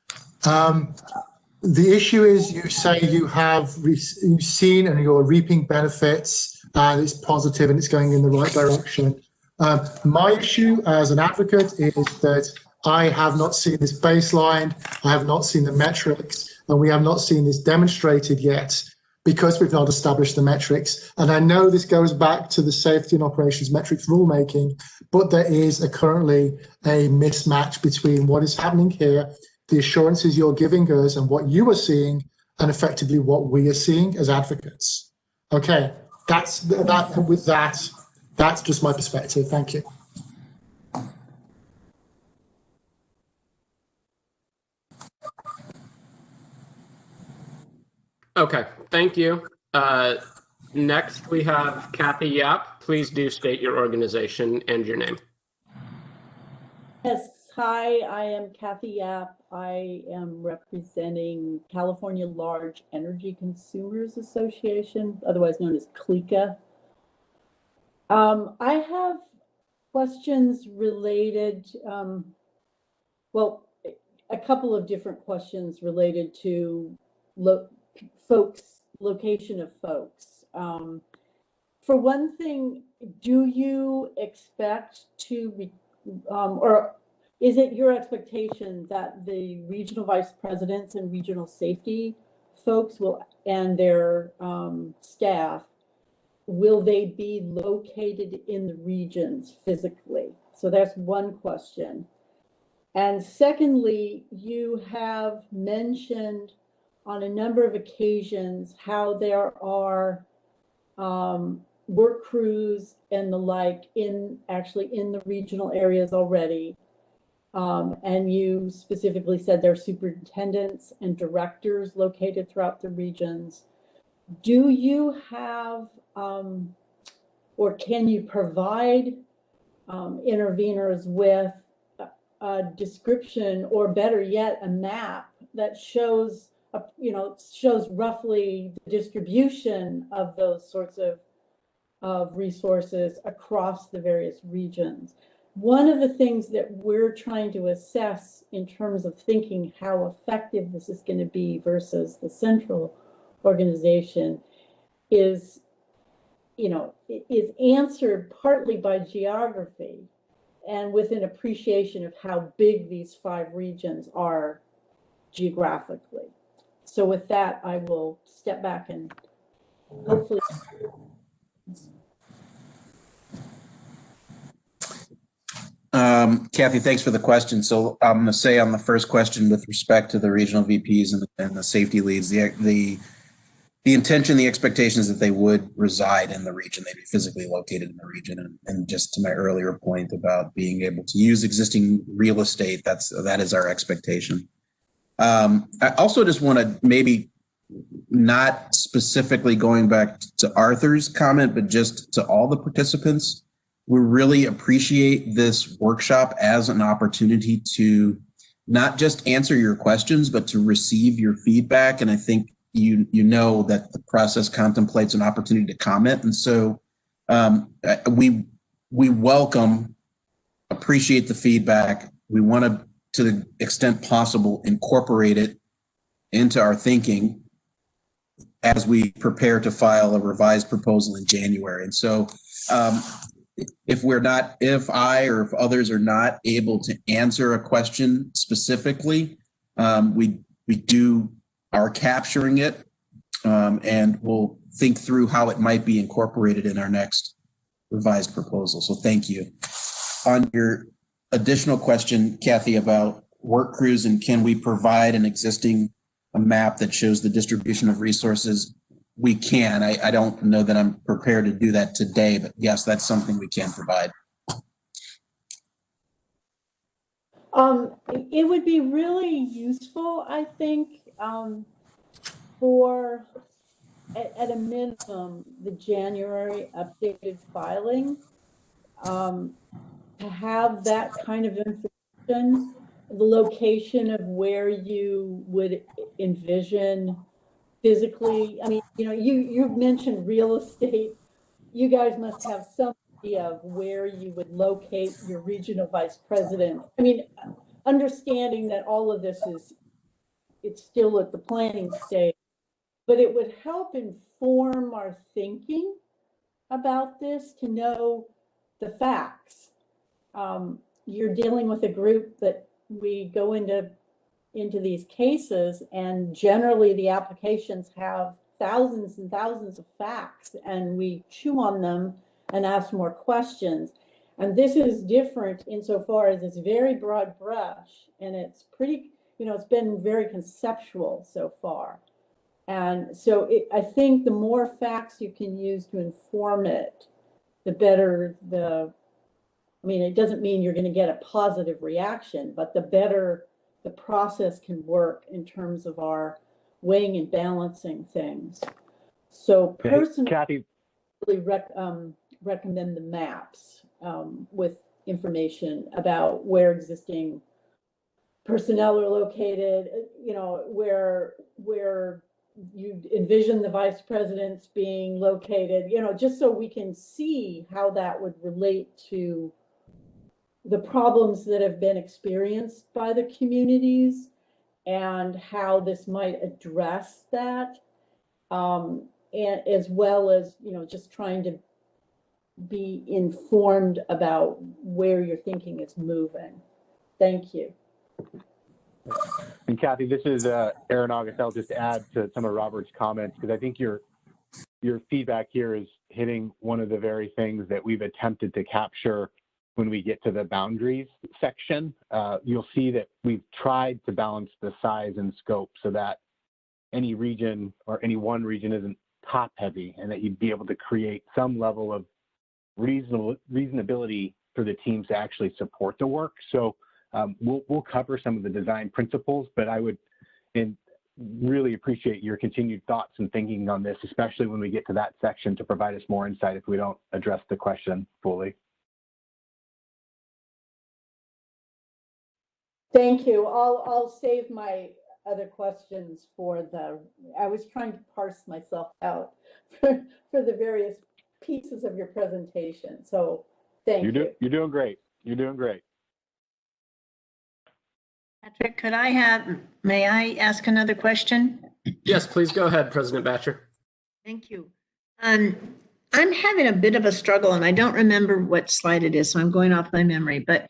The issue is, you say you've seen and you're reaping benefits, and it's positive and it's going in the right direction. My issue as an advocate is that I have not seen this baseline, I have not seen the metrics, and we have not seen this demonstrated yet because we've not established the metrics. And I know this goes back to the safety and operations metrics rulemaking, but there is currently a mismatch between what is happening here, the assurances you're giving us and what you are seeing, and effectively what we are seeing as advocates. Okay, that's just my perspective. Thank you. Okay, thank you. Next, we have Kathy Yap. Please do state your organization and your name. Yes, hi, I am Kathy Yap. I am representing California Large Energy Consumers Association, otherwise known as CLECA. I have questions related, well, a couple of different questions related to location of folks. For one thing, do you expect to, or is it your expectation that the regional vice presidents and regional safety folks will, and their staff, will they be located in the regions physically? So that's one question. And secondly, you have mentioned on a number of occasions how there are work crews and the like actually in the regional areas already. And you specifically said there are superintendents and directors located throughout the regions. Do you have, or can you provide interveners with a description, or better yet, a map that shows, shows roughly the distribution of those sorts of resources across the various regions? One of the things that we're trying to assess in terms of thinking how effective this is going to be versus the central organization is, is answered partly by geography and with an appreciation of how big these 5 regions are geographically. So with that, I will step back and hopefully. Kathy, thanks for the question. So I'm going to say on the first question with respect to the regional VPs and the safety leads, the intention, the expectation is that they would reside in the region. They'd be physically located in the region. And just to my earlier point about being able to use existing real estate, that is our expectation. I also just want to maybe, not specifically going back to Arthur's comment, but just to all the participants, we really appreciate this workshop as an opportunity to not just answer your questions, but to receive your feedback. And I think you know that the process contemplates an opportunity to comment. And so we welcome, appreciate the feedback. We want to to the extent possible, incorporate it into our thinking as we prepare to file a revised proposal in January. And so if I or if others are not able to answer a question specifically, we are capturing it, and we'll think through how it might be incorporated in our next revised proposal. So thank you. On your additional question, Kathy, about work crews and can we provide a map that shows the distribution of resources, we can. I don't know that I'm prepared to do that today, but yes, that's something we can provide. It would be really useful, I think, for, at a minimum, the January updated filing, to have that kind of information, the location of where you would envision physically. I mean, you know, you've mentioned real estate. You guys must have some idea of where you would locate your regional vice president. I mean, understanding that all of this it's still at the planning stage, but it would help inform our thinking about this to know the facts. You're dealing with a group that we go into these cases, and generally the applications have thousands and thousands of facts, and we chew on them and ask more questions. And this is different insofar as it's very broad brush, and it's pretty, you know, it's been very conceptual so far. And so I think the more facts you can use to inform it, the better I mean, it doesn't mean you're going to get a positive reaction, but the better the process can work in terms of our weighing and balancing things. So personally, Kathy, really recommend the maps with information about where existing personnel are located, you know, where you envision the vice presidents being located, you know, just so we can see how that would relate to the problems that have been experienced by the communities and how this might address that, and as well as, you know, just trying to be informed about where your thinking is moving. Thank you. and Kathy, this is Aaron August. I'll just add to some of Robert's comments because I think your feedback here is hitting one of the very things that we've attempted to capture when we get to the boundaries section. You'll see that we've tried to balance the size and scope so that any region or any one region isn't top heavy, and that you'd be able to create some level of reasonability for the teams to actually support the work. So we'll cover some of the design principles, but I would really appreciate your continued thoughts and thinking on this, especially when we get to that section, to provide us more insight if we don't address the question fully. Thank you. I'll save my other questions for I was trying to parse myself out for the various pieces of your presentation. So thank you. You're doing great. You're doing great. Patrick, may I ask another question? Yes, please go ahead, President Batjer. Thank you. I'm having a bit of a struggle, and I don't remember what slide it is, so I'm going off my memory, but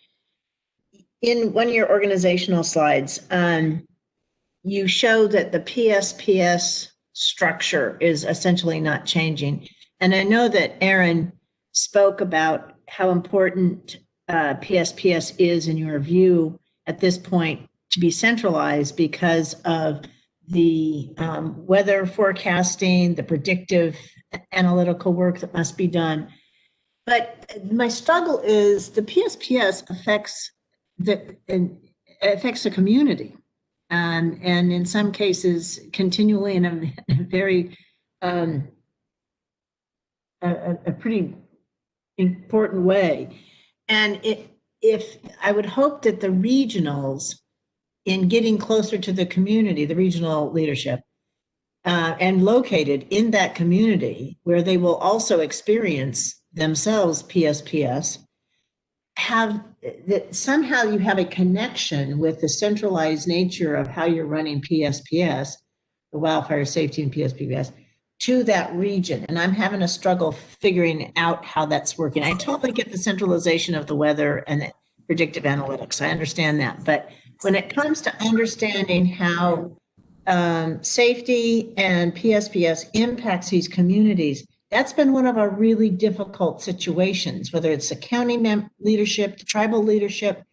in one of your organizational slides, you show that the PSPS structure is essentially not changing. And I know that Aaron spoke about how important PSPS is in your view at this point to be centralized because of the weather forecasting, the predictive analytical work that must be done. But my struggle is the PSPS affects the community, and in some cases continually in a very a pretty important way. And if I would hope that the regionals, in getting closer to the community, the regional leadership, and located in that community where they will also experience themselves PSPS, that somehow you have a connection with the centralized nature of how you're running PSPS, the wildfire safety and PSPS, to that region. And I'm having a struggle figuring out how that's working. I totally get the centralization of the weather and the predictive analytics. I understand that. But when it comes to understanding how safety and PSPS impacts these communities, that's been one of our really difficult situations, whether it's the county leadership, the tribal leadership,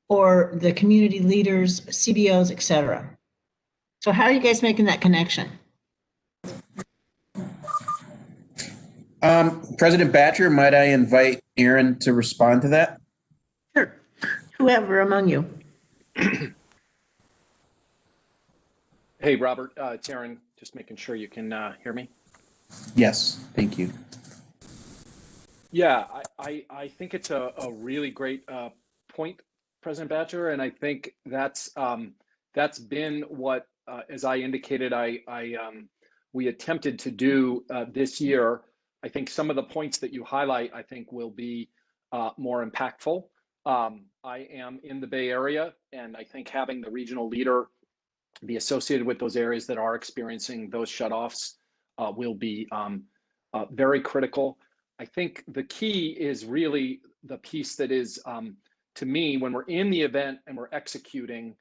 or the community leaders, CBOs, et cetera. So how are you guys making that connection? President Batjer, might I invite Aaron to respond to that? Sure. Whoever among you. Hey, Robert, it's Aaron, just making sure you can hear me. Yes, thank you. Yeah, I think it's a really great point, President Batjer, and I think that's been what, as I indicated, we attempted to do this year. I think some of the points that you highlight, I think, will be more impactful. I am in the Bay Area, and I think having the regional leader be associated with those areas that are experiencing those shutoffs will be very critical. I think the key is really the piece that is, to me, when we're in the event and we're executing,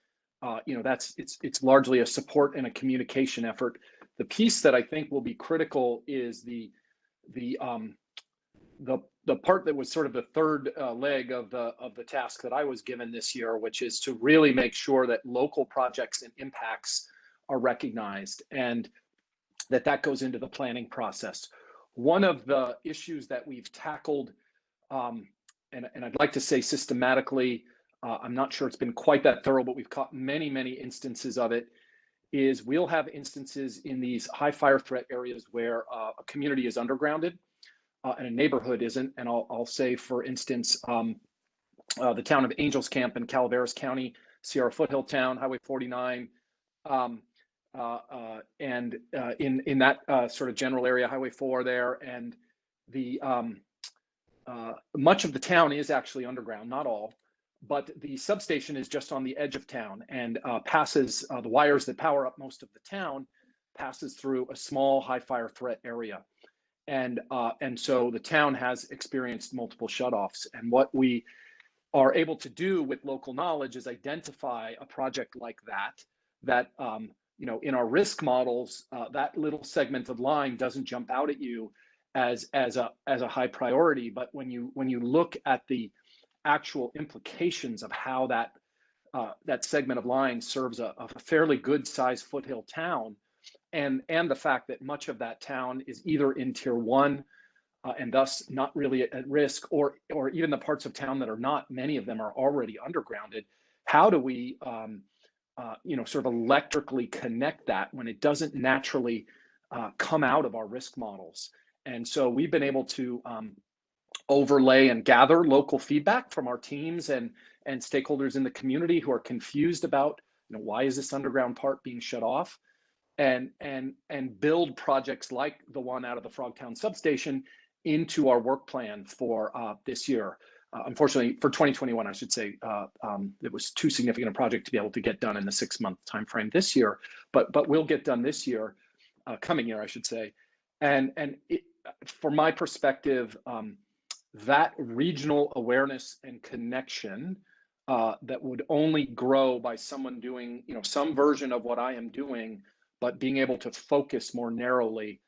it's largely a support and a communication effort. The piece that I think will be critical is the part that was sort of the third leg of the task that I was given this year, which is to really make sure that local projects and impacts are recognized and that goes into the planning process. One of the issues that we've tackled, and I'd like to say systematically, I'm not sure it's been quite that thorough, but we've caught many, many instances of it, is we'll have instances in these high fire threat areas where a community is undergrounded and a neighborhood isn't. And I'll say, for instance, the town of Angels Camp in Calaveras County, Sierra Foothill Town, Highway 49, and in that sort of general area, Highway 4 there, and the much of the town is actually underground, not all, but the substation is just on the edge of town and passes the wires that power up most of the town, passes through a small high fire threat area. And so the town has experienced multiple shutoffs. And what we are able to do with local knowledge is identify a project like that in our risk models, that little segment of line doesn't jump out at you as a high priority. But when you look at the actual implications of how that segment of line serves a fairly good sized foothill town, and the fact that much of that town is either in tier 1 and thus not really at risk, or even the parts of town that are not, many of them are already undergrounded. How do we sort of electrically connect that when it doesn't naturally come out of our risk models? And so we've been able to overlay and gather local feedback from our teams and stakeholders in the community who are confused about, why is this underground part being shut off, and build projects like the one out of the Frogtown substation into our work plan for this year. Unfortunately, for 2021, I should say, it was too significant a project to be able to get done in the 6-month timeframe this year, but we'll get done this year, coming year, I should say. And from my perspective, that regional awareness and connection that would only grow by someone doing, some version of what I am doing, but being able to focus more narrowly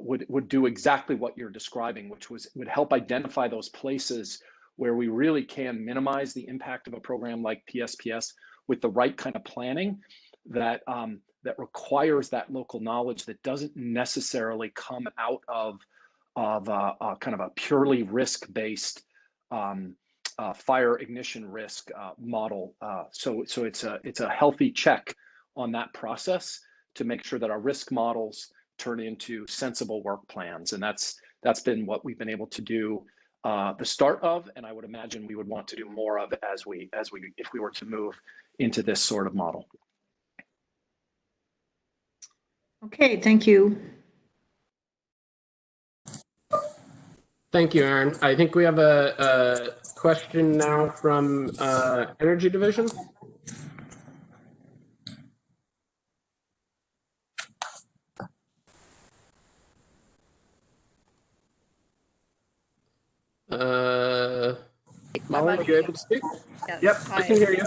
would do exactly what you're describing, which would help identify those places where we really can minimize the impact of a program like PSPS with the right kind of planning that requires that local knowledge that doesn't necessarily come out of kind of a purely risk-based fire ignition risk model. So it's a healthy check on that process to make sure that our risk models turn into sensible work plans, and that's been what we've been able to do the start of, and I would imagine we would want to do more of if we were to move into this sort of model. Okay, thank you. Thank you, Aaron. I think we have a question now from Energy Division. Molly, are you able to speak? Yes. Yep, Hi. I can hear you.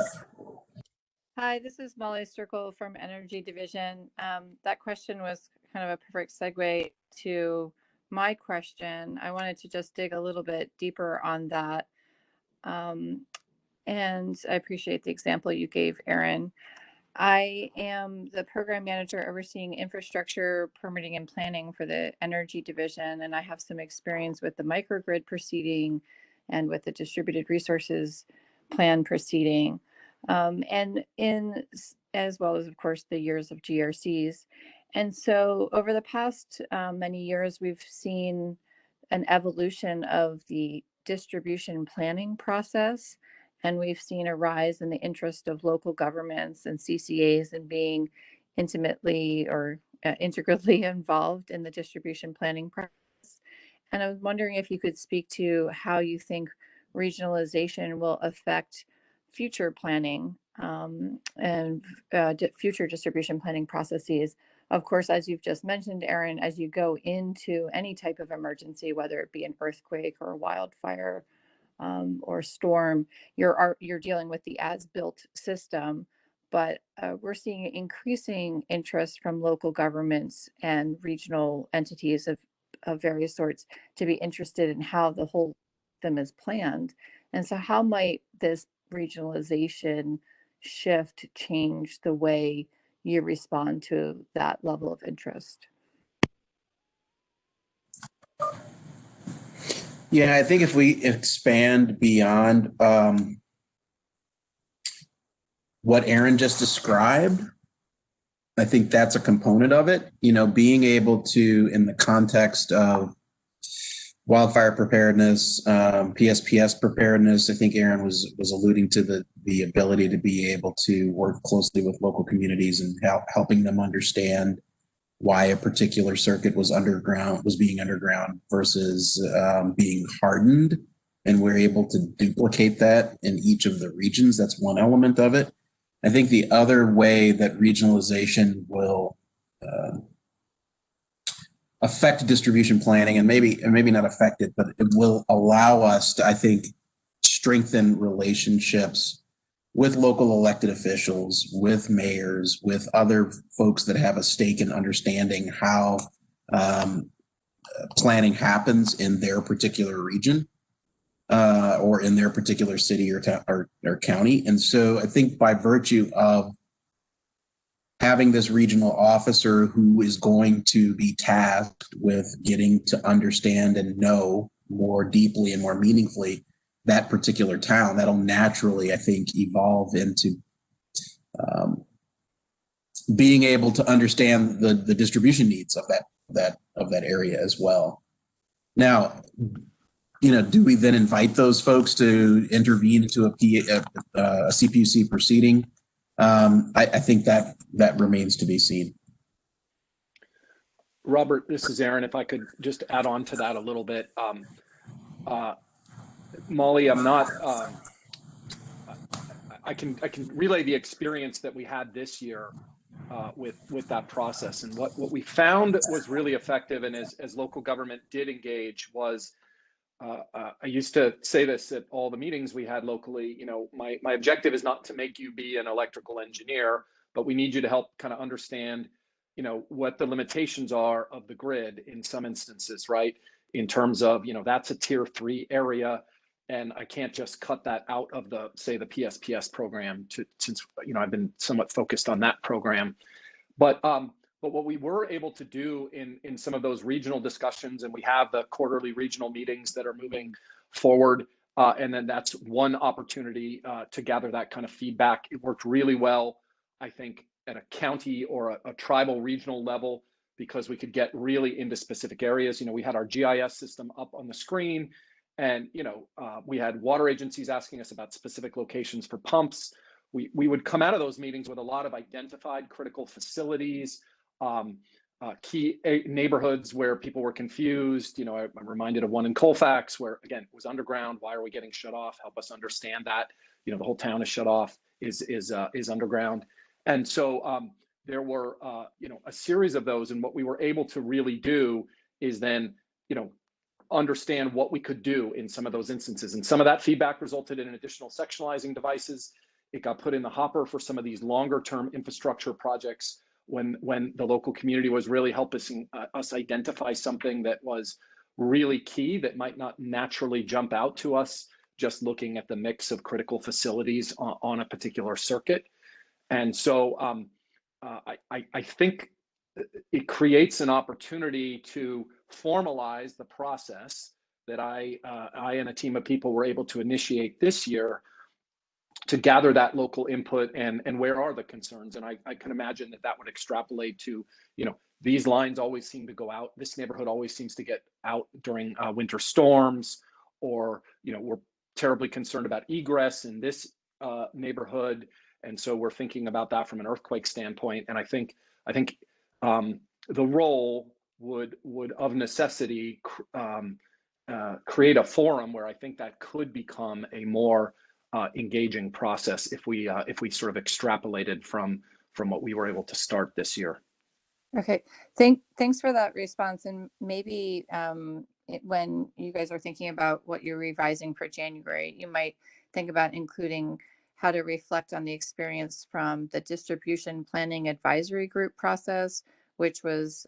Hi, this is Molly Circle from Energy Division. That question was kind of a perfect segue to my question. I wanted to just dig a little bit deeper on that. And I appreciate the example you gave, Aaron. I am the program manager overseeing infrastructure, permitting, and planning for the Energy Division, and I have some experience with the microgrid proceeding and with the distributed resources plan proceeding, and as well as, of course, the years of GRCs. And so over the past many years, we've seen an evolution of the distribution planning process. And we've seen a rise in the interest of local governments and CCAs in being intimately or integrally involved in the distribution planning process. And I was wondering if you could speak to how you think regionalization will affect future planning and future distribution planning processes. Of course, as you've just mentioned, Aaron, as you go into any type of emergency, whether it be an earthquake or a wildfire or storm, you're dealing with the as-built system. But we're seeing increasing interest from local governments and regional entities of various sorts to be interested in how the whole system is planned. And so how might this regionalization shift change the way you respond to that level of interest? Yeah, I think if we expand beyond what Aaron just described, I think that's a component of it. You know, being able to, in the context of wildfire preparedness, PSPS preparedness, I think Aaron was alluding to the ability to be able to work closely with local communities and helping them understand why a particular circuit was being underground versus being hardened. And we're able to duplicate that in each of the regions. That's one element of it. I think the other way that regionalization will affect distribution planning, and maybe not affect it, but it will allow us to, I think, strengthen relationships with local elected officials, with mayors, with other folks that have a stake in understanding how planning happens in their particular region or in their particular city or county. And so I think by virtue of having this regional officer who is going to be tasked with getting to understand and know more deeply and more meaningfully that particular town, that'll naturally, I think, evolve into being able to understand the distribution needs of that area as well. Now, you know, do we then invite those folks to intervene into a CPUC proceeding? I think that remains to be seen. Robert, this is Aaron. If I could just add on to that a little bit. Molly, I'm not, I can relay the experience that we had this year with that process. And what we found was really effective, and as local government did engage, was I used to say this at all the meetings we had locally, you know, my objective is not to make you be an electrical engineer, but we need you to help kind of understand, you know, what the limitations are of the grid in some instances, right? In terms of, you know, that's a tier 3 area, and I can't just cut that out of the, say, the PSPS program since, you know, I've been somewhat focused on that program. But what we were able to do in some of those regional discussions, and we have the quarterly regional meetings that are moving forward, and then that's one opportunity to gather that kind of feedback. It worked really well, I think, at a county or a tribal regional level, because we could get really into specific areas. You know, we had our GIS system up on the screen, and, you know, we had water agencies asking us about specific locations for pumps. We would come out of those meetings with a lot of identified critical facilities, key neighborhoods where people were confused. You know, I'm reminded of one in Colfax where, again, it was underground. Why are we getting shut off? Help us understand that. You know, the whole town is shut off, is underground. And so there were, you know, a series of those. And what we were able to really do is then, you know, understand what we could do in some of those instances. And some of that feedback resulted in additional sectionalizing devices. It got put in the hopper for some of these longer term infrastructure projects when the local community was really helping us identify something that was really key that might not naturally jump out to us just looking at the mix of critical facilities on a particular circuit. And so I think it creates an opportunity to formalize the process that I and a team of people were able to initiate this year to gather that local input and where are the concerns. And I can imagine that would extrapolate to, you know, these lines always seem to go out. This neighborhood always seems to get out during winter storms, or, you know, we're terribly concerned about egress in this neighborhood. And so we're thinking about that from an earthquake standpoint. And I think the role would of necessity create a forum where I think that could become a more engaging process if we sort of extrapolated from what we were able to start this year. Okay, thanks for that response. And maybe when you guys are thinking about what you're revising for January, you might think about including how to reflect on the experience from the distribution planning advisory group process, which was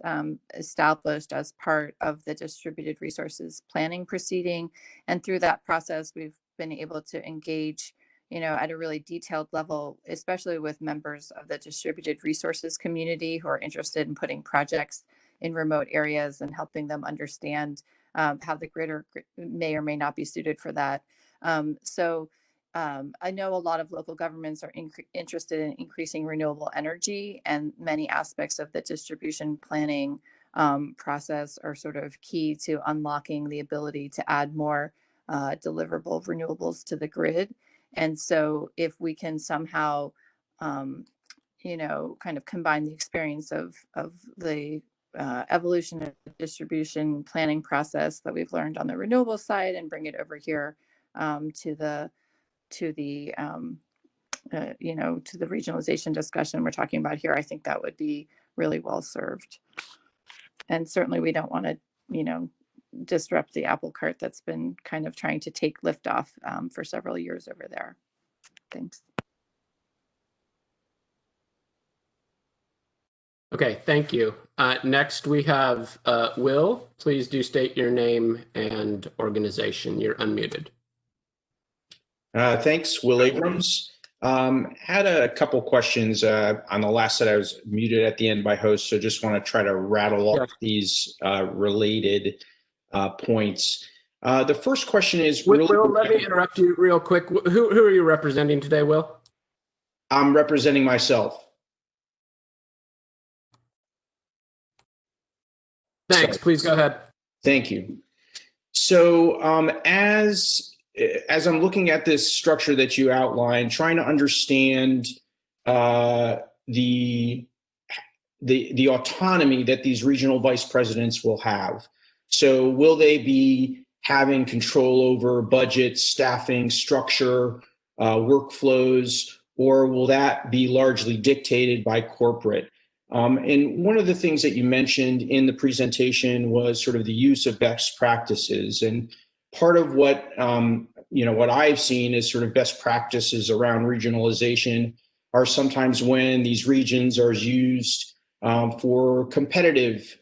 established as part of the distributed resources planning proceeding. And through that process, we've been able to engage, you know, at a really detailed level, especially with members of the distributed resources community who are interested in putting projects in remote areas and helping them understand how the grid may or may not be suited for that. I know a lot of local governments are interested in increasing renewable energy, and many aspects of the distribution planning process are sort of key to unlocking the ability to add more deliverable renewables to the grid. And so if we can somehow, you know, kind of combine the experience of the evolution of the distribution planning process that we've learned on the renewable side and bring it over here to the you know, to the regionalization discussion we're talking about here, I think that would be really well served. And certainly we don't want to, you know, disrupt the apple cart that's been kind of trying to take liftoff for several years over there. Thanks. Okay, thank you. Next we have Will. Please do state your name and organization. You're unmuted. Thanks, Will Abrams. Had a couple questions on the last set. I was muted at the end by host, so just want to try to rattle off these related points. The first question is really— Will, let me interrupt you real quick. Who are you representing today, Will? I'm representing myself. Thanks. Please go ahead. Thank you. So as I'm looking at this structure that you outlined, trying to understand the autonomy that these regional vice presidents will have. So will they be having control over budget, staffing, structure, workflows, or will that be largely dictated by corporate? And one of the things that you mentioned in the presentation was sort of the use of best practices. And part of what what I've seen is sort of best practices around regionalization are sometimes when these regions are used for competitive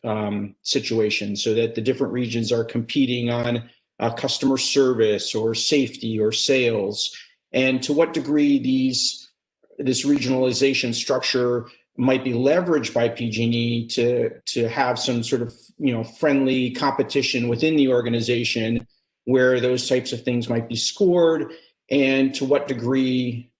situations, so that the different regions are competing on customer service or safety or sales, and to what degree this regionalization structure might be leveraged by PG&E to have some sort of friendly competition within the organization where those types of things might be scored, and to what degree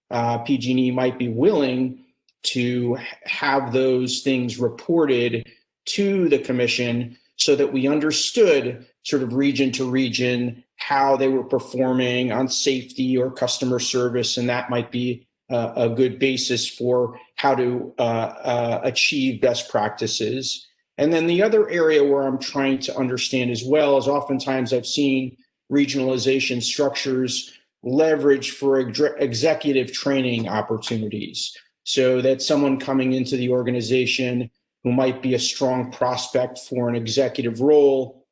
PG&E might be willing to have those things reported to the commission so that we understood sort of region to region how they were performing on safety or customer service, and that might be a good basis for how to achieve best practices. And then the other area where I'm trying to understand as well is oftentimes I've seen regionalization structures leverage for executive training opportunities. So that someone coming into the organization who might be a strong prospect for an executive role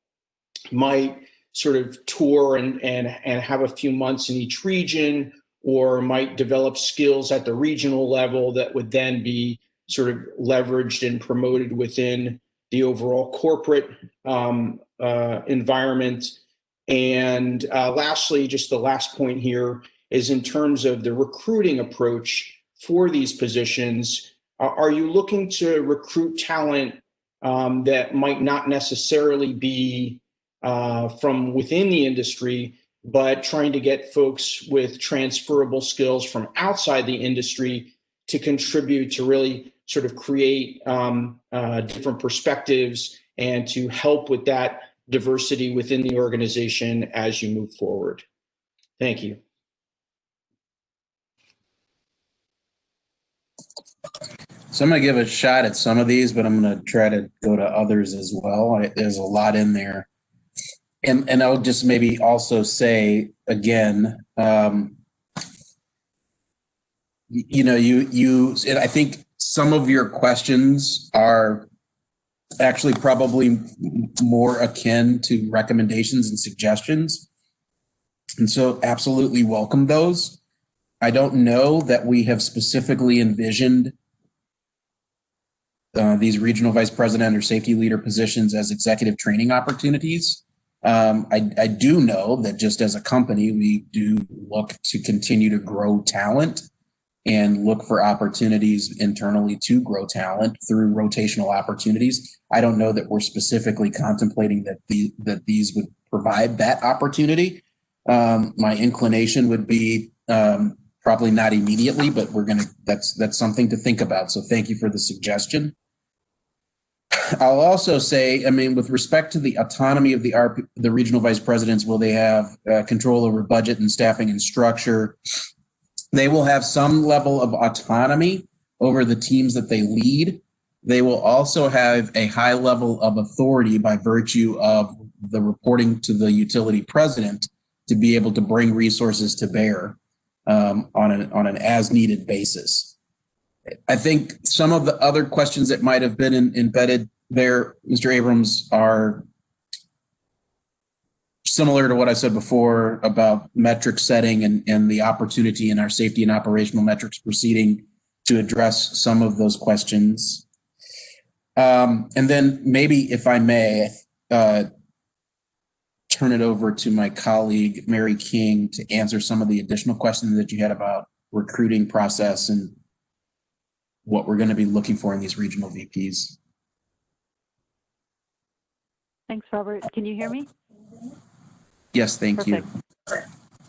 might sort of tour and have a few months in each region, or might develop skills at the regional level that would then be sort of leveraged and promoted within the overall corporate environment. And lastly, just the last point here is in terms of the recruiting approach for these positions. Are you looking to recruit talent that might not necessarily be from within the industry, but trying to get folks with transferable skills from outside the industry to contribute to really sort of create different perspectives and to help with that diversity within the organization as you move forward? Thank you. So I'm going to give a shot at some of these, but I'm going to try to go to others as well. There's a lot in there. And I'll just maybe also say again, you know, and I think some of your questions are actually probably more akin to recommendations and suggestions. And so absolutely welcome those. I don't know that we have specifically envisioned these regional vice president or safety leader positions as executive training opportunities. I do know that just as a company, we do look to continue to grow talent and look for opportunities internally to grow talent through rotational opportunities. I don't know that we're specifically contemplating that these would provide that opportunity. My inclination would be probably not immediately, but that's something to think about. So thank you for the suggestion. I'll also say, I mean, with respect to the autonomy of the regional vice presidents, will they have control over budget and staffing and structure? They will have some level of autonomy over the teams that they lead. They will also have a high level of authority by virtue of the reporting to the utility president to be able to bring resources to bear on an as needed basis. I think some of the other questions that might have been embedded there, Mr. Abrams, are similar to what I said before about metric setting and the opportunity in our safety and operational metrics proceeding to address some of those questions. And then maybe, if I may, turn it over to my colleague, Mary King, to answer some of the additional questions that you had about recruiting process and what we're going to be looking for in these regional VPs. Thanks, Robert. Can you hear me? Yes, thank Perfect.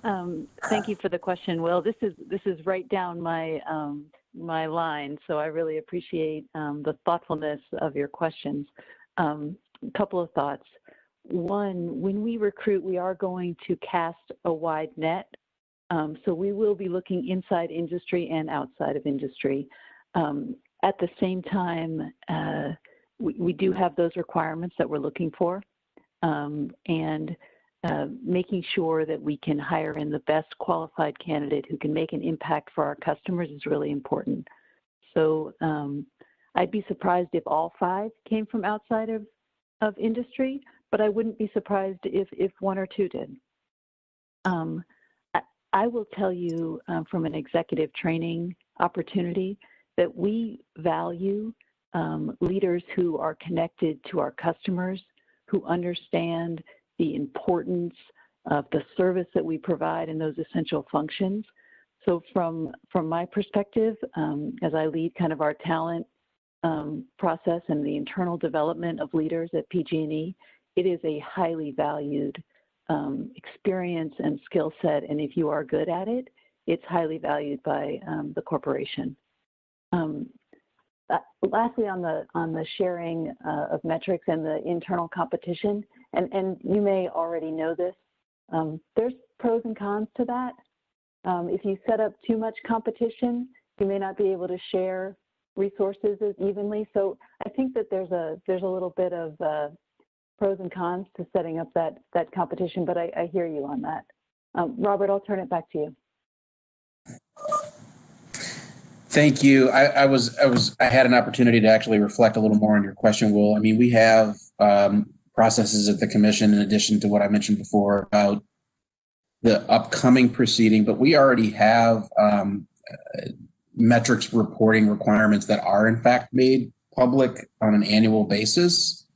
you. Thank you for the question, Will. This is right down my my line, so I really appreciate the thoughtfulness of your questions. A couple of thoughts. One, when we recruit, we are going to cast a wide net, so we will be looking inside industry and outside of industry. At the same time, we do have those requirements that we're looking for, and making sure that we can hire in the best qualified candidate who can make an impact for our customers is really important. So I'd be surprised if all 5 came from outside of industry, but I wouldn't be surprised if 1 or 2 did. I will tell you from an executive training opportunity that we value leaders who are connected to our customers, who understand the importance of the service that we provide and those essential functions. So from my perspective, as I lead kind of our talent process and the internal development of leaders at PG&E, it is a highly valued experience and skill set. And if you are good at it, it's highly valued by the corporation. Lastly, on the sharing of metrics and the internal competition, and you may already know this, there's pros and cons to that. If you set up too much competition, you may not be able to share resources as evenly. So I think that there's a little bit of pros and cons to setting up that competition, but I hear you on that. Robert, I'll turn it back to you. Thank you. I had an opportunity to actually reflect a little more on your question, Will. I mean, we have processes at the commission in addition to what I mentioned before about the upcoming proceeding, but we already have metrics reporting requirements that are in fact made public on an annual basis.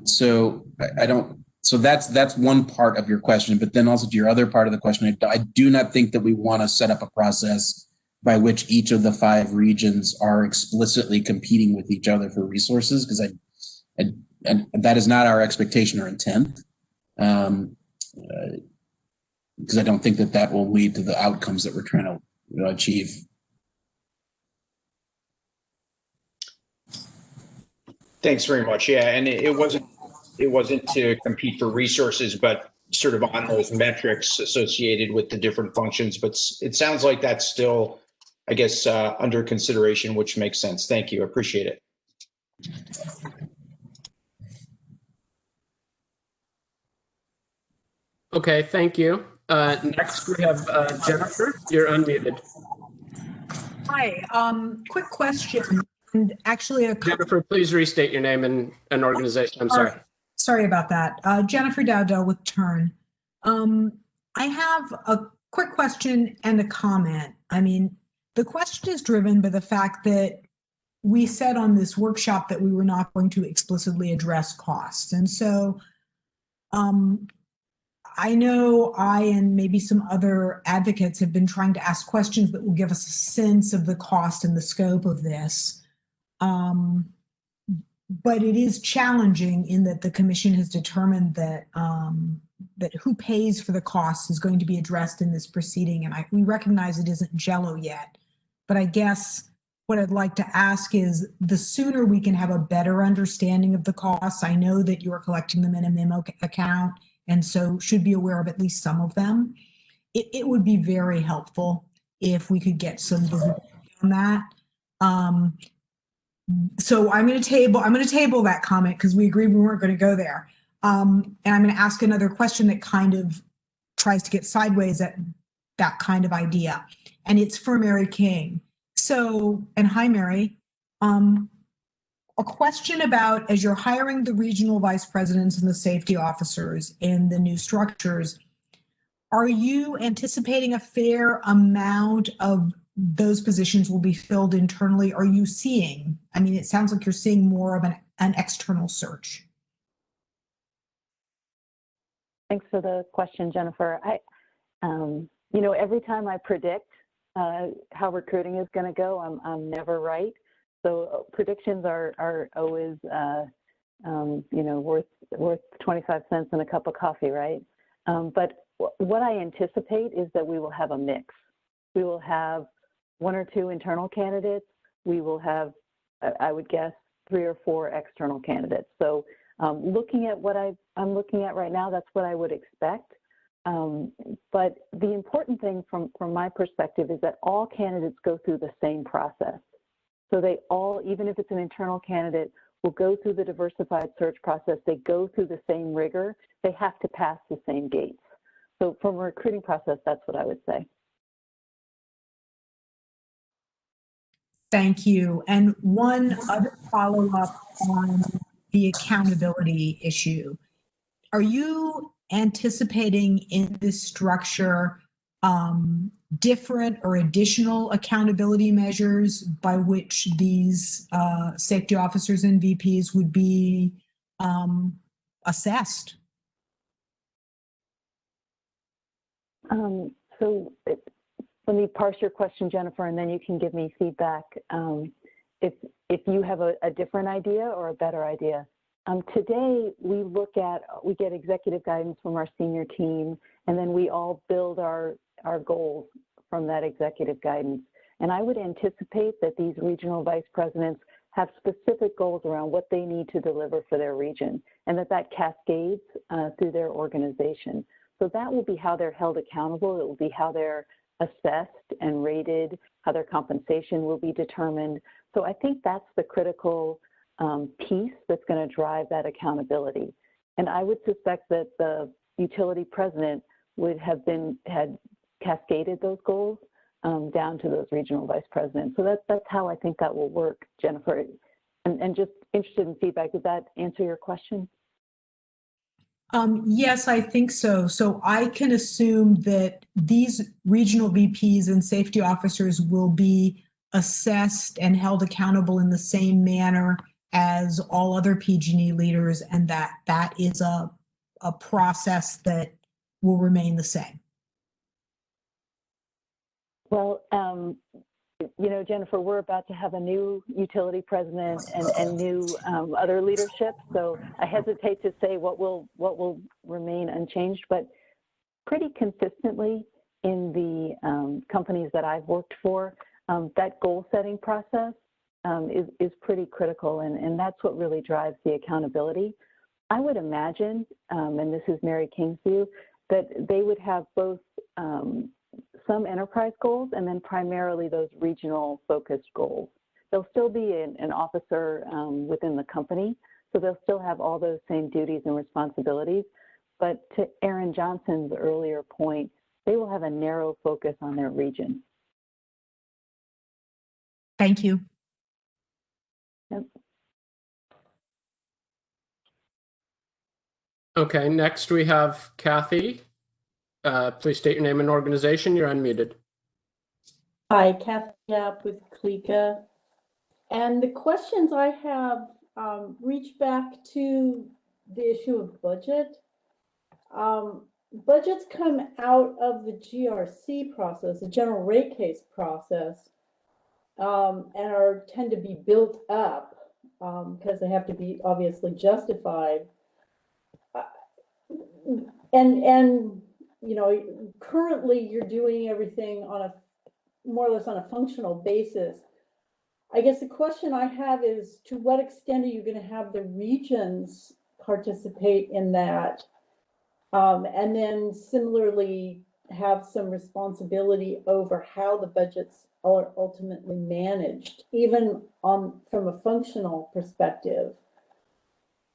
So that's one part of your question, but then also to your other part of the question, I do not think that we want to set up a process by which each of the 5 regions are explicitly competing with each other for resources, because and that is not our expectation or intent. Because I don't think that will lead to the outcomes that we're trying to achieve. Thanks very much. Yeah, and it wasn't to compete for resources, but sort of on those metrics associated with the different functions. But it sounds like that's still, I guess, under consideration, which makes sense. Thank you. I appreciate it. Okay, thank you. Next, we have Jennifer. You're unmuted. Hi. Quick question, and actually Jennifer, please restate your name and an organization. I'm sorry. Sorry about that. Jennifer Dowdell with Turn. I have a quick question and a comment. I mean, the question is driven by the fact that we said on this workshop that we were not going to explicitly address costs. And so I know I and maybe some other advocates have been trying to ask questions that will give us a sense of the cost and the scope of this. But it is challenging in that the commission has determined that that who pays for the costs is going to be addressed in this proceeding. And we recognize it isn't jello yet, but I guess what I'd like to ask is the sooner we can have a better understanding of the costs. I know that you're collecting them in a memo account and so should be aware of at least some of them. It would be very helpful if we could get some visibility on that. So I'm going to table that comment because we agreed we weren't going to go there. And I'm going to ask another question that kind of tries to get sideways at that kind of idea. And it's for Mary King. So, and hi, Mary. A question about, as you're hiring the regional vice presidents and the safety officers in the new structures, are you anticipating a fair amount of those positions will be filled internally? Are you seeing, I mean, it sounds like you're seeing more of an external search. Thanks for the question, Jennifer. You know, every time I predict how recruiting is going to go, I'm never right. So predictions are always, you know, worth 25 cents and a cup of coffee, right? But what I anticipate is that we will have a mix. We will have 1 or 2 internal candidates. We will have, I would guess, 3 or 4 external candidates. So looking at what I'm looking at right now, that's what I would expect. But the important thing from my perspective is that all candidates go through the same process. So they all, even if it's an internal candidate, will go through the diversified search process. They go through the same rigor. They have to pass the same gates. So from a recruiting process, that's what I would say. Thank you. And one other follow-up on the accountability issue. Are you anticipating in this structure different or additional accountability measures by which these safety officers and VPs would be assessed? So let me parse your question, Jennifer, and then you can give me feedback if you have a different idea or a better idea. Today, we get executive guidance from our senior team, and then we all build our goals from that executive guidance. And I would anticipate that these regional vice presidents have specific goals around what they need to deliver for their region, and that cascades through their organization. So that will be how they're held accountable. It will be how they're assessed and rated, how their compensation will be determined. So I think that's the critical piece that's going to drive that accountability. And I would suspect that the utility president would have had cascaded those goals down to those regional vice presidents. So that's how I think that will work, Jennifer. And just interested in feedback. Did that answer your question? Yes, I think so. So I can assume that these regional VPs and safety officers will be assessed and held accountable in the same manner as all other PG&E leaders, and that is a process that will remain the same. Well, you know, Jennifer, we're about to have a new utility president and new other leadership. So I hesitate to say what will remain unchanged, but pretty consistently in the companies that I've worked for, that goal setting process is pretty critical, and that's what really drives the accountability. I would imagine, and this is Mary King's view, that they would have both some enterprise goals and then primarily those regional focused goals. There'll still be an officer within the company, so they'll still have all those same duties and responsibilities. But to Aaron Johnson's earlier point, they will have a narrow focus on their region. Thank you. Yep. Okay, next we have Kathy. Please state your name and organization. You're unmuted. Hi, Kathy Yap with CLECA. And the questions I have reach back to the issue of budget. Budgets come out of the GRC process, the general rate case process, and tend to be built up because they have to be obviously justified. And you know, currently you're doing everything on a more or less on a functional basis. I guess the question I have is, to what extent are you going to have the regions participate in that? And then similarly have some responsibility over how the budgets are ultimately managed, even from a functional perspective.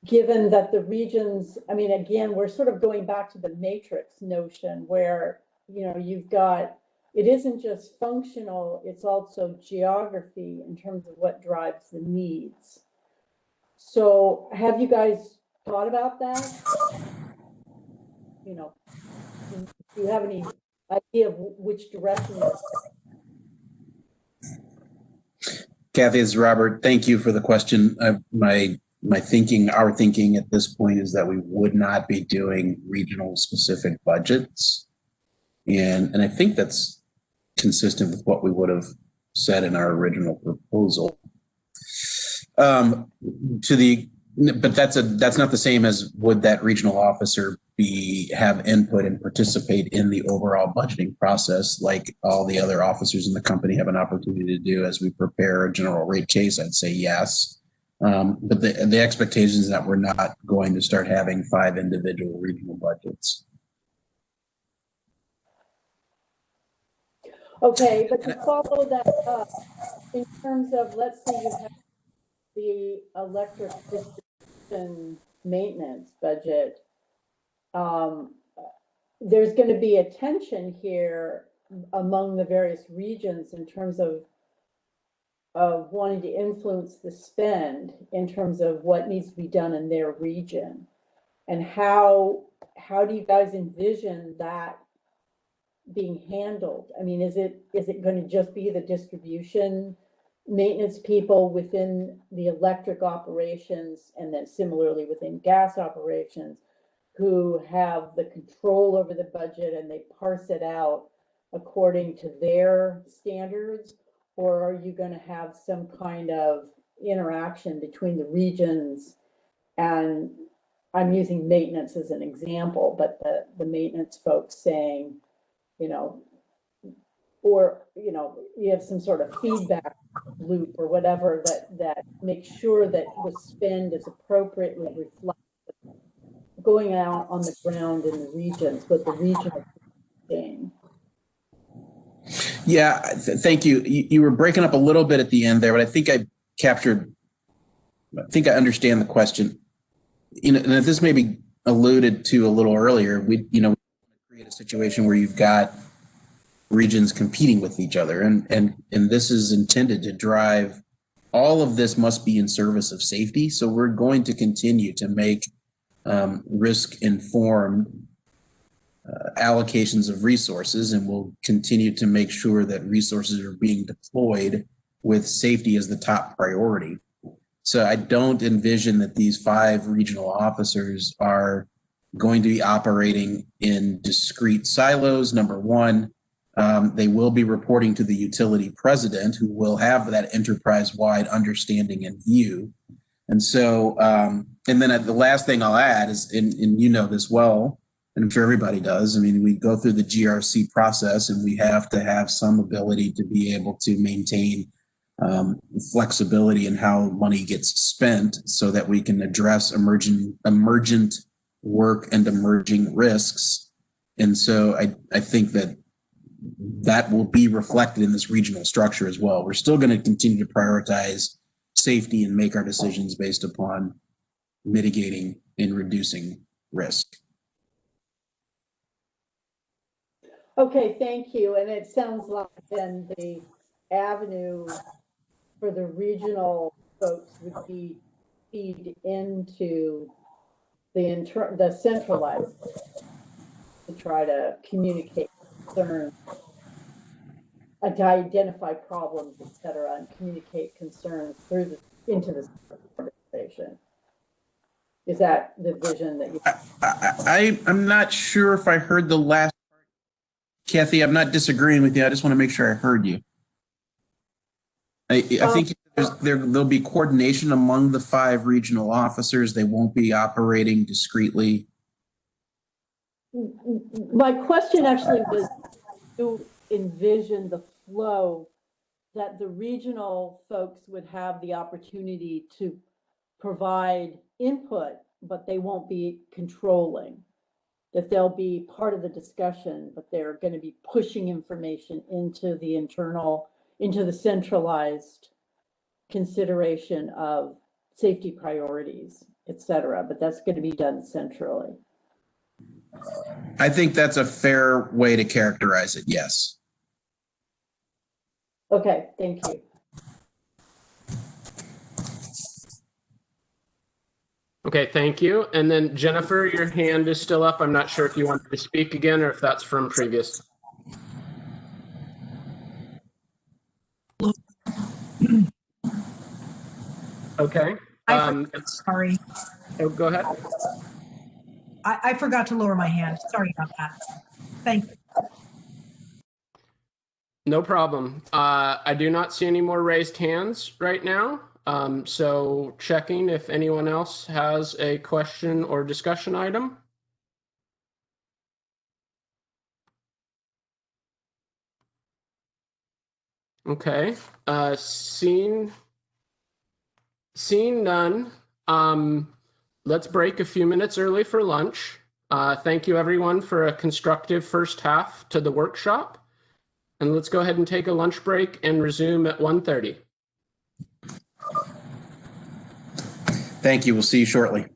Given that the regions, I mean, again, we're sort of going back to the matrix notion where, you know, you've got, it isn't just functional, it's also geography in terms of what drives the needs. So have you guys thought about that? You know, do you have any idea of which direction? Kathy, it's Robert. Thank you for the question. Our thinking at this point is that we would not be doing regional specific budgets. And I think that's consistent with what we would have said in our original proposal. But that's not the same as would that regional officer have input and participate in the overall budgeting process like all the other officers in the company have an opportunity to do as we prepare a general rate case. I'd say yes. But the expectation is that we're not going to start having 5 individual regional budgets. Okay, but to follow that up, in terms of, let's say you have the electric distribution maintenance budget, there's going to be a tension here among the various regions in terms of wanting to influence the spend in terms of what needs to be done in their region. And how do you guys envision that being handled? I mean, is it going to just be the distribution maintenance people within the electric operations and then similarly within gas operations who have the control over the budget and they parse it out according to their standards? Or are you going to have some kind of interaction between the regions? And I'm using maintenance as an example, but the maintenance folks saying, you know, or, you know, you have some sort of feedback loop or whatever that makes sure that the spend is appropriately reflected going out on the ground in the regions, what the region is saying. Yeah, thank you. You were breaking up a little bit at the end there, but I think I captured, I think I understand the question. You know, and if this may be alluded to a little earlier, we create a situation where you've got regions competing with each other, and this is intended to drive, all of this must be in service of safety. So we're going to continue to make risk-informed allocations of resources, and we'll continue to make sure that resources are being deployed with safety as the top priority. So I don't envision that these 5 regional officers are going to be operating in discrete silos. Number one, they will be reporting to the utility president, who will have that enterprise-wide understanding and view. And so, and then the last thing I'll add is, and you know this well, and I'm sure everybody does, I mean, we go through the GRC process, and we have to have some ability to be able to maintain flexibility in how money gets spent, so that we can address emergent work and emerging risks. And so I think that will be reflected in this regional structure as well. We're still going to continue to prioritize safety and make our decisions based upon mitigating and reducing risk. Okay, thank you. And it sounds like then the avenue for the regional folks would be feed into the centralized to try to communicate concerns, to identify problems, et cetera, and communicate concerns through into the organization. Is that the vision that you? I'm not sure if I heard the last part. Kathy, I'm not disagreeing with you. I just want to make sure I heard you. I think there'll be coordination among the 5 regional officers. They won't be operating discreetly. My question actually was to envision the flow that the regional folks would have the opportunity to provide input, but they won't be controlling. That they'll be part of the discussion, but they're going to be pushing information into the centralized consideration of safety priorities, et cetera. But that's going to be done centrally. I think that's a fair way to characterize it, yes. Okay, thank you. Okay, thank you. And then Jennifer, your hand is still up. I'm not sure if you wanted to speak again or if that's from previous. Okay. Sorry. Oh, go ahead. I forgot to lower my hand. Sorry about that. Thank you. No problem. I do not see any more raised hands right now. So checking if anyone else has a question or discussion item. Okay. Seeing none, let's break a few minutes early for lunch. Thank you everyone for a constructive first half to the workshop. And let's go ahead and take a lunch break and resume at 1:30. Thank you. We'll see you shortly.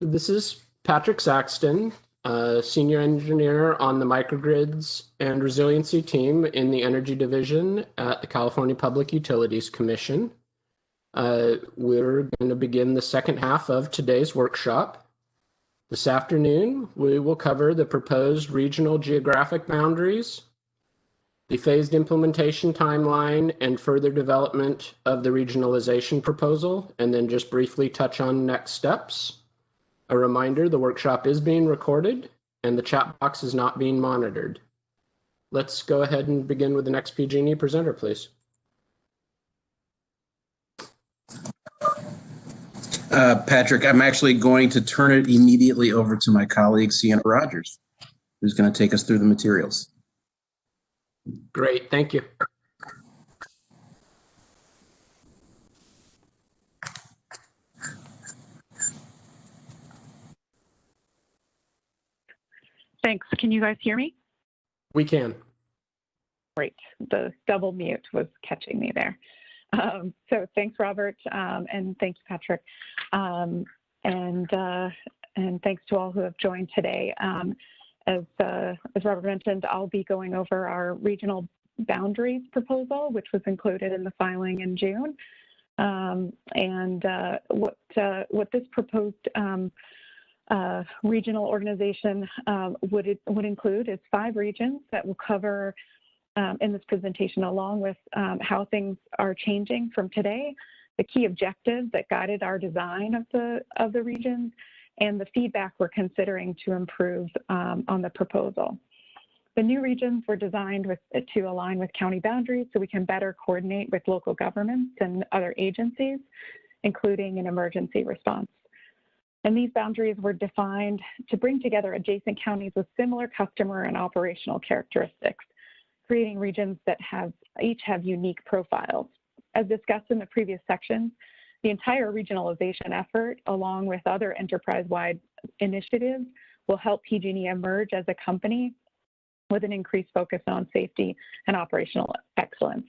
This is Patrick Saxton, Senior Engineer on the Microgrids and Resiliency team in the Energy Division at the California Public Utilities Commission. We're going to begin the second half of today's workshop. This afternoon, we will cover the proposed regional geographic boundaries, the phased implementation timeline, and further development of the regionalization proposal, and then just briefly touch on next steps. A reminder, the workshop is being recorded and the chat box is not being monitored. Let's go ahead and begin with the next PG&E presenter, please. Patrick, I'm actually going to turn it immediately over to my colleague, Sienna Rogers, who's going to take us through the materials. Great, thank you. Thanks. Can you guys hear me? We can. Great. The double mute was catching me there. So thanks, Robert, and thank you, Patrick, and thanks to all who have joined today. As Robert mentioned, I'll be going over our regional boundaries proposal, which was included in the filing in June, and what this proposed regional organization would include is 5 regions that will cover in this presentation, along with how things are changing from today, the key objectives that guided our design of the regions, and the feedback we're considering to improve on the proposal. The new regions were designed to align with county boundaries so we can better coordinate with local governments and other agencies, including an emergency response. And these boundaries were defined to bring together adjacent counties with similar customer and operational characteristics, creating regions that each have unique profiles. As discussed in the previous section, the entire regionalization effort, along with other enterprise-wide initiatives, will help PG&E emerge as a company with an increased focus on safety and operational excellence.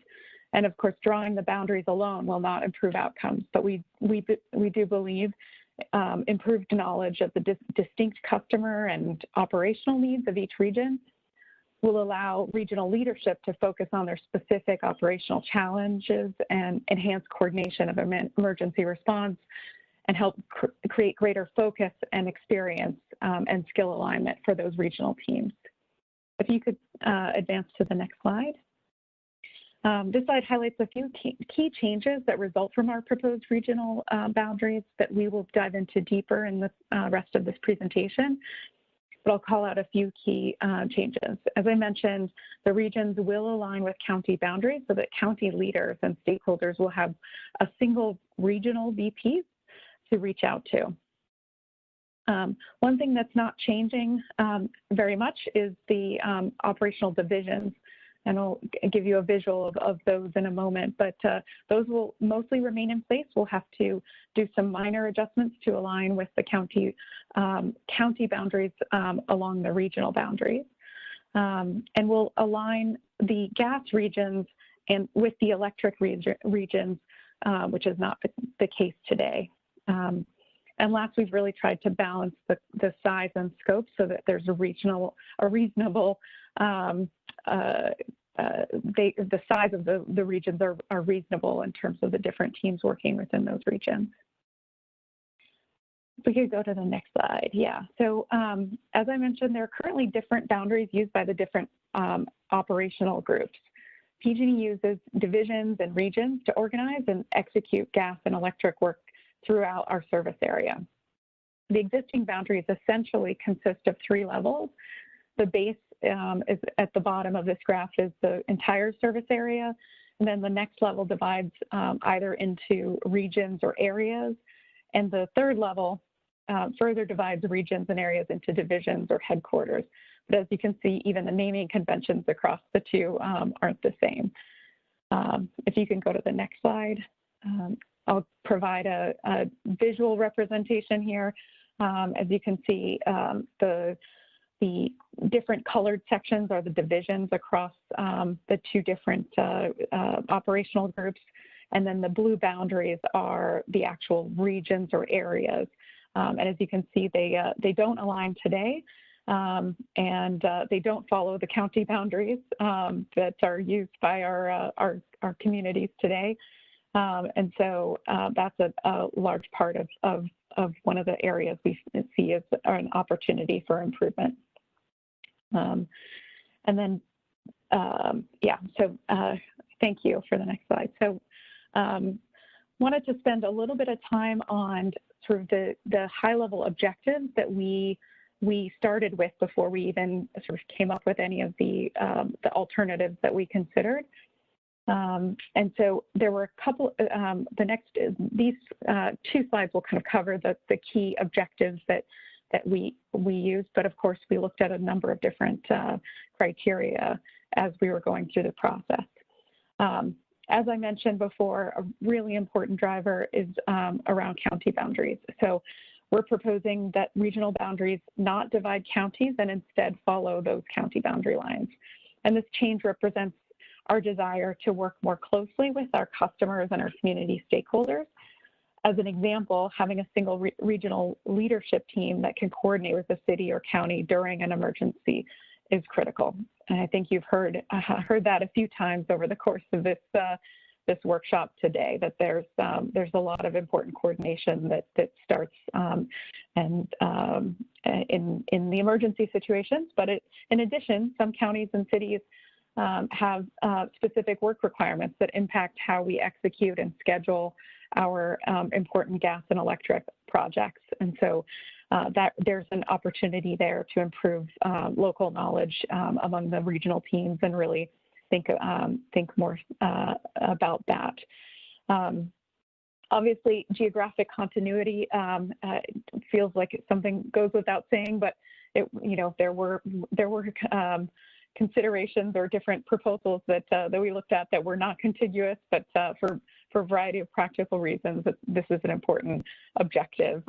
And of course, drawing the boundaries alone will not improve outcomes, but we do believe improved knowledge of the distinct customer and operational needs of each region will allow regional leadership to focus on their specific operational challenges and enhance coordination of emergency response and help create greater focus and experience and skill alignment for those regional teams. If you could advance to the next slide. This slide highlights a few key changes that result from our proposed regional boundaries that we will dive into deeper in the rest of this presentation. But I'll call out a few key changes. As I mentioned, the regions will align with county boundaries so that county leaders and stakeholders will have a single regional VP to reach out to. One thing that's not changing very much is the operational divisions, and I'll give you a visual of those in a moment, but those will mostly remain in place. We'll have to do some minor adjustments to align with the county boundaries along the regional boundaries. And we'll align the gas regions and with the electric regions, which is not the case today. And last, we've really tried to balance the size and scope so that there's a reasonable the size of the regions are reasonable in terms of the different teams working within those regions. If we could go to the next slide. Yeah, so as I mentioned, there are currently different boundaries used by the different operational groups. PG&E uses divisions and regions to organize and execute gas and electric work throughout our service area. The existing boundaries essentially consist of 3 levels. The base is at the bottom of this graph is the entire service area, and then the next level divides either into regions or areas, and the 3rd level further divides regions and areas into divisions or headquarters. But as you can see, even the naming conventions across the 2 aren't the same. If you can go to the next slide. I'll provide a visual representation here. As you can see, the different colored sections are the divisions across the 2 different operational groups. And then the blue boundaries are the actual regions or areas And as you can see, they don't align today, and they don't follow the county boundaries that are used by our communities today. And so that's a large part of one of the areas we see as an opportunity for improvement. And then, yeah, so thank you for the next slide. So wanted to spend a little bit of time on sort of the high level objectives that we started with before we even sort of came up with any of the alternatives that we considered. And so there were a couple, these two slides will kind of cover the key objectives that we used, but of course we looked at a number of different criteria as we were going through the process. As I mentioned before, a really important driver is around county boundaries. So we're proposing that regional boundaries not divide counties and instead follow those county boundary lines. And this change represents our desire to work more closely with our customers and our community stakeholders. As an example, having a single regional leadership team that can coordinate with the city or county during an emergency is critical. And I think you've heard that a few times over the course of this workshop today, that there's a lot of important coordination that starts in the emergency situations. But in addition, some counties and cities have specific work requirements that impact how we execute and schedule our important gas and electric projects. And so that there's an opportunity there to improve local knowledge among the regional teams and really think more about that. Obviously, geographic continuity feels like something goes without saying, but there were considerations or different proposals that we looked at that were not contiguous, but for a variety of practical reasons, this is an important objective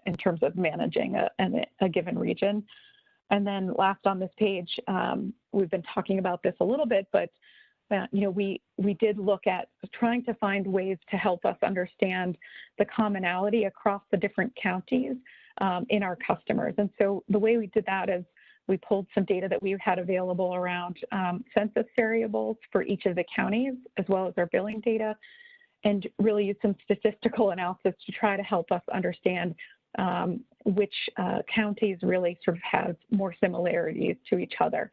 in terms of managing a given region. And then last on this page, we've been talking about this a little bit, but we did look at trying to find ways to help us understand the commonality across the different counties in our customers. And so the way we did that is we pulled some data that we had available around census variables for each of the counties, as well as our billing data, and really used some statistical analysis to try to help us understand which counties really sort of have more similarities to each other.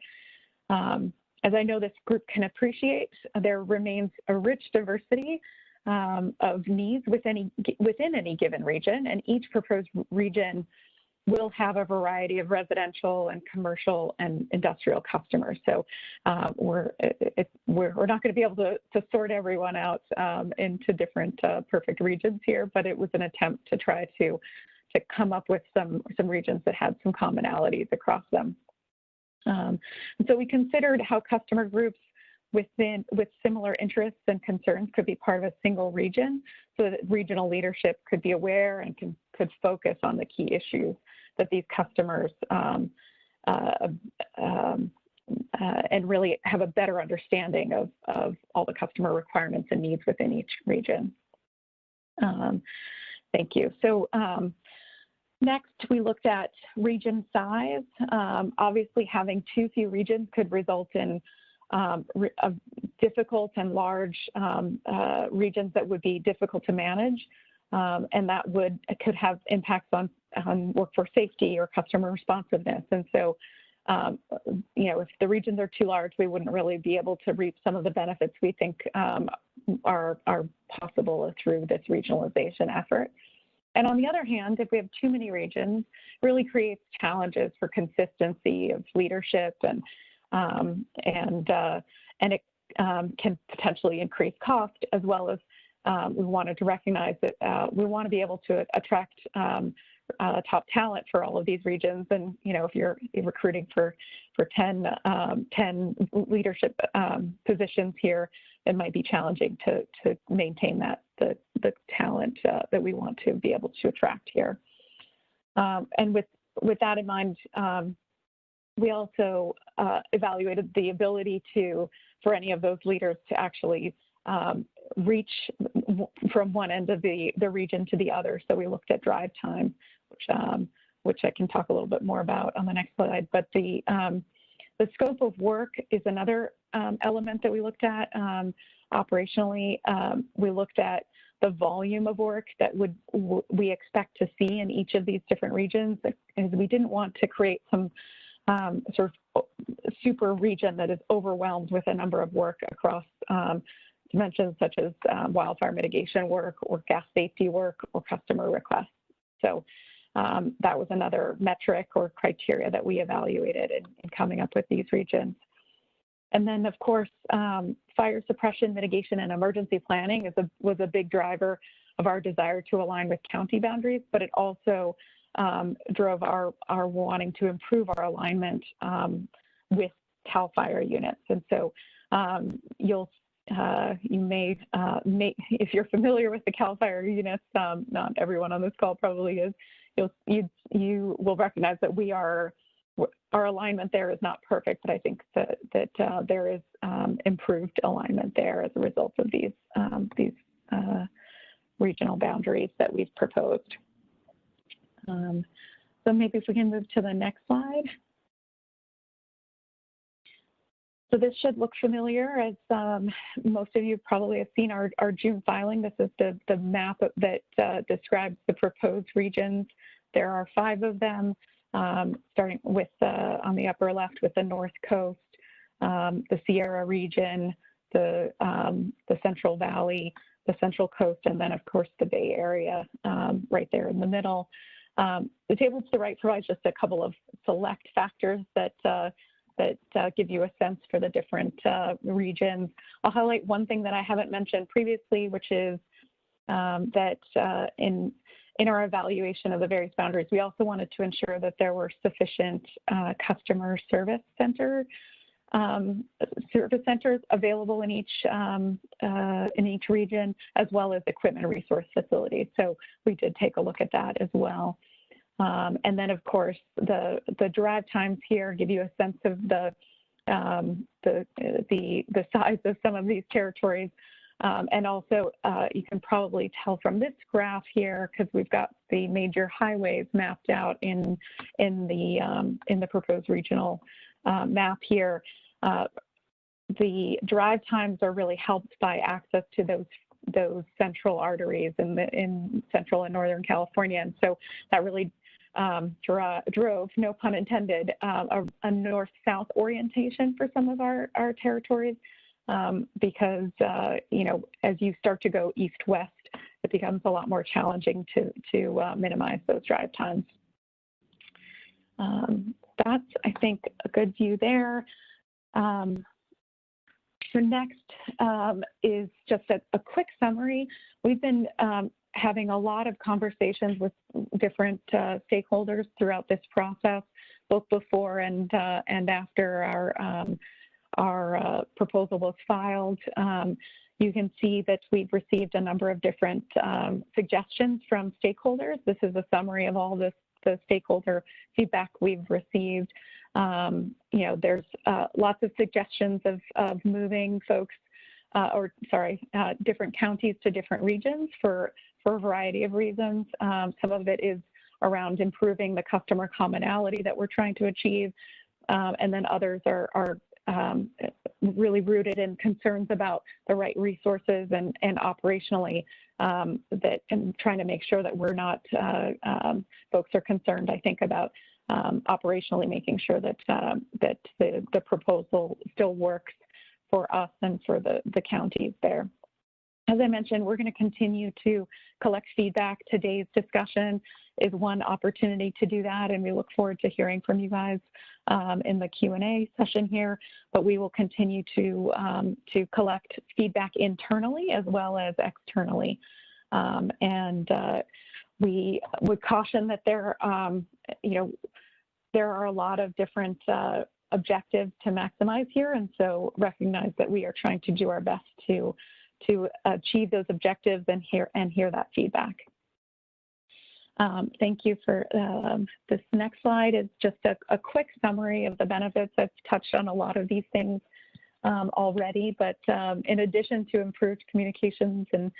As I know this group can appreciate, there remains a rich diversity of needs within any given region, and each proposed region will have a variety of residential and commercial and industrial customers. So we're not going to be able to sort everyone out into different perfect regions here, but it was an attempt to try to come up with some regions that had some commonalities across them. And so we considered how customer groups with similar interests and concerns could be part of a single region, so that regional leadership could be aware and could focus on the key issues that these customers and really have a better understanding of all the customer requirements and needs within each region. Thank you. So next, we looked at region size. Obviously, having too few regions could result in difficult and large regions that would be difficult to manage, and that could have impacts on workforce safety or customer responsiveness. And so, if the regions are too large, we wouldn't really be able to reap some of the benefits we think are possible through this regionalization effort. And on the other hand, if we have too many regions, it really creates challenges for consistency of leadership, and it can potentially increase cost, as well as we wanted to recognize that we want to be able to attract top talent for all of these regions. And if you're recruiting for 10 leadership positions here, it might be challenging to maintain the talent that we want to be able to attract here. And with that in mind, we also evaluated the ability for any of those leaders to actually reach from one end of the region to the other. So we looked at drive time, which I can talk a little bit more about on the next slide. But the scope of work is another element that we looked at. Operationally, we looked at the volume of work that we expect to see in each of these different regions, because we didn't want to create some sort of super region that is overwhelmed with a number of work across dimensions such as wildfire mitigation work or gas safety work or customer requests. So that was another metric or criteria that we evaluated in coming up with these regions. And then, of course, fire suppression, mitigation, and emergency planning was a big driver of our desire to align with county boundaries, but it also drove our wanting to improve our alignment with CAL FIRE units. And so you may, if you're familiar with the CAL FIRE units, not everyone on this call probably is, you will recognize that our alignment there is not perfect, but I think that there is improved alignment there as a result of these regional boundaries that we've proposed. So maybe if we can move to the next slide. So this should look familiar, as most of you probably have seen our June filing. This is the map that describes the proposed regions. There are 5 of them, starting with on the upper left with the North Coast, the Sierra region, the Central Valley, the Central Coast, and then of course the Bay Area right there in the middle. The table to the right provides just a couple of select factors that give you a sense for the different regions. I'll highlight one thing that I haven't mentioned previously, which is that in our evaluation of the various boundaries, we also wanted to ensure that there were sufficient customer service centers available in each region, as well as equipment resource facilities. So we did take a look at that as well. And then, of course, the drive times here give you a sense of the size of some of these territories. And also, you can probably tell from this graph here, because we've got the major highways mapped out in the proposed regional map here. The drive times are really helped by access to those central arteries in central and northern California, and so that really drove, no pun intended, a north-south orientation for some of our territories. Because, as you start to go east-west, it becomes a lot more challenging to minimize those drive times. That's, I think, a good view there. So next is just a quick summary. We've been having a lot of conversations with different stakeholders throughout this process, both before and after our proposal was filed. You can see that we've received a number of different suggestions from stakeholders. This is a summary of all the stakeholder feedback we've received. There's lots of suggestions of moving folks, different counties to different regions for a variety of reasons. Some of it is around improving the customer commonality that we're trying to achieve, and then others are really rooted in concerns about the right resources and operationally and trying to make sure that we're not, folks are concerned, I think, about operationally making sure that the proposal still works for us and for the counties there. As I mentioned, we're going to continue to collect feedback. Today's discussion is one opportunity to do that, and we look forward to hearing from you guys in the Q&A session here. But we will continue to collect feedback internally as well as externally. We would caution that there are a lot of different objectives to maximize here, and so recognize that we are trying to do our best to achieve those objectives and hear that feedback. Thank you for this next slide is just a quick summary of the benefits. I've touched on a lot of these things already, but in addition to improved communications and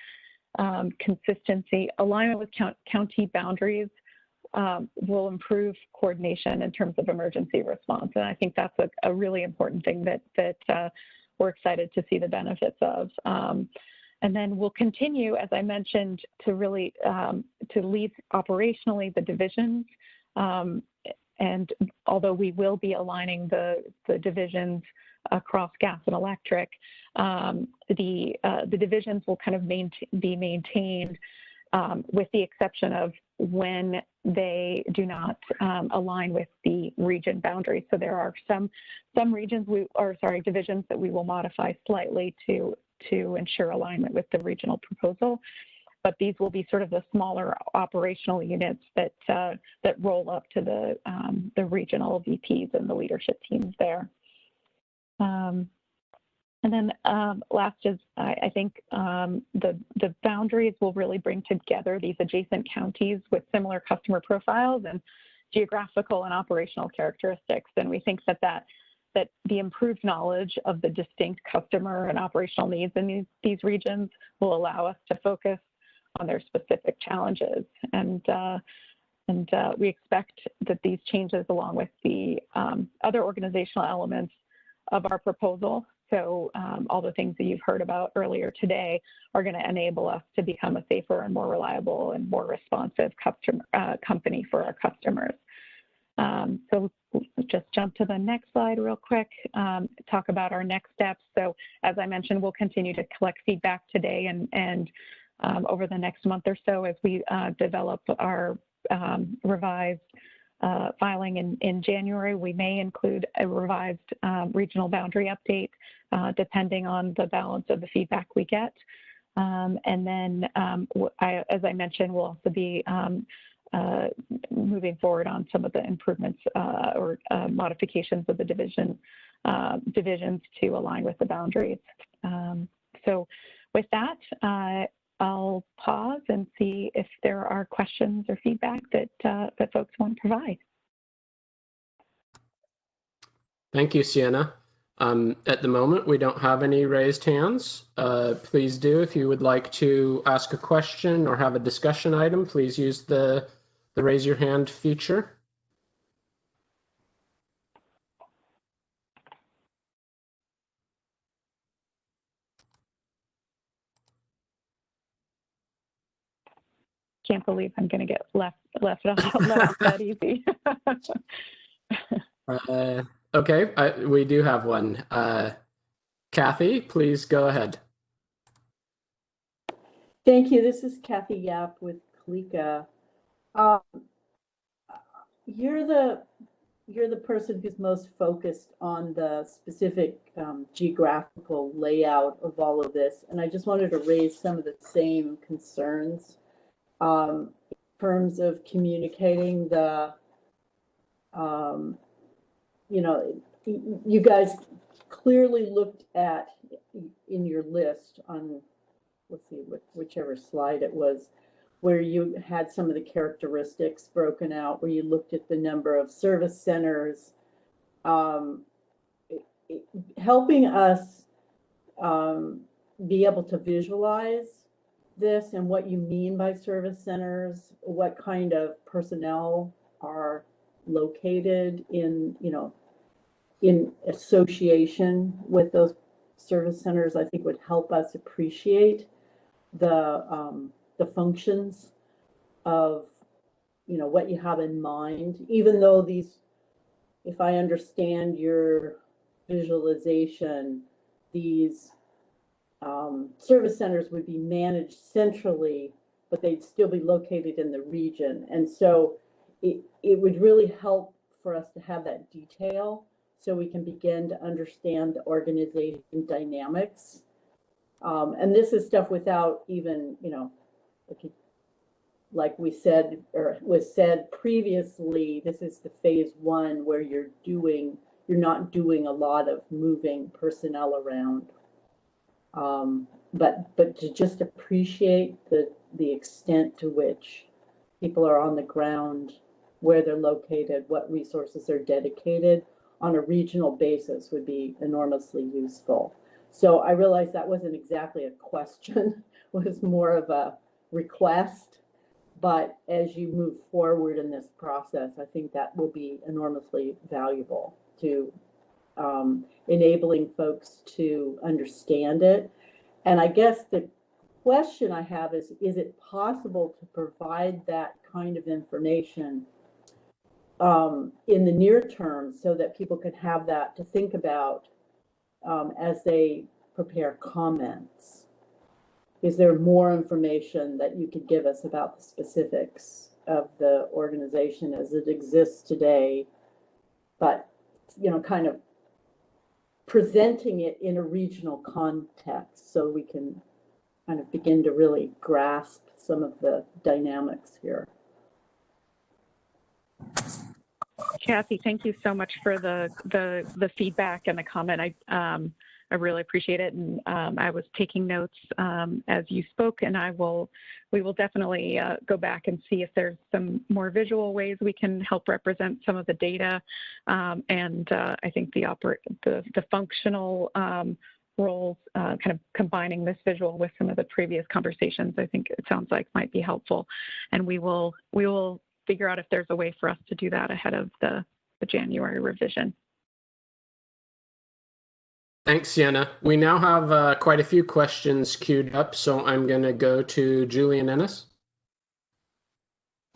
consistency, alignment with county boundaries will improve coordination in terms of emergency response. And I think that's a really important thing that we're excited to see the benefits of. And then we'll continue, as I mentioned, to really to lead operationally the divisions. And although we will be aligning the divisions across gas and electric, the divisions will kind of be maintained with the exception of when they do not align with the region boundaries. So there are some regions divisions that we will modify slightly to ensure alignment with the regional proposal. But these will be sort of the smaller operational units that roll up to the regional VPs and the leadership teams there. And then last is, I think the boundaries will really bring together these adjacent counties with similar customer profiles and geographical and operational characteristics. And we think that the improved knowledge of the distinct customer and operational needs in these regions will allow us to focus on their specific challenges. And we expect that these changes, along with the other organizational elements of our proposal, so all the things that you've heard about earlier today, are going to enable us to become a safer and more reliable and more responsive company for our customers. So let's just jump to the next slide real quick, talk about our next steps. So as I mentioned, we'll continue to collect feedback today and over the next month or so as we develop our revised filing in January. We may include a revised regional boundary update depending on the balance of the feedback we get. And then, as I mentioned, we'll also be moving forward on some of the improvements or modifications of the divisions to align with the boundaries. So with that, I'll pause and see if there are questions or feedback that folks want to provide. Thank you, Sienna. At the moment, we don't have any raised hands. Please do, if you would like to ask a question or have a discussion item, please use the raise your hand feature. Can't believe I'm going to get left off that easy. Okay, we do have one. Kathy, please go ahead. Thank you. This is Kathy Yap with CLECA. You're the person who's most focused on the specific geographical layout of all of this, and I just wanted to raise some of the same concerns in terms of communicating the, you guys clearly looked at in your list on, let's see, whichever slide it was, where you had some of the characteristics broken out, where you looked at the number of service centers, helping us be able to visualize this and what you mean by service centers, what kind of personnel are located in, in association with those service centers, I think would help us appreciate the functions of, what you have in mind, even though these, if I understand your visualization, these service centers would be managed centrally, but they'd still be located in the region. And so it would really help for us to have that detail so we can begin to understand the organization dynamics. And this is stuff without even, like we said, or was said previously, this is the phase one where you're not doing a lot of moving personnel around. But to just appreciate the extent to which people are on the ground, where they're located, what resources are dedicated on a regional basis would be enormously useful. So I realized that wasn't exactly a question, was more of a request. But as you move forward in this process, I think that will be enormously valuable to enabling folks to understand it. And I guess the question I have is it possible to provide that kind of information in the near term so that people can have that to think about as they prepare comments? Is there more information that you could give us about the specifics of the organization as it exists today, but, you know, kind of presenting it in a regional context so we can kind of begin to really grasp some of the dynamics here? Kathy, thank you so much for the feedback and the comment. I really appreciate it, and I was taking notes as you spoke, and we will definitely go back and see if there's some more visual ways we can help represent some of the data, and I think the functional roles, kind of combining this visual with some of the previous conversations, I think it sounds like might be helpful, and we will figure out if there's a way for us to do that ahead of the January revision. Thanks, Sienna. We now have quite a few questions queued up, so I'm going to go to Julian Ennis.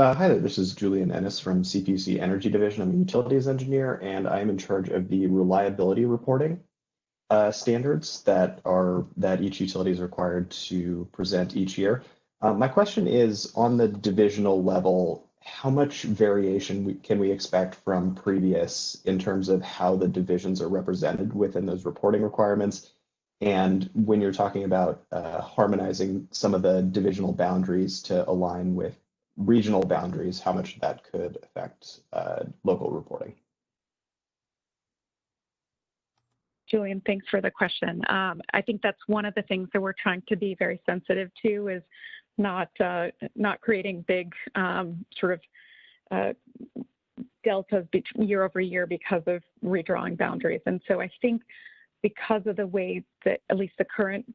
Hi there, this is Julian Ennis from CPUC Energy Division. I'm a utilities engineer, and I am in charge of the reliability reporting standards that each utility is required to present each year. My question is, on the divisional level, how much variation can we expect from previous in terms of how the divisions are represented within those reporting requirements? And when you're talking about harmonizing some of the divisional boundaries to align with regional boundaries, how much that could affect local reporting? Julian, thanks for the question. I think that's one of the things that we're trying to be very sensitive to, is not creating big sort of deltas year over year because of redrawing boundaries. And so I think because of the way that at least the current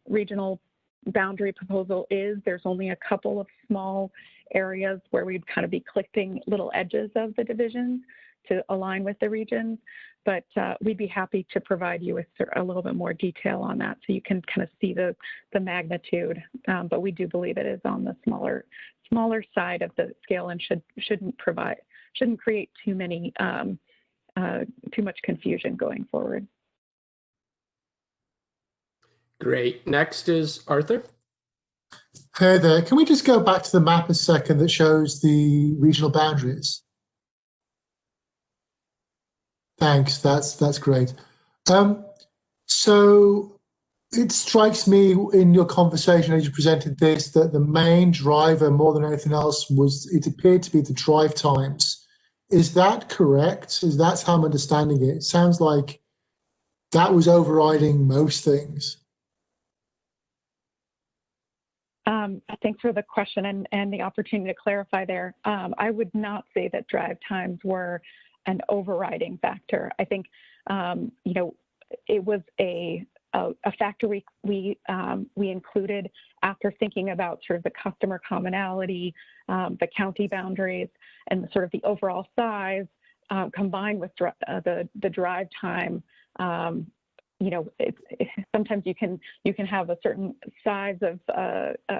regional boundary proposal is, there's only a couple of small areas where we'd kind of be clipping little edges of the divisions to align with the regions. But we'd be happy to provide you with a little bit more detail on that so you can kind of see the magnitude. But we do believe it is on the smaller side of the scale and shouldn't create too much confusion going forward. Great. Next is Arthur. Hey there. Can we just go back to the map a second that shows the regional boundaries? Thanks. That's great. So it strikes me in your conversation as you presented this that the main driver, more than anything else, it appeared to be the drive times. Is that correct? Is that how I'm understanding it? It sounds like that was overriding most things. Thanks for the question and the opportunity to clarify there. I would not say that drive times were an overriding factor. I think, it was a factor we included after thinking about sort of the customer commonality, the county boundaries, and sort of the overall size, combined with the drive time. Sometimes you can have a certain size of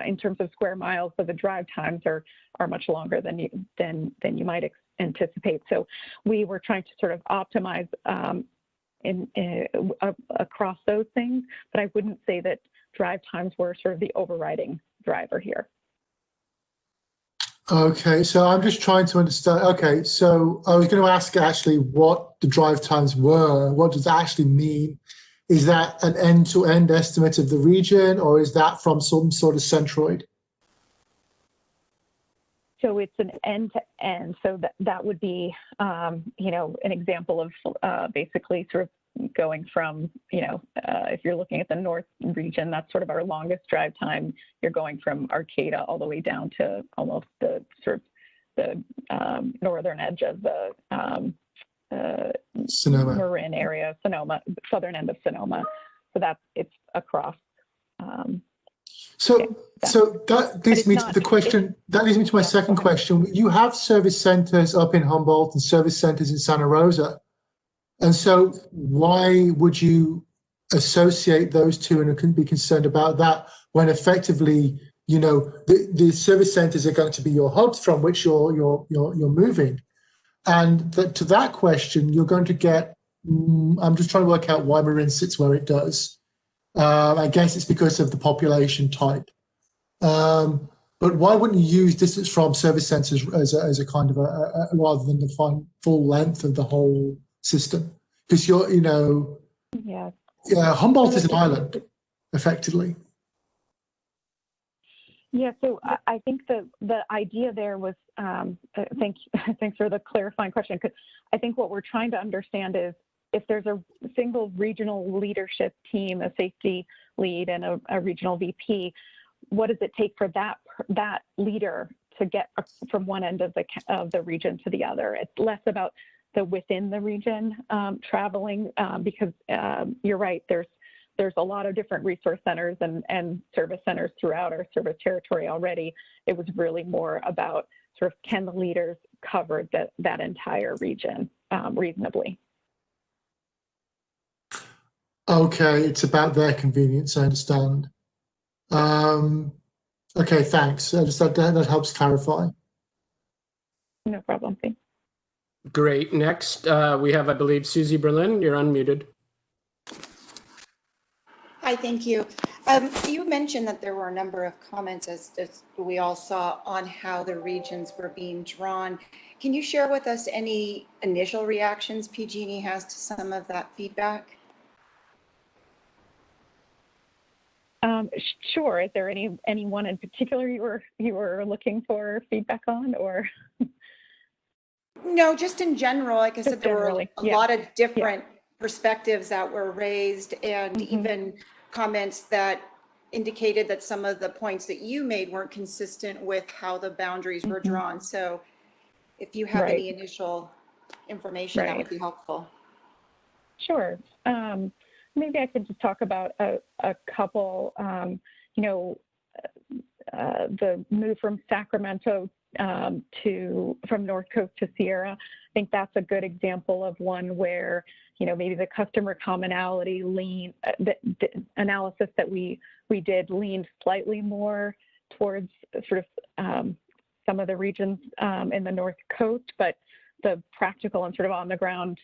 in terms of square miles, but the drive times are much longer than you might anticipate. So we were trying to sort of optimize across those things, but I wouldn't say that drive times were sort of the overriding driver here. Okay, so I'm just trying to understand. Okay, so I was going to ask actually what the drive times were. What does that actually mean? Is that an end-to-end estimate of the region, or is that from some sort of centroid? So it's an end-to-end. So that would be, an example of basically sort of going from, if you're looking at the north region, that's sort of our longest drive time. You're going from Arcata all the way down to almost the sort of the northern edge of Sonoma. Marin area, Sonoma, southern end of Sonoma. So it's across. So that leads me to the question. That leads me to my second question. You have service centers up in Humboldt and service centers in Santa Rosa, and so why would you associate those two and be concerned about that when effectively, you know, the service centers are going to be your hubs from which you're moving, and to that question, you're going to get. I'm just trying to work out why Marin sits where it does. I guess it's because of the population type. But why wouldn't you use distance from service centers as a kind of a rather than define full length of the whole system? Because Humboldt is an island, effectively. Yeah, so I think the idea there was, thanks for the clarifying question, because I think what we're trying to understand is if there's a single regional leadership team, a safety lead and a regional VP, what does it take for that leader to get from one end of the region to the other? It's less about the within the region traveling, because you're right, there's a lot of different resource centers and service centers throughout our service territory already. It was really more about sort of can the leaders cover that entire region reasonably. Okay, it's about their convenience, I understand. Okay, thanks. That helps clarify. No problem, thanks. Great. Next, we have, I believe, Susie Berlin. You're unmuted. Hi, thank you. You mentioned that there were a number of comments, as we all saw, on how the regions were being drawn. Can you share with us any initial reactions PG&E has to some of that feedback? Sure. Is there anyone in particular you were looking for feedback on, or? No, just in general. Like I said, there were a lot of different perspectives that were raised, and even comments that indicated that some of the points that you made weren't consistent with how the boundaries were drawn. So if you have any initial information, that would be helpful. Sure. Maybe I could just talk about a couple, the move from Sacramento from North Coast to Sierra. I think that's a good example of one where, maybe the customer commonality the analysis that we did leaned slightly more towards sort of some of the regions in the North Coast, but the practical and sort of on the ground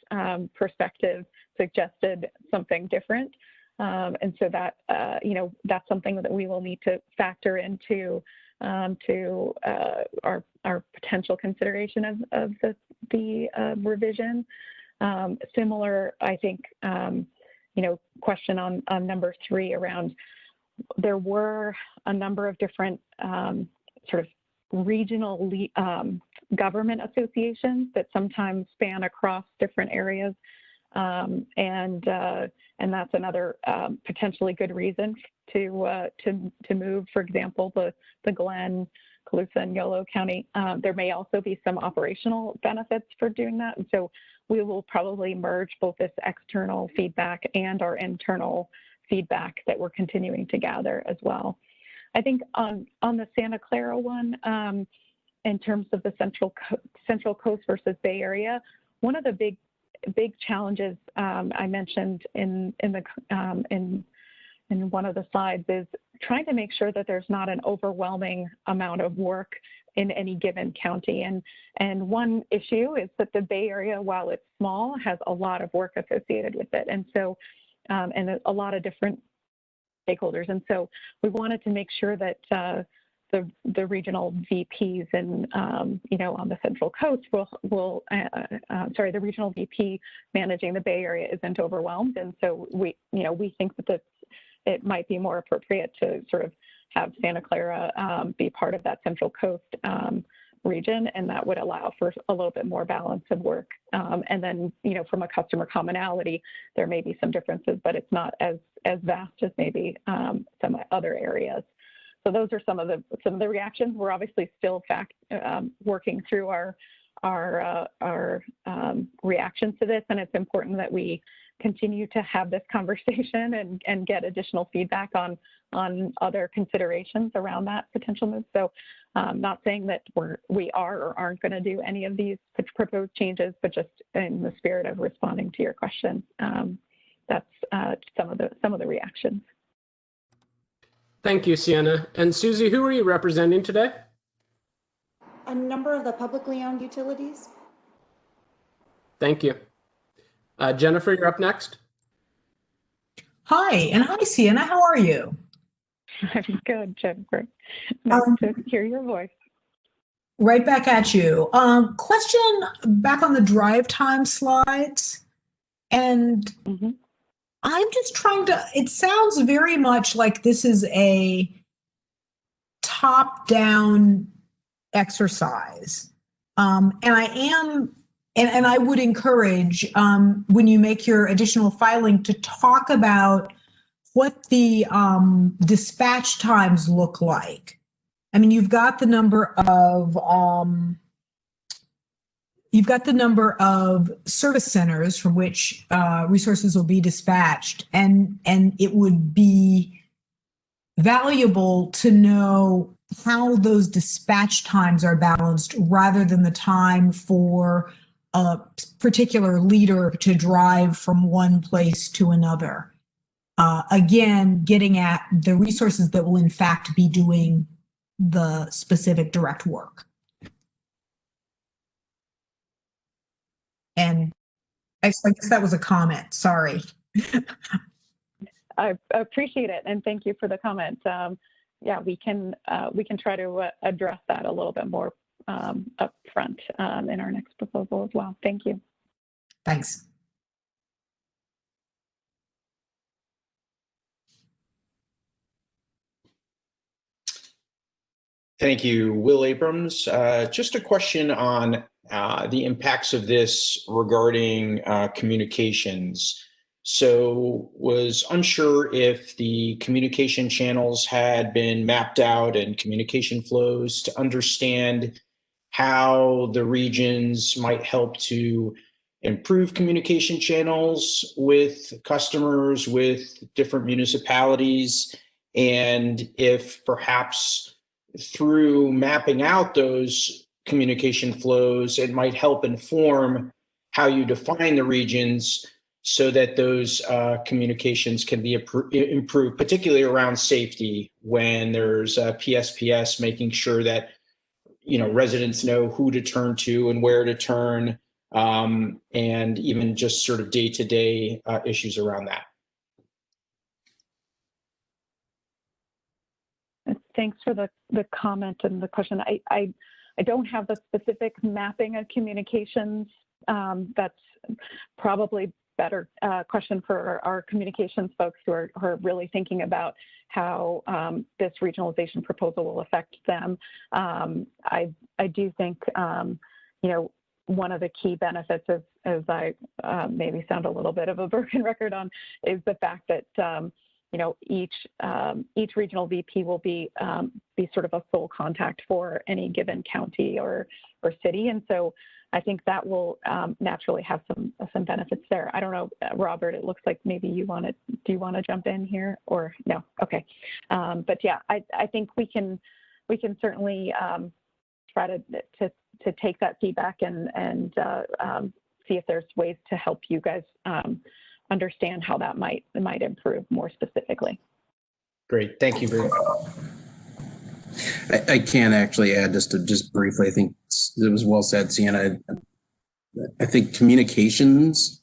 perspective suggested something different. And so that, that's something that we will need to factor into our potential consideration of the revision. Similar, I think, question on number 3 around, there were a number of different sort of regional government associations that sometimes span across different areas. And that's another potentially good reason to move. For example, the Glen, Colusa, and Yolo County. There may also be some operational benefits for doing that. And so we will probably merge both this external feedback and our internal feedback that we're continuing to gather as well. I think on the Santa Clara one, in terms of the Central Coast versus Bay Area, one of the big challenges I mentioned in one of the slides is trying to make sure that there's not an overwhelming amount of work in any given county. And one issue is that the Bay Area, while it's small, has a lot of work associated with it. And so, and a lot of different stakeholders. And so we wanted to make sure that the regional VPs and, on the Central Coast the regional VP managing the Bay Area isn't overwhelmed. And so we think that it might be more appropriate to sort of have Santa Clara be part of that Central Coast region, and that would allow for a little bit more balance of work. And then, from a customer commonality, there may be some differences, but it's not as vast as maybe some other areas. So those are some of the reactions. We're obviously still working through our reactions to this, and it's important that we continue to have this conversation and get additional feedback on other considerations around that potential move. So not saying that we are or aren't going to do any of these proposed changes, but just in the spirit of responding to your question, that's some of the reactions. Thank you, Sienna. And Susie, who are you representing today? A number of the publicly owned utilities. Thank you. Jennifer, you're up next. Hi, and hi, Sienna. How are you? I'm good, Jennifer. Nice to hear your voice. Right back at you. Question back on the drive time slides. And I'm just trying to, it sounds very much like this is a top-down exercise. And I would encourage, when you make your additional filing, to talk about what the dispatch times look like. I mean, you've got the number of service centers from which resources will be dispatched, and it would be valuable to know how those dispatch times are balanced rather than the time for a particular leader to drive from one place to another. Again, getting at the resources that will in fact be doing the specific direct work. And I guess that was a comment, sorry. I appreciate it, and thank you for the comment. Yeah, we can try to address that a little bit more up front in our next proposal as well. Thank you. Thanks. Thank you, Will Abrams. Just a question on the impacts of this regarding communications. So was unsure if the communication channels had been mapped out and communication flows to understand how the regions might help to improve communication channels with customers, with different municipalities, and if perhaps through mapping out those communication flows, it might help inform how you define the regions so that those communications can be improved, particularly around safety when there's PSPS, making sure that residents know who to turn to and where to turn, and even just sort of day-to-day issues around that. Thanks for the comment and the question. I don't have the specific mapping of communications. That's probably better question for our communications folks who are really thinking about how this regionalization proposal will affect them. I do think one of the key benefits, as I maybe sound a little bit of a broken record on, is the fact that each regional VP will be sort of a sole contact for any given county or city, and so I think that will naturally have some benefits there. I don't know, Robert. It looks like maybe do you want to jump in here or no? Okay, but yeah, I think we can certainly try to take that feedback and see if there's ways to help you guys understand how that might improve more specifically. Great, thank you very much. I can actually add just briefly. I think it was well said, Sienna. I think communications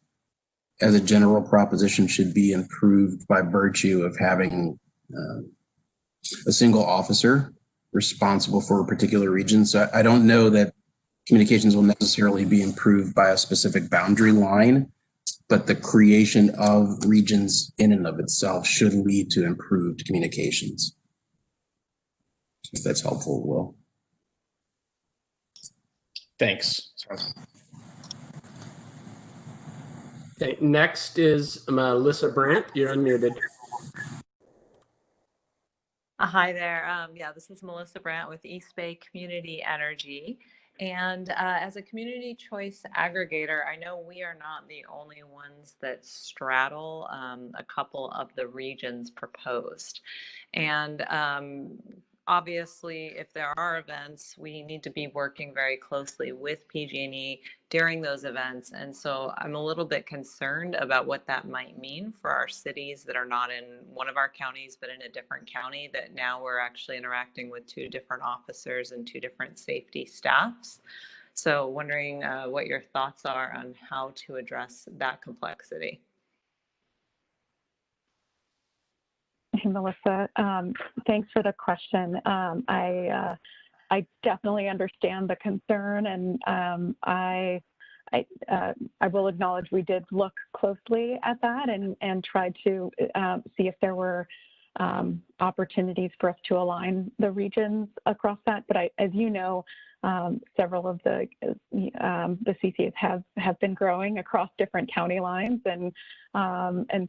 as a general proposition should be improved by virtue of having a single officer responsible for a particular region. So I don't know that communications will necessarily be improved by a specific boundary line, but the creation of regions in and of itself should lead to improved communications. If that's helpful, Will. Thanks. Okay, next is Melissa Brandt. You're unmuted. Hi there. Yeah, this is Melissa Brandt with East Bay Community Energy. And as a community choice aggregator, I know we are not the only ones that straddle a couple of the regions proposed. And obviously, if there are events, we need to be working very closely with PG&E during those events. And so I'm a little bit concerned about what that might mean for our cities that are not in one of our counties, but in a different county, that now we're actually interacting with two different officers and two different safety staffs. So wondering what your thoughts are on how to address that complexity. Hey, Melissa, thanks for the question. I definitely understand the concern, and I will acknowledge we did look closely at that and tried to see if there were opportunities for us to align the regions across that. But as you know, several of the CCAs have been growing across different county lines, and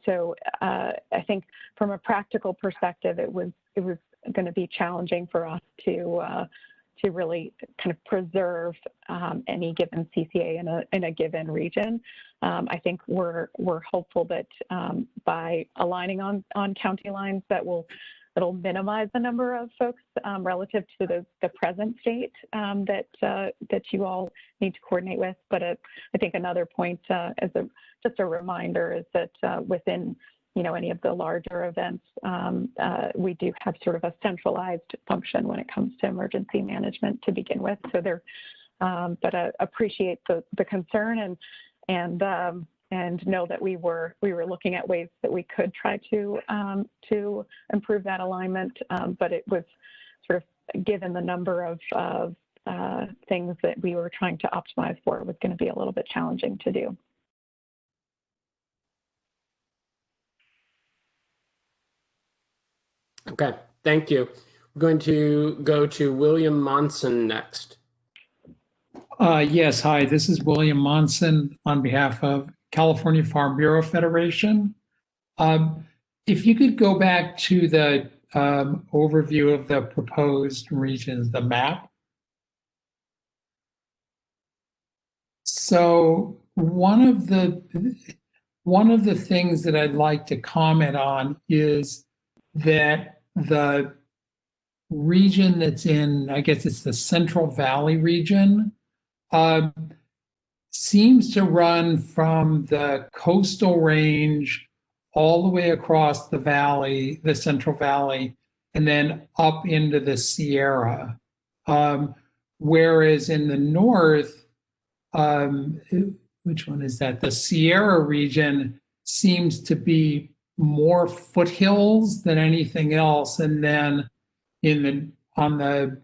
so I think from a practical perspective, it was going to be challenging for us to really kind of preserve any given CCA in a given region. I think we're hopeful that by aligning on county lines, that'll minimize the number of folks relative to the present state that you all need to coordinate with. But I think another point, as just a reminder, is that within any of the larger events, we do have sort of a centralized function when it comes to emergency management to begin with. So but I appreciate the concern and know that we were looking at ways that we could try to improve that alignment, but it was sort of, given the number of things that we were trying to optimize for, it was going to be a little bit challenging to do. Okay, thank you. We're going to go to William Monson next. Yes, hi, this is William Monson on behalf of California Farm Bureau Federation. If you could go back to the overview of the proposed regions, the map. So one of the things that I'd like to comment on is that the region that's in, I guess it's the Central Valley region, seems to run from the coastal range all the way across the valley, the Central Valley, and then up into the Sierra. Whereas in the north, which one is that? The Sierra region seems to be more foothills than anything else. And then on the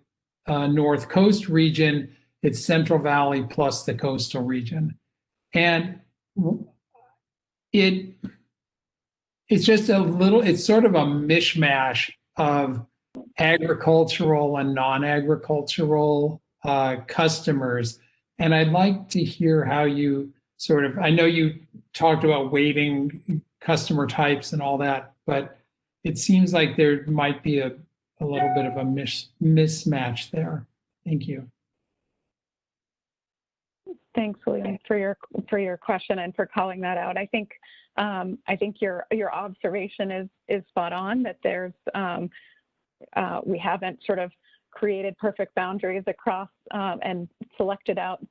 North Coast region, it's Central Valley plus the coastal region. And it's just it's sort of a mishmash of agricultural and non-agricultural customers. And I'd like to hear how you I know you talked about weighting customer types and all that, but it seems like there might be a little bit of a mismatch there. Thank you. Thanks, William, for your question and for calling that out. I think your observation is spot on, that there's we haven't sort of created perfect boundaries across and selected out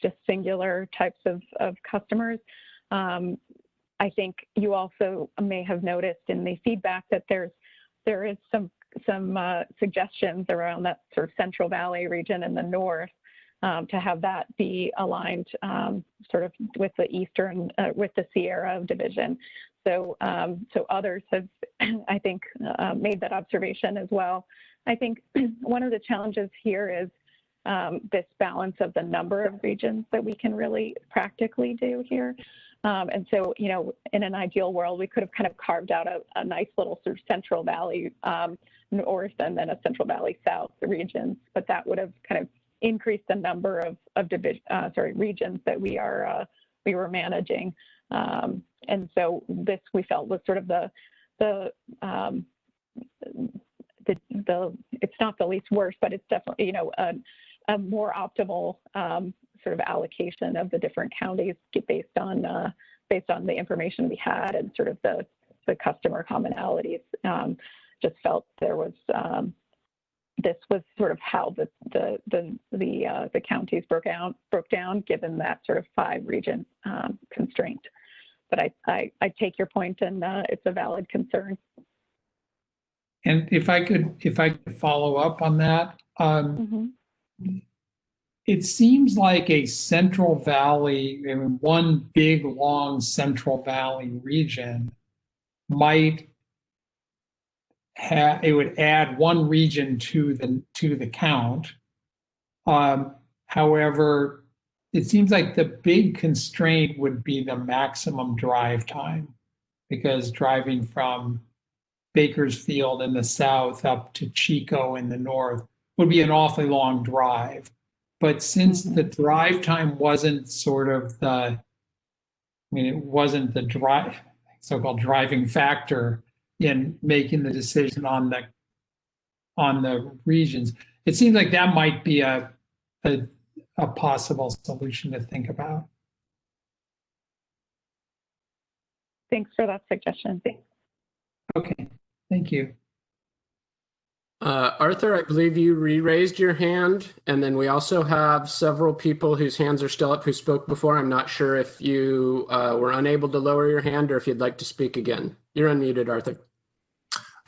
just singular types of customers. I think you also may have noticed in the feedback that there is some suggestions around that sort of Central Valley region in the north, to have that be aligned sort of with the eastern, with the Sierra division. So others have, I think, made that observation as well. I think one of the challenges here is this balance of the number of regions that we can really practically do here. And so, in an ideal world, we could have kind of carved out a nice little sort of Central Valley north and then a Central Valley south regions, but that would have kind of increased the number of regions that we were managing. And so this, we felt, was sort of it's not the least worst, but it's definitely, a more optimal sort of allocation of the different counties based on the information we had and sort of the customer commonalities. Just felt there was this was sort of how the counties broke down given that sort of 5-region constraint. But I take your point, and it's a valid concern. And if I could follow up on that, it seems like a Central Valley, I mean, one big long Central Valley region might have, it would add one region to the count. However, it seems like the big constraint would be the maximum drive time, because driving from Bakersfield in the south up to Chico in the north would be an awfully long drive. But since the drive time wasn't sort of it wasn't the so-called driving factor in making the decision on the regions, it seems like that might be a possible solution to think about. Thanks for that suggestion. Okay, thank you. Arthur, I believe you re-raised your hand, and then we also have several people whose hands are still up who spoke before. I'm not sure if you were unable to lower your hand or if you'd like to speak again. You're unmuted, Arthur.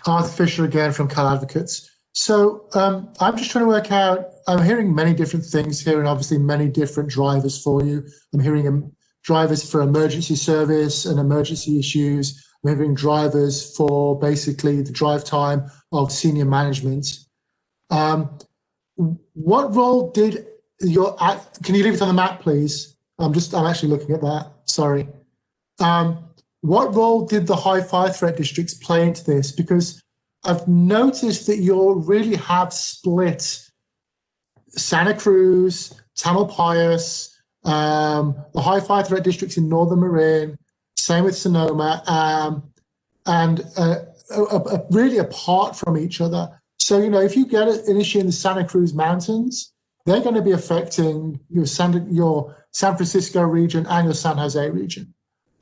Arthur Fisher again from Cal Advocates. So I'm just trying to work out, I'm hearing many different things here and obviously many different drivers for you. I'm hearing drivers for emergency service and emergency issues. I'm hearing drivers for basically the drive time of senior management. What role did can you leave it on the map, please? I'm actually looking at that, sorry. What role did the high fire threat districts play into this? Because I've noticed that you really have split Santa Cruz, Tamalpais, the high fire threat districts in Northern Marin, same with Sonoma, and really apart from each other. So, if you get an issue in the Santa Cruz Mountains, they're going to be affecting your San Francisco region and your San Jose region.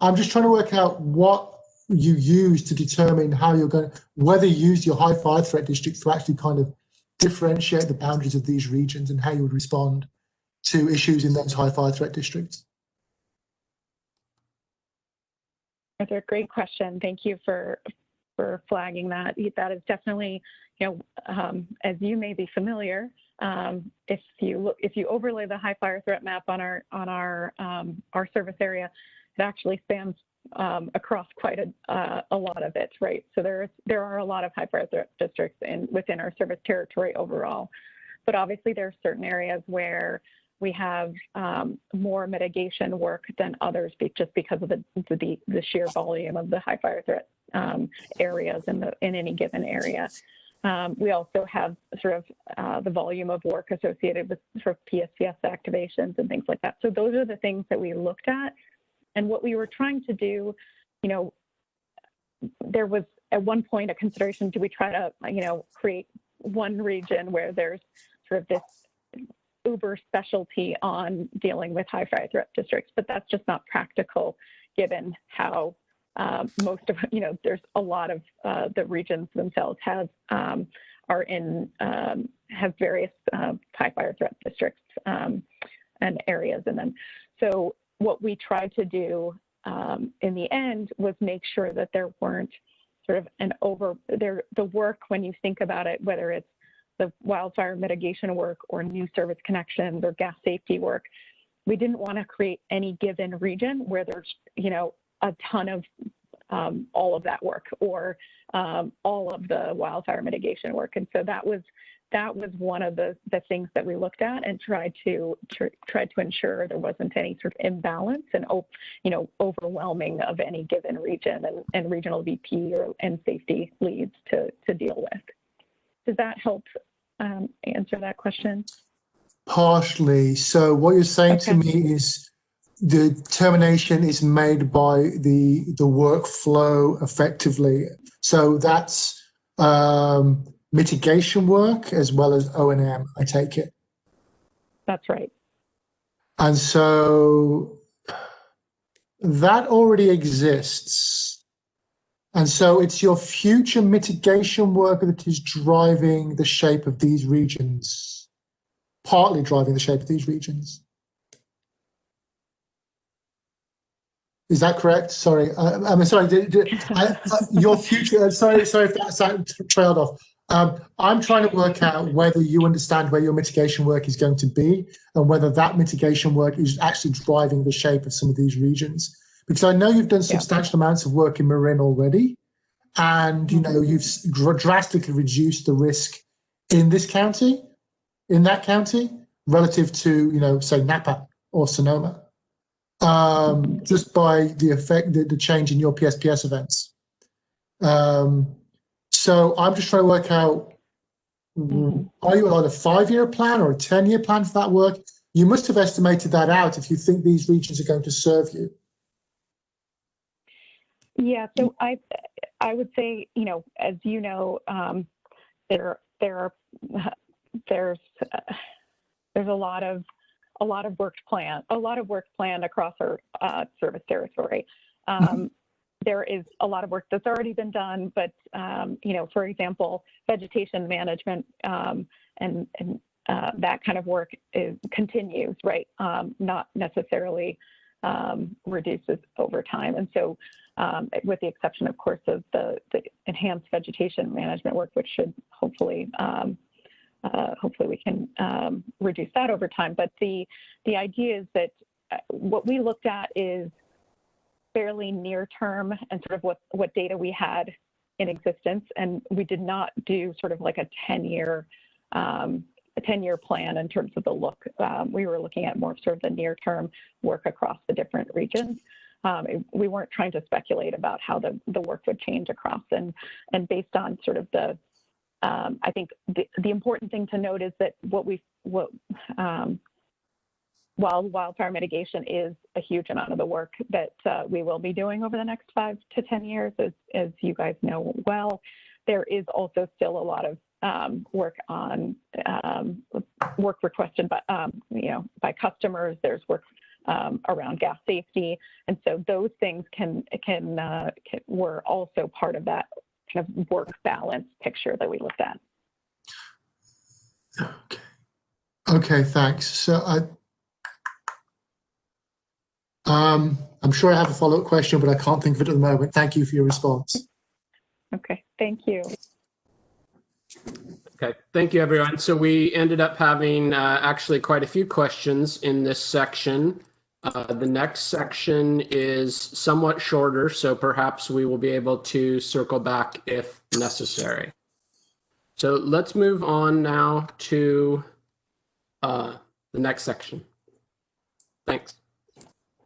I'm just trying to work out what you use to determine how you're going, whether you use your high fire threat districts to actually kind of differentiate the boundaries of these regions and how you would respond to issues in those high fire threat districts. That's a great question. Thank you for flagging that. That is definitely, as you may be familiar, if you overlay the high fire threat map on our service area, it actually spans across quite a lot of it, right? So there are a lot of high fire threat districts within our service territory overall, but obviously there are certain areas where we have more mitigation work than others, just because of the sheer volume of the high fire threat areas in any given area. We also have sort of the volume of work associated with sort of PSPS activations and things like that. So those are the things that we looked at. And what we were trying to do, there was at one point a consideration, do we try to, create one region where there's sort of this uber specialty on dealing with high fire threat districts, but that's just not practical given how most of, there's a lot of the regions themselves have various high fire threat districts and areas in them. So what we tried to do in the end was make sure that there weren't sort of the work, when you think about it, whether it's the wildfire mitigation work or new service connections or gas safety work, we didn't want to create any given region where there's, a ton of all of that work or all of the wildfire mitigation work. And so that was one of the things that we looked at and tried to ensure there wasn't any sort of imbalance and overwhelming of any given region and regional VP and safety leads to deal with. Does that help answer that question? Partially. So what you're saying to me is the determination is made by the workflow effectively. So that's mitigation work as well as O&M, I take it. That's right. And so that already exists. And so it's your future mitigation work that is driving the shape of these regions, partly driving the shape of these regions. Is that correct? Sorry, I'm sorry. Your future. Sorry if that trailed off. I'm trying to work out whether you understand where your mitigation work is going to be, and whether that mitigation work is actually driving the shape of some of these regions. Because I know you've done substantial amounts of work in Marin already, and you've drastically reduced the risk in this county, in that county, relative to say Napa or Sonoma. Just by the effect, the change in your PSPS events. So I'm just trying to work out, are you on a 5-year plan or a 10-year plan for that work? You must have estimated that out if you think these regions are going to serve you. Yeah, so I would say, as you know, there's a lot of work planned across our service territory. There is a lot of work that's already been done, but for example, vegetation management and that kind of work continues, right? Not necessarily reduces over time. And so, with the exception, of course, of the enhanced vegetation management work, which should hopefully we can reduce that over time. But the idea is that what we looked at is fairly near term and sort of what data we had in existence, and we did not do sort of like a 10-year plan in terms of the look. We were looking at more sort of the near term work across the different regions. We weren't trying to speculate about how the work would change across, and based on sort of the I think the important thing to note is that while wildfire mitigation is a huge amount of the work that we will be doing over the next 5 to 10 years, as you guys know well, there is also still a lot of work on work requested by customers. There's work around gas safety, and so those things were also part of that kind of work balance picture that we looked at. Okay, thanks. So I'm sure I have a follow-up question, but I can't think of it at the moment. Thank you for your response. Okay, thank you. Okay, thank you, everyone. So we ended up having actually quite a few questions in this section. The next section is somewhat shorter, so perhaps we will be able to circle back if necessary. So let's move on now to the next section. Thanks.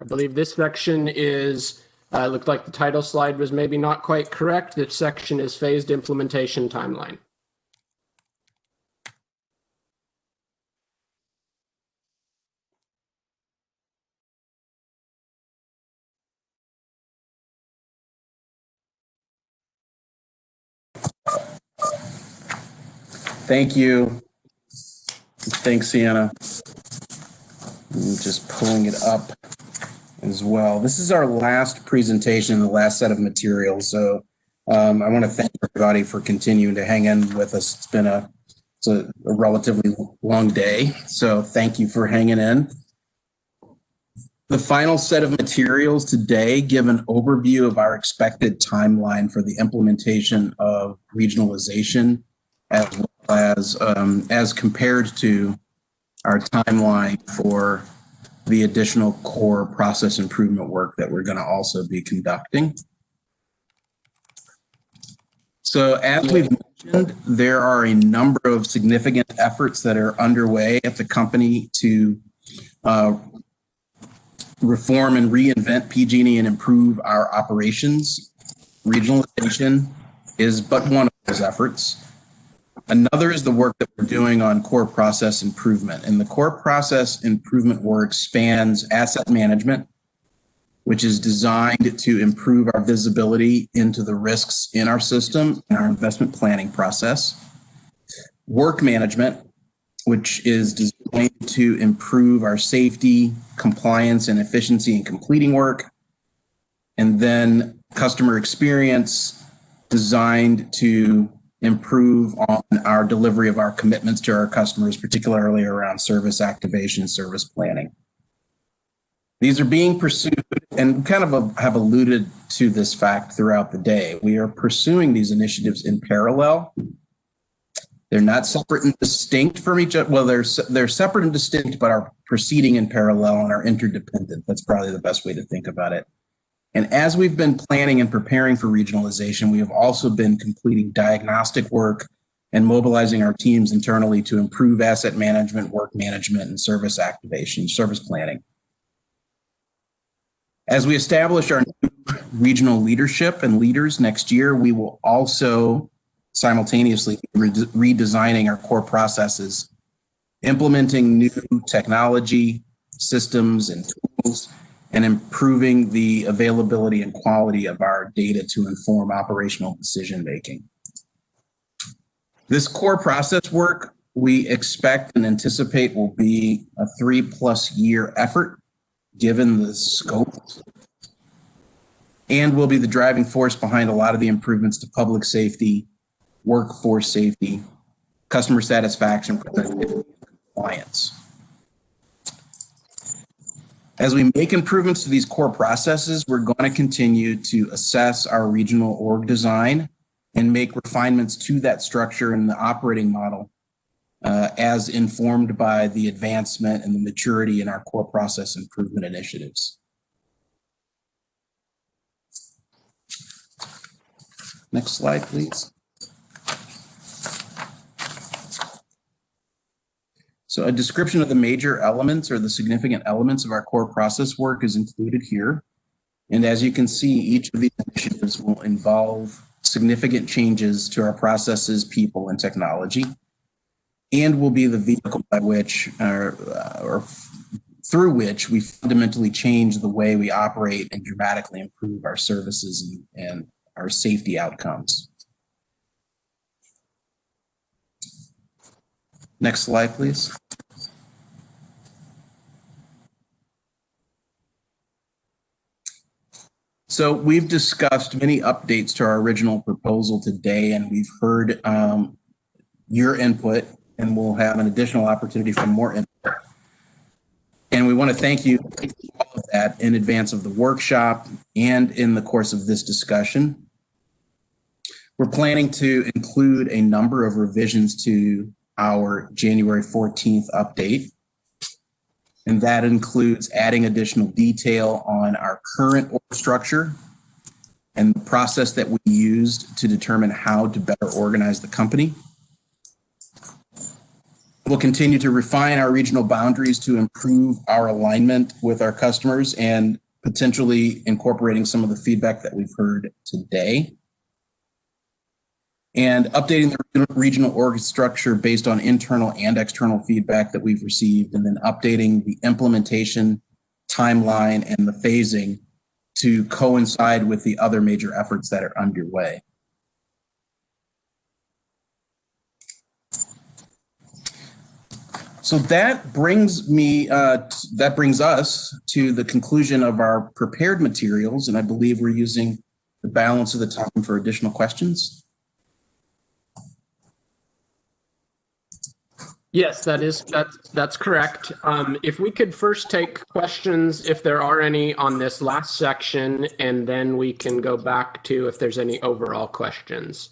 I believe this section is, looked like the title slide was maybe not quite correct. This section is phased implementation timeline. Thank you. Thanks, Sienna. I'm just pulling it up as well. This is our last presentation, the last set of materials. So I want to thank everybody for continuing to hang in with us. It's been a relatively long day, so thank you for hanging in. The final set of materials today give an overview of our expected timeline for the implementation of regionalization, as well as compared to our timeline for the additional core process improvement work that we're going to also be conducting. So as we've mentioned, there are a number of significant efforts that are underway at the company to reform and reinvent PG&E and improve our operations. Regionalization is but one of those efforts. Another is the work that we're doing on core process improvement. And the core process improvement work spans asset management, which is designed to improve our visibility into the risks in our system and our investment planning process. Work management, which is designed to improve our safety, compliance, and efficiency in completing work. And then customer experience, designed to improve on our delivery of our commitments to our customers, particularly around service activation and service planning. These are being pursued, and kind of have alluded to this fact throughout the day. We are pursuing these initiatives in parallel. They're not separate and distinct from each other. Well, they're separate and distinct, but are proceeding in parallel and are interdependent. That's probably the best way to think about it. And as we've been planning and preparing for regionalization, we have also been completing diagnostic work and mobilizing our teams internally to improve asset management, work management, and service activation, service planning. As we establish our new regional leadership and leaders next year, we will also simultaneously be redesigning our core processes, implementing new technology, systems, and tools, and improving the availability and quality of our data to inform operational decision-making. This core process work we expect and anticipate will be a 3+ year effort, given the scope, and will be the driving force behind a lot of the improvements to public safety, workforce safety, customer satisfaction, productivity, and compliance. As we make improvements to these core processes, we're going to continue to assess our regional org design and make refinements to that structure and the operating model as informed by the advancement and the maturity in our core process improvement initiatives. Next slide, please. So a description of the major elements or the significant elements of our core process work is included here. And as you can see, each of these initiatives will involve significant changes to our processes, people, and technology, and will be the vehicle by which, or through which, we fundamentally change the way we operate and dramatically improve our services and our safety outcomes. Next slide, please. So we've discussed many updates to our original proposal today, and we've heard your input, and we'll have an additional opportunity for more input. And we want to thank you for all of that in advance of the workshop and in the course of this discussion. We're planning to include a number of revisions to our January 14th update. And that includes adding additional detail on our current org structure and the process that we used to determine how to better organize the company. We'll continue to refine our regional boundaries to improve our alignment with our customers and potentially incorporating some of the feedback that we've heard today. And updating the regional org structure based on internal and external feedback that we've received, and then updating the implementation timeline and the phasing to coincide with the other major efforts that are underway. So that brings us to the conclusion of our prepared materials, and I believe we're using the balance of the time for additional questions. Yes, that's correct. If we could first take questions, if there are any, on this last section, and then we can go back to if there's any overall questions.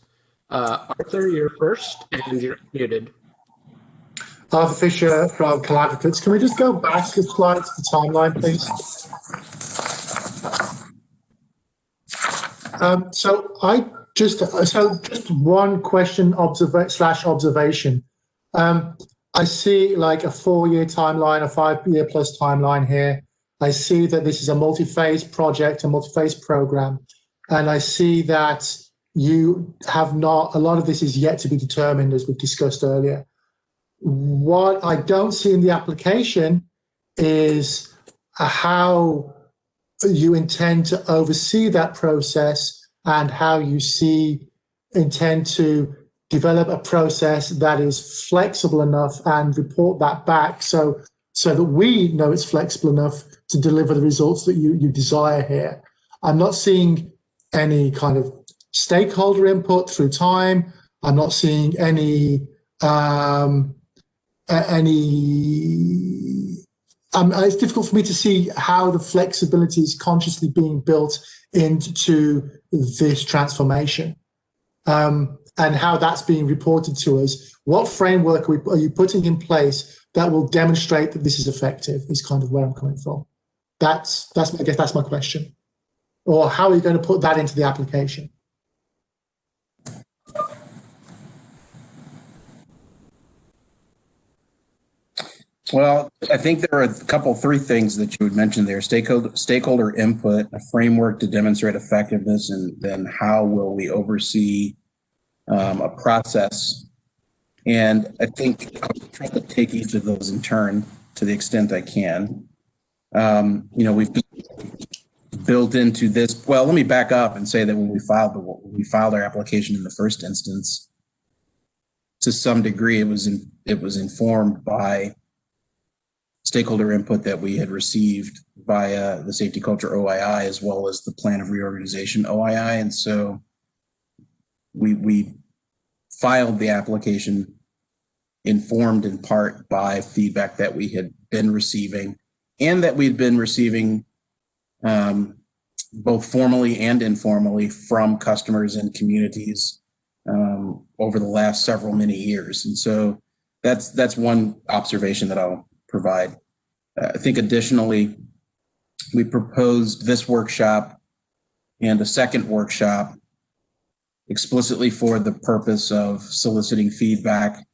Arthur, you're first, and you're muted. Arthur Fisher from Collaboratives. Can we just go back to the slide, to the timeline, please? So just one question / observation. I see like a 4-year timeline, a 5-year plus timeline here. I see that this is a multi-phase project, a multi-phase program, and I see that you have not, a lot of this is yet to be determined, as we've discussed earlier. What I don't see in the application is how you intend to oversee that process and how you intend to develop a process that is flexible enough and report that back so that we know it's flexible enough to deliver the results that you desire here. I'm not seeing any kind of stakeholder input through time. I'm not seeing any it's difficult for me to see how the flexibility is consciously being built into this transformation, and how that's being reported to us. What framework are you putting in place that will demonstrate that this is effective? Is kind of where I'm coming from. I guess that's my question. Or how are you going to put that into the application? Well, I think there are three things that you would mention there: stakeholder input, a framework to demonstrate effectiveness, and then how will we oversee a process. And I think I'll try to take each of those in turn to the extent I can. We've built into this. Well, let me back up and say that when we filed our application in the first instance, to some degree, it was informed by stakeholder input that we had received via the Safety Culture OII, as well as the Plan of Reorganization OII. And so we filed the application informed in part by feedback that we had been receiving, and that we'd been receiving both formally and informally from customers and communities over the last many years. And so that's one observation that I'll provide. I think additionally, we proposed this workshop and a second workshop explicitly for the purpose of soliciting feedback.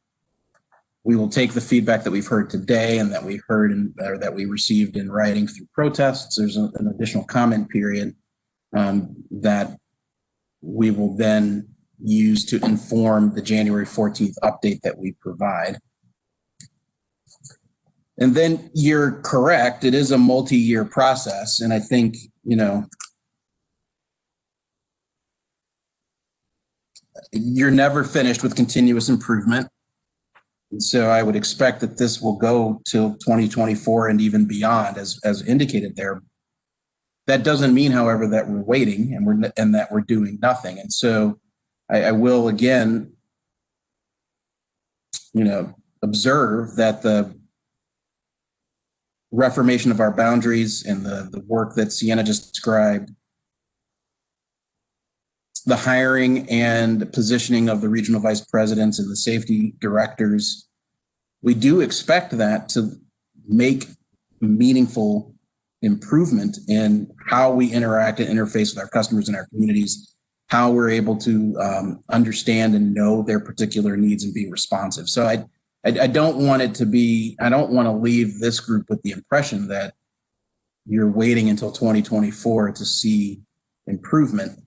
We will take the feedback that we've heard today and that we that we received in writing through protests. There's an additional comment period that we will then use to inform the January 14th update that we provide. And then you're correct, it is a multi-year process. And I think, you're never finished with continuous improvement. And so I would expect that this will go till 2024 and even beyond, as indicated there. That doesn't mean, however, that we're waiting and that we're doing nothing. And so I will again, observe that the reformation of our boundaries and the work that Sienna just described, the hiring and positioning of the regional vice presidents and the safety directors, we do expect that to make meaningful improvement in how we interact and interface with our customers and our communities, how we're able to understand and know their particular needs and be responsive. So I don't want it to be, I don't want to leave this group with the impression that you're waiting until 2024 to see improvement.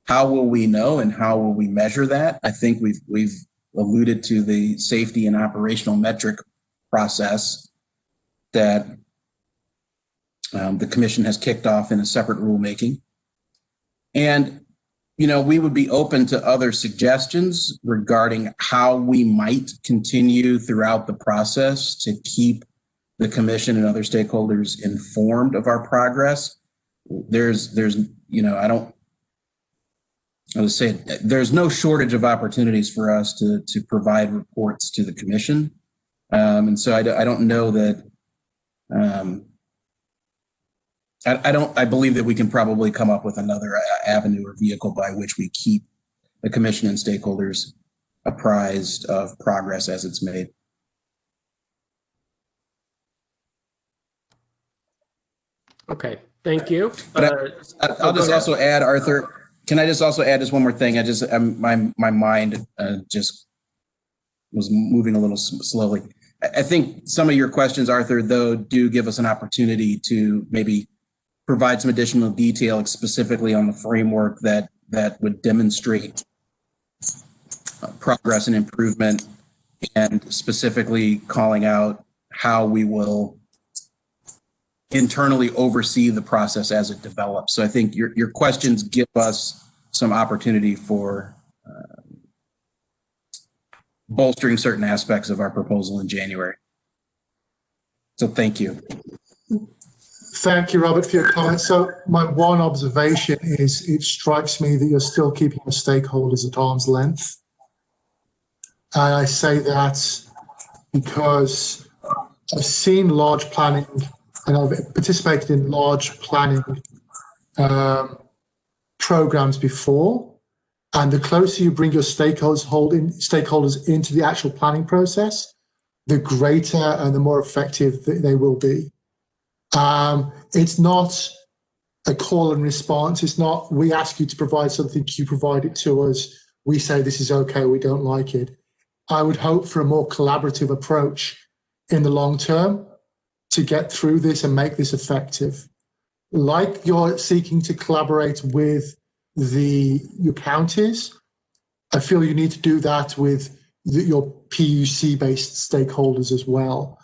How will we know and how will we measure that? I think we've alluded to the safety and operational metric process that the commission has kicked off in a separate rulemaking. And, we would be open to other suggestions regarding how we might continue throughout the process to keep the commission and other stakeholders informed of our progress. There's no shortage of opportunities for us to provide reports to the commission. And so I don't know that, I believe that we can probably come up with another avenue or vehicle by which we keep the commission and stakeholders apprised of progress as it's made. Okay, thank you. I'll just also add, Arthur, can I just also add just one more thing? My mind just was moving a little slowly. I think some of your questions, Arthur, though, do give us an opportunity to maybe provide some additional detail specifically on the framework that would demonstrate progress and improvement, and specifically calling out how we will internally oversee the process as it develops. So I think your questions give us some opportunity for bolstering certain aspects of our proposal in January. So thank you. Thank you, Robert, for your comments. So my one observation is it strikes me that you're still keeping the stakeholders at arm's length. And I say that because I've seen large planning and I've participated in large planning programs before. And the closer you bring your stakeholders into the actual planning process, the greater and the more effective they will be. It's not a call and response. It's not, we ask you to provide something, you provide it to us. We say this is okay, we don't like it. I would hope for a more collaborative approach in the long term to get through this and make this effective. Like you're seeking to collaborate with your counties, I feel you need to do that with your PUC-based stakeholders as well.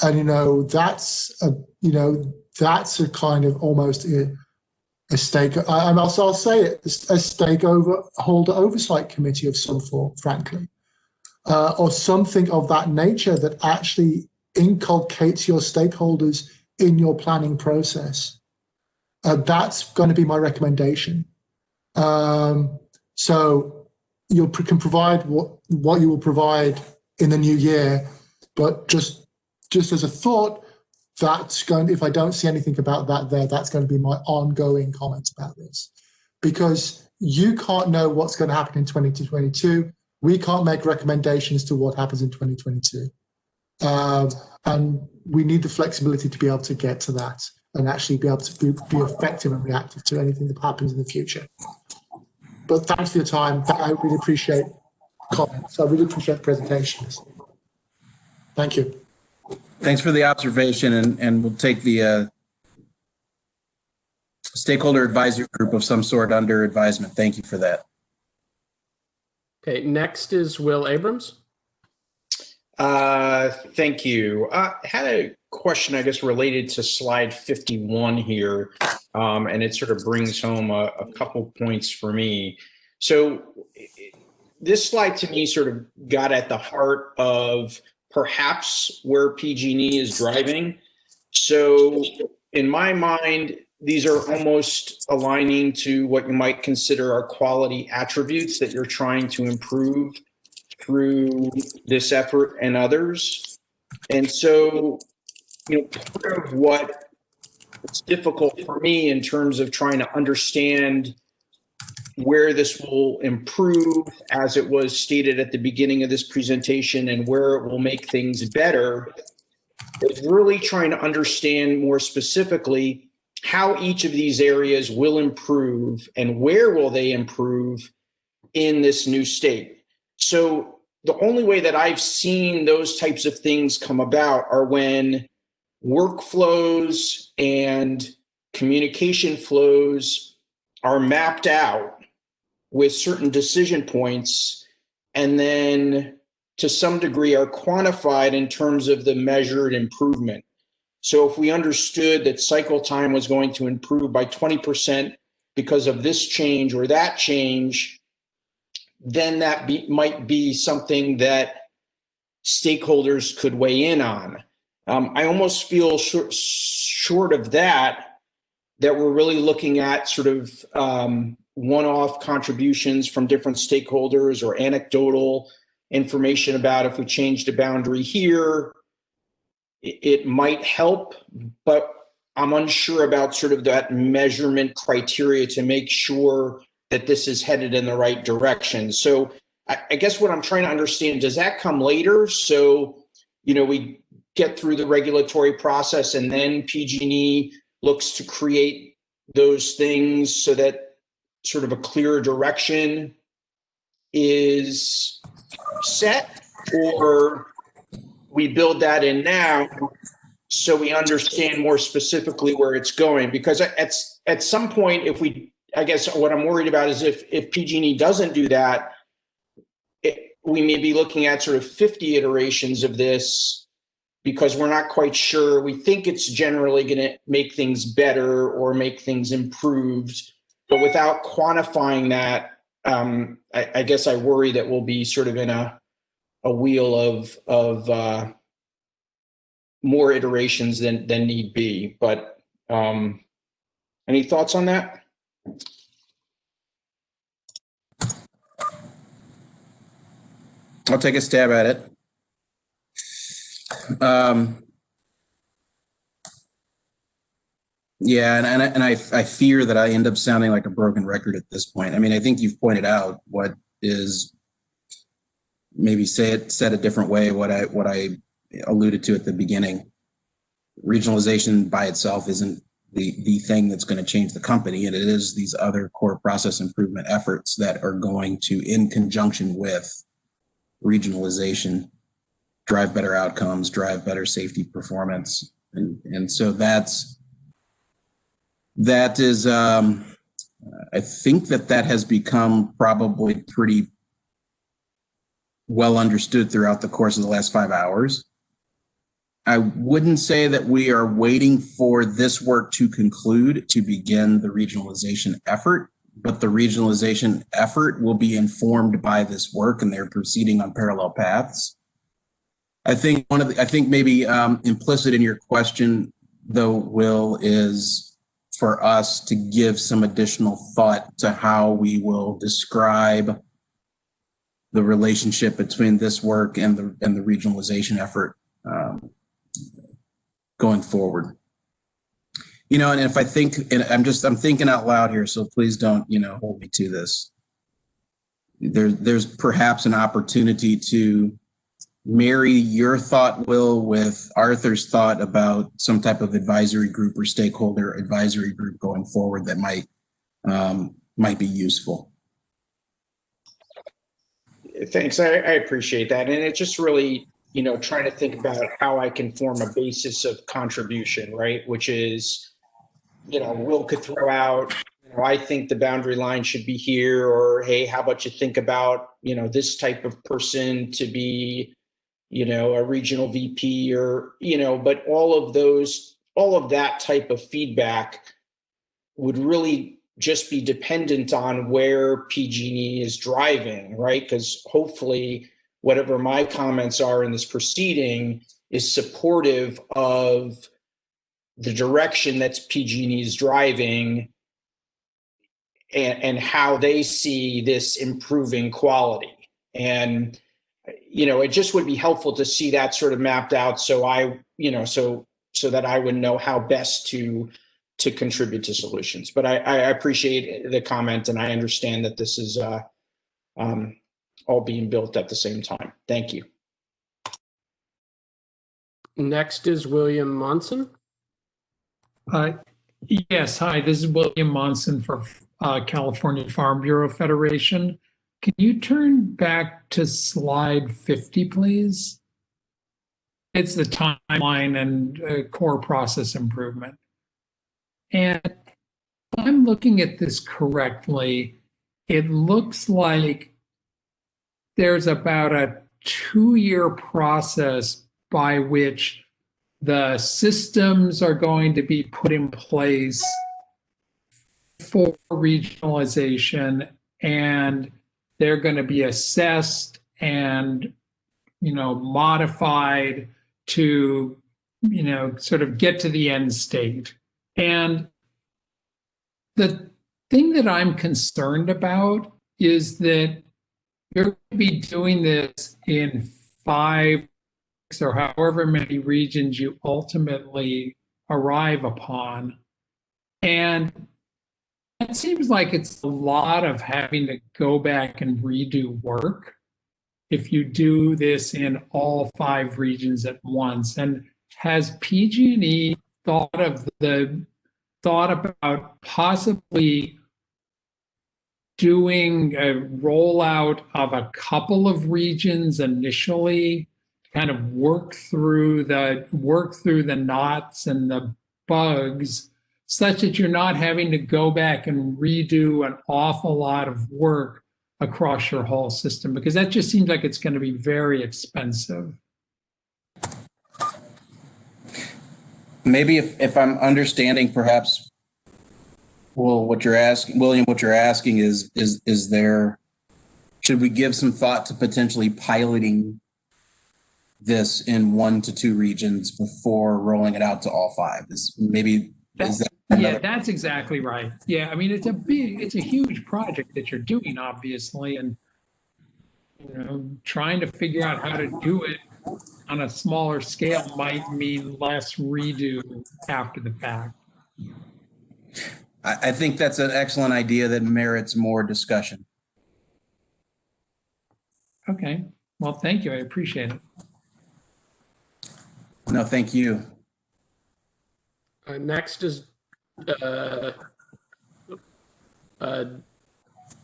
And that's a kind of almost a stake. I'll say it, a stakeholder oversight committee of some form, frankly, or something of that nature that actually inculcates your stakeholders in your planning process. That's going to be my recommendation. So you can provide what you will provide in the new year, but just as a thought, if I don't see anything about that there, that's going to be my ongoing comments about this. Because you can't know what's going to happen in 2022. We can't make recommendations to what happens in 2022. And we need the flexibility to be able to get to that and actually be able to be effective and reactive to anything that happens in the future. But thanks for your time. I really appreciate comments. I really appreciate the presentations. Thank you. Thanks for the observation, and we'll take the stakeholder advisory group of some sort under advisement. Thank you for that. Okay, next is Will Abrams. Thank you. I had a question, I guess, related to slide 51 here, and it sort of brings home a couple points for me. So this slide to me sort of got at the heart of perhaps where PG&E is driving. So in my mind, these are almost aligning to what you might consider our quality attributes that you're trying to improve through this effort and others. And so, part of what's difficult for me in terms of trying to understand where this will improve, as it was stated at the beginning of this presentation, and where it will make things better, is really trying to understand more specifically how each of these areas will improve and where will they improve in this new state. So the only way that I've seen those types of things come about are when workflows and communication flows are mapped out with certain decision points, and then to some degree are quantified in terms of the measured improvement. So if we understood that cycle time was going to improve by 20% because of this change or that change, then that might be something that stakeholders could weigh in on. I almost feel short of that we're really looking at sort of one-off contributions from different stakeholders or anecdotal information about if we changed a boundary here, it might help, but I'm unsure about sort of that measurement criteria to make sure that this is headed in the right direction. So I guess what I'm trying to understand, does that come later? So, we get through the regulatory process and then PG&E looks to create those things so that sort of a clearer direction is set, or we build that in now so we understand more specifically where it's going? Because at some point, I guess what I'm worried about is if PG&E doesn't do that, we may be looking at sort of 50 iterations of this because we're not quite sure. We think it's generally going to make things better or make things improved, but without quantifying that, I guess I worry that we'll be sort of in a a wheel of more iterations than need be. But any thoughts on that? I'll take a stab at it. Yeah, and I fear that I end up sounding like a broken record at this point. I mean, I think you've pointed out what is, maybe said a different way, what I alluded to at the beginning. Regionalization by itself isn't the thing that's going to change the company, and it is these other core process improvement efforts that are going to, in conjunction with regionalization, drive better outcomes, drive better safety performance, and so that is I think that has become probably pretty well understood throughout the course of the last 5 hours. I wouldn't say that we are waiting for this work to conclude to begin the regionalization effort, but the regionalization effort will be informed by this work, and they're proceeding on parallel paths. I think maybe implicit in your question, though, Will, is for us to give some additional thought to how we will describe the relationship between this work and the regionalization effort going forward. You know, and if I think, and I'm thinking out loud here, so please don't, hold me to this. There's perhaps an opportunity to marry your thought, Will, with Arthur's thought about some type of advisory group or stakeholder advisory group going forward that might be useful. Thanks, I appreciate that. And it just really, trying to think about how I can form a basis of contribution, right? Which is, Will could throw out, I think the boundary line should be here, or, hey, how about you think about, this type of person to be, a regional VP, or, but all of that type of feedback would really just be dependent on where PG&E is driving, right? Because hopefully whatever my comments are in this proceeding is supportive of the direction that PG&E is driving and how they see this improving quality. And, it just would be helpful to see that sort of mapped out, so so that I would know how best to contribute to solutions. But I appreciate the comment, and I understand that this is all being built at the same time. Thank you. Next is William Monson. Yes, hi, this is William Monson for California Farm Bureau Federation. Can you turn back to slide 50, please? It's the timeline and core process improvement. And if I'm looking at this correctly, it looks like there's about a 2-year process by which the systems are going to be put in place for regionalization, and they're going to be assessed and, modified to, sort of get to the end state. And the thing that I'm concerned about is that you're going to be doing this in 5 or however many regions you ultimately arrive upon. And it seems like it's a lot of having to go back and redo work if you do this in all 5 regions at once. And has PG&E thought about possibly doing a rollout of a couple of regions initially, kind of work through the knots and the bugs, such that you're not having to go back and redo an awful lot of work across your whole system? Because that just seems like it's going to be very expensive. Maybe if I'm understanding, perhaps, well, what you're asking, William, what you're asking is there, should we give some thought to potentially piloting this in 1 to 2 regions before rolling it out to all 5. Is that yeah, that's exactly right. Yeah, I mean, it's a huge project that you're doing, obviously, and trying to figure out how to do it on a smaller scale might mean less redo after the fact. I think that's an excellent idea that merits more discussion. Okay. Well, thank you. I appreciate it. No, thank you. Next is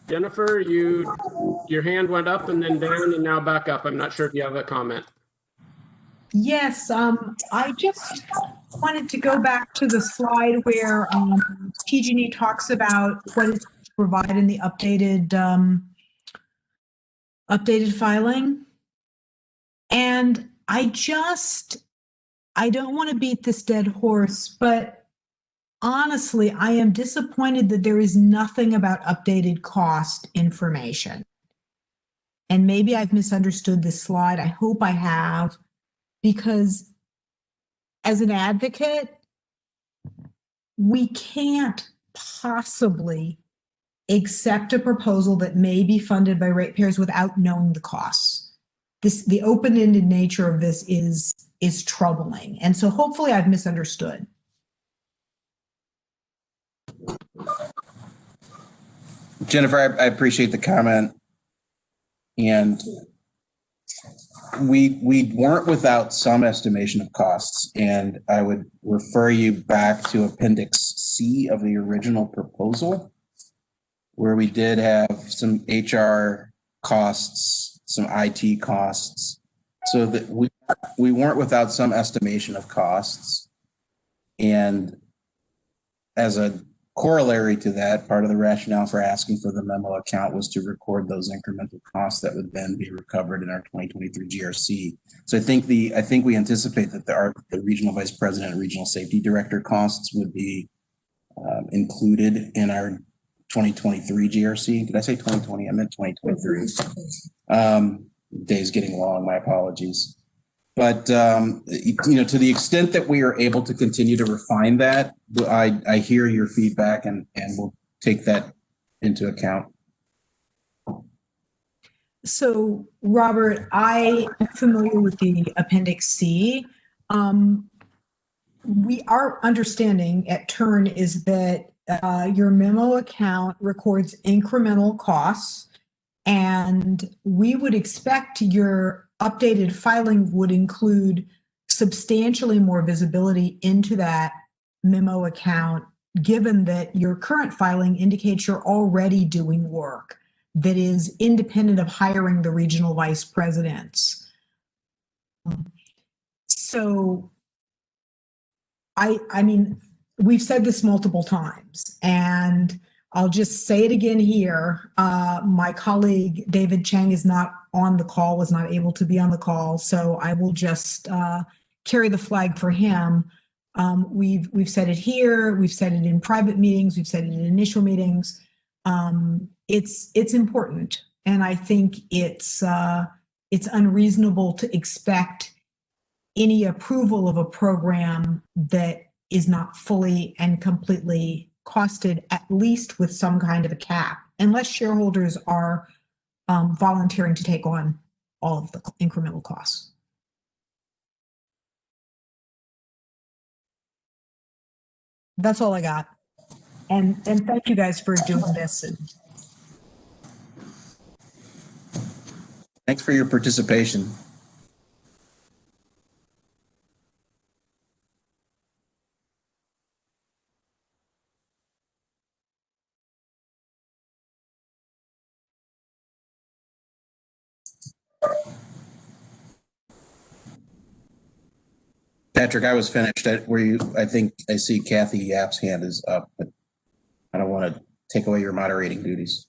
Jennifer. Your hand went up and then down and now back up. I'm not sure if you have a comment. Yes, I just wanted to go back to the slide where PG&E talks about what is provided in the updated filing. And I don't want to beat this dead horse, but honestly, I am disappointed that there is nothing about updated cost information. And maybe I've misunderstood this slide. I hope I have, because as an advocate, we can't possibly accept a proposal that may be funded by ratepayers without knowing the costs. The open-ended nature of this is troubling. And so hopefully I've misunderstood. Jennifer, I appreciate the comment. And we weren't without some estimation of costs. And I would refer you back to Appendix C of the original proposal, where we did have some HR costs, some IT costs, so that we weren't without some estimation of costs. And as a corollary to that, part of the rationale for asking for the memo account was to record those incremental costs that would then be recovered in our 2023 GRC. So I think we anticipate that the regional vice president and regional safety director costs would be included in our 2023 GRC. Did I say 2020? I meant 2023. Day's getting long, my apologies. But to the extent that we are able to continue to refine that, I hear your feedback and we'll take that into account. So, Robert, I am familiar with the Appendix C. Our understanding at Turn is that your memo account records incremental costs, and we would expect your updated filing would include substantially more visibility into that memo account, given that your current filing indicates you're already doing work that is independent of hiring the regional vice presidents. So, I mean, we've said this multiple times, and I'll just say it again here. My colleague, David Chang, is not on the call, was not able to be on the call, so I will just carry the flag for him. We've said it here, we've said it in private meetings, we've said it in initial meetings. It's important, and I think it's unreasonable to expect any approval of a program that is not fully and completely costed, at least with some kind of a cap, unless shareholders are volunteering to take on all of the incremental costs. That's all I got. And thank you guys for doing this. Thanks for your participation. Patrick, I was finished. I think I see Kathy Yap's hand is up, but I don't want to take away your moderating duties.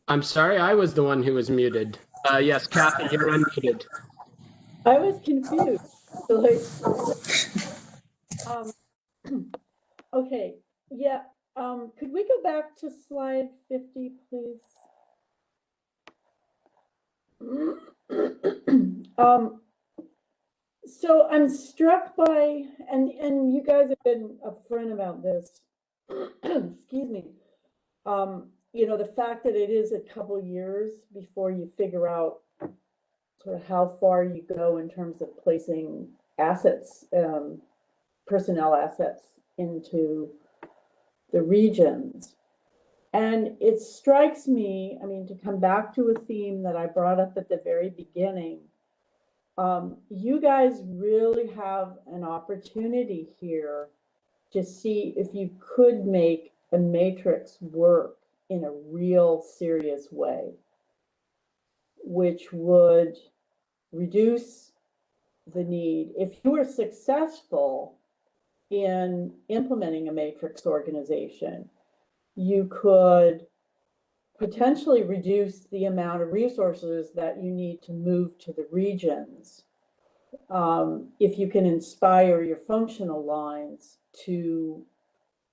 I'm sorry, I was the one who was muted. Yes, Kathy, you're unmuted. I was confused. Okay, yeah. Could we go back to slide 50, please? So I'm struck by, and you guys have been upfront about this, excuse me, you know, the fact that it is a couple years before you figure out sort of how far you go in terms of placing assets, personnel assets into the regions. And it strikes me, I mean, to come back to a theme that I brought up at the very beginning, you guys really have an opportunity here to see if you could make a matrix work in a real serious way, which would reduce the need. If you were successful in implementing a matrix organization, you could potentially reduce the amount of resources that you need to move to the regions. If you can inspire your functional lines to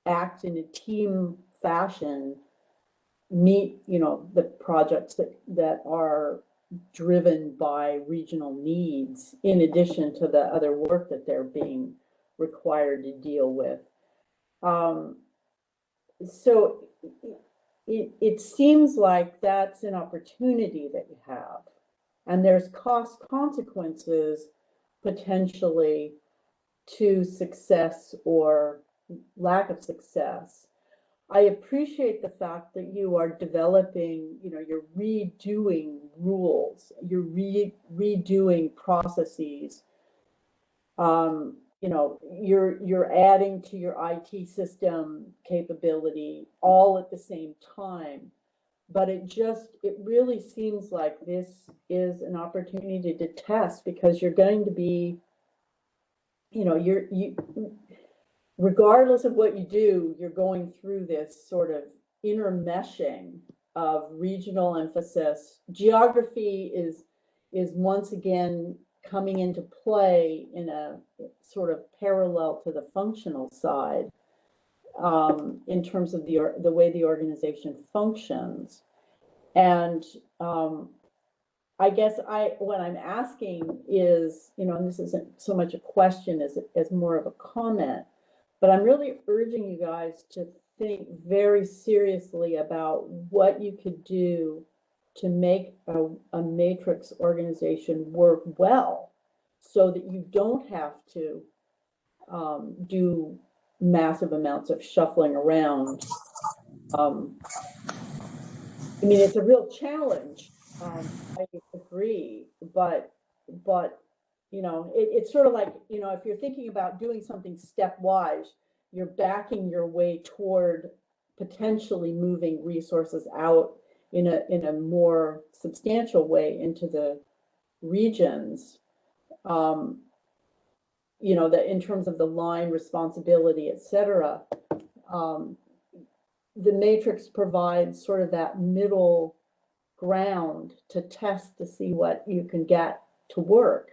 act in a team fashion, meet, you know, the projects that are driven by regional needs, in addition to the other work that they're being required to deal with. So it seems like that's an opportunity that you have, and there's cost consequences potentially to success or lack of success. I appreciate the fact that you are developing, you know, you're redoing rules, you're redoing processes. You know, you're adding to your IT system capability all at the same time. But it really seems like this is an opportunity to test, because you're going to be, you know, regardless of what you do, you're going through this sort of intermeshing of regional emphasis. Geography is once again coming into play in a sort of parallel to the functional side, in terms of the way the organization functions. And I guess what I'm asking is, you know, and this isn't so much a question as more of a comment, but I'm really urging you guys to think very seriously about what you could do to make a matrix organization work well, so that you don't have to do massive amounts of shuffling around. I mean, it's a real challenge. I agree, but you know, it's sort of like, you know, if you're thinking about doing something stepwise, you're backing your way toward potentially moving resources out in a more substantial way into the regions. You know, that in terms of the line responsibility, et cetera, the matrix provides sort of that middle ground to test to see what you can get to work.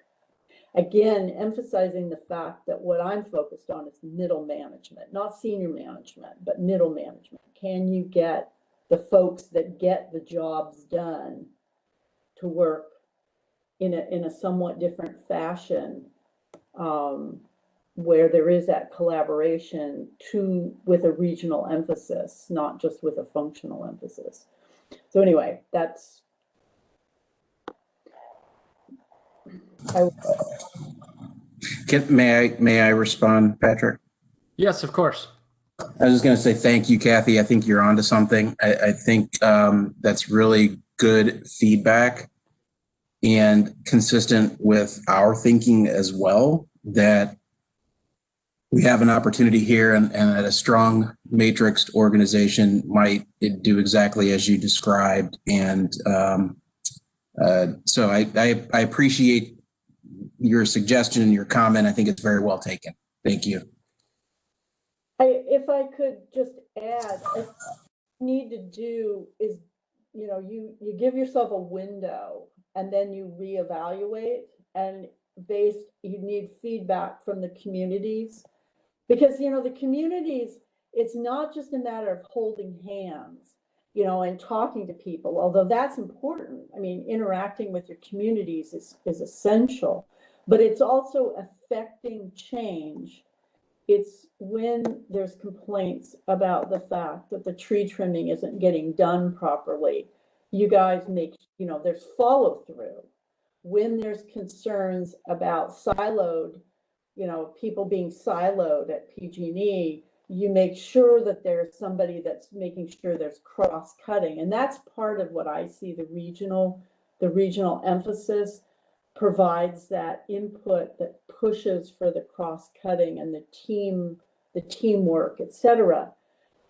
Again, emphasizing the fact that what I'm focused on is middle management, not senior management, but middle management. Can you get the folks that get the jobs done to work in a somewhat different fashion, where there is that collaboration with a regional emphasis, not just with a functional emphasis. So anyway, that's. May I respond, Patrick? Yes, of course. I was just going to say thank you, Kathy. I think you're onto something. I think that's really good feedback and consistent with our thinking as well, that we have an opportunity here, and that a strong matrixed organization might do exactly as you described. And so I appreciate your suggestion and your comment. I think it's very well taken. Thank you. If I could just add, what you need to do is, you know, you give yourself a window and then you reevaluate, and you need feedback from the communities, because, you know, the communities, it's not just a matter of holding hands, you know, and talking to people, although that's important. I mean, interacting with your communities is essential, but it's also affecting change. It's when there's complaints about the fact that the tree trimming isn't getting done properly. You guys make, there's follow through. When there's concerns about siloed, people being siloed at PG&E, you make sure that there's somebody that's making sure there's cross cutting. And that's part of what I see the regional emphasis provides, that input that pushes for the cross-cutting and the teamwork, etc.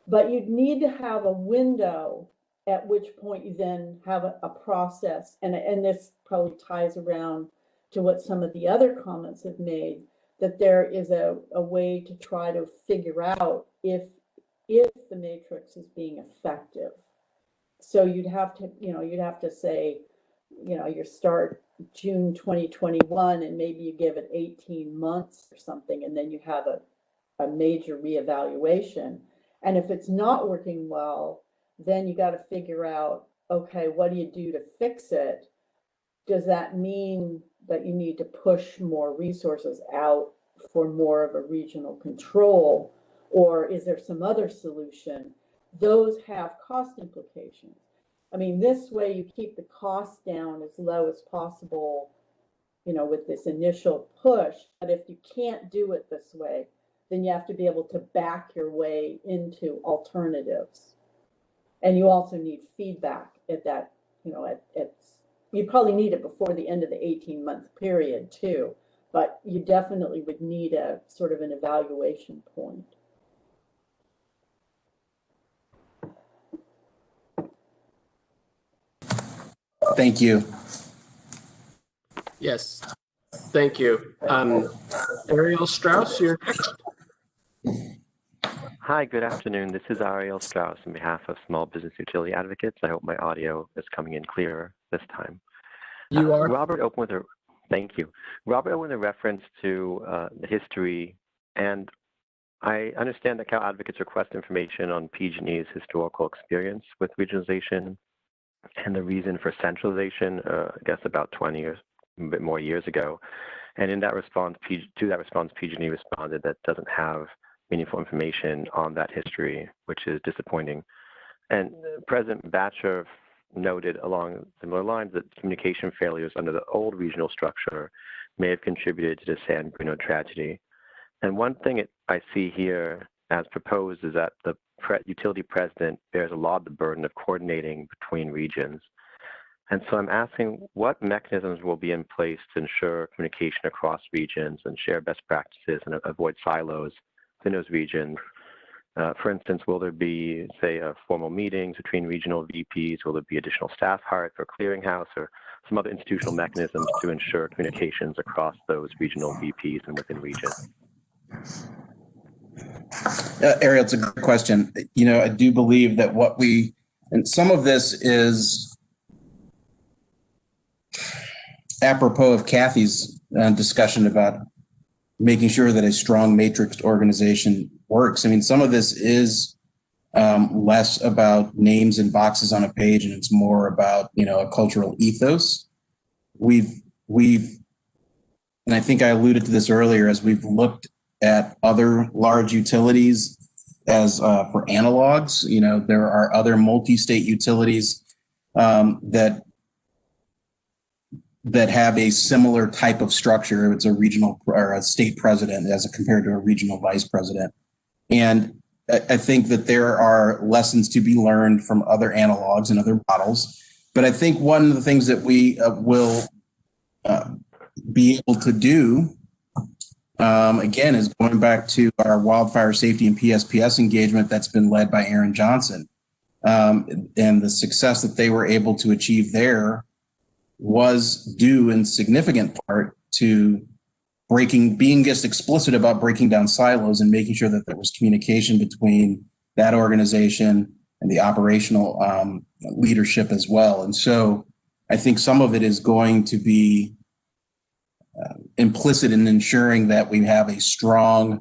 But you'd need to have a window at which point you then have a process, and this probably ties around to what some of the other comments have made, that there is a way to try to figure out if the matrix is being effective. So you'd have to say, you start June 2021 and maybe you give it 18 months or something, and then you have a major reevaluation. And if it's not working well, then you got to figure out, okay, what do you do to fix it? Does that mean that you need to push more resources out for more of a regional control, or is there some other solution? Those have cost implications. I mean, this way you keep the cost down as low as possible, with this initial push. But if you can't do it this way, then you have to be able to back your way into alternatives. And you also need feedback at that, you probably need it before the end of the 18-month period too, but you definitely would need a sort of an evaluation point. Thank you. Yes, thank you. Ariel Strauss, you're next. Hi, good afternoon. This is Ariel Strauss on behalf of Small Business Utility Advocates. I hope my audio is coming in clearer this time. You are. Robert opened with a, thank you. Robert opened with a reference to the history, and I understand that Cal advocates request information on PG&E's historical experience with regionalization and the reason for centralization, I guess about 20 or a bit more years ago. And in that response, PG&E responded that doesn't have meaningful information on that history, which is disappointing. And President Batjer noted along similar lines that communication failures under the old regional structure may have contributed to the San Bruno tragedy. And one thing I see here as proposed is that the utility president bears a lot of the burden of coordinating between regions. And so I'm asking what mechanisms will be in place to ensure communication across regions and share best practices and avoid silos in those regions. For instance, will there be, say, formal meetings between regional VPs? Will there be additional staff hired for clearinghouse or some other institutional mechanisms to ensure communications across those regional VPs and within regions? Ariel, it's a great question. I do believe that and some of this is apropos of Kathy's discussion about making sure that a strong matrixed organization works. I mean, some of this is less about names and boxes on a page, and it's more about, a cultural ethos. And I think I alluded to this earlier, as we've looked at other large utilities as for analogs, there are other multi-state utilities that have a similar type of structure. It's a regional or a state president as compared to a regional vice president. And I think that there are lessons to be learned from other analogs and other models. But I think one of the things that we will be able to do, again, is going back to our wildfire safety and PSPS engagement that's been led by Aaron Johnson. And the success that they were able to achieve there was due in significant part to being just explicit about breaking down silos and making sure that there was communication between that organization and the operational leadership as well. And so I think some of it is going to be implicit in ensuring that we have a strong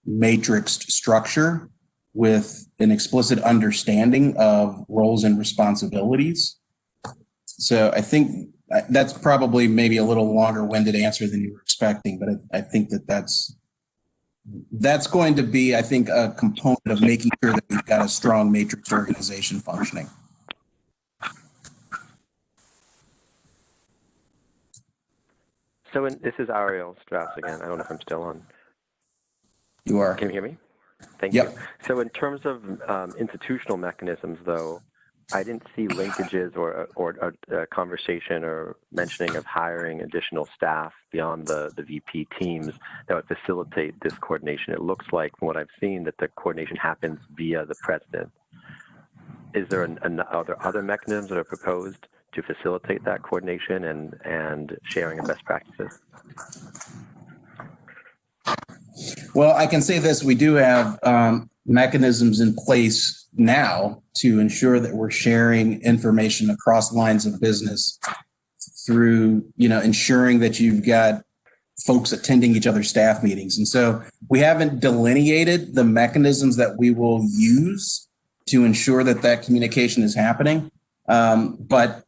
matrixed structure with an explicit understanding of roles and responsibilities. So I think that's probably maybe a little longer-winded answer than you were expecting, but I think that's going to be, I think, a component of making sure that we've got a strong matrix organization functioning. So this is Ariel Strauss again. I don't know if I'm still on. You are. Can you hear me? Thank Yep. you. So in terms of institutional mechanisms, though, I didn't see linkages or a conversation or mentioning of hiring additional staff beyond the VP teams that would facilitate this coordination. It looks like, from what I've seen, that the coordination happens via the president. Is there are there other mechanisms that are proposed to facilitate that coordination and sharing of best practices? Well, I can say this: we do have mechanisms in place now to ensure that we're sharing information across lines of business through, ensuring that you've got folks attending each other's staff meetings. And so we haven't delineated the mechanisms that we will use to ensure that that communication is happening. But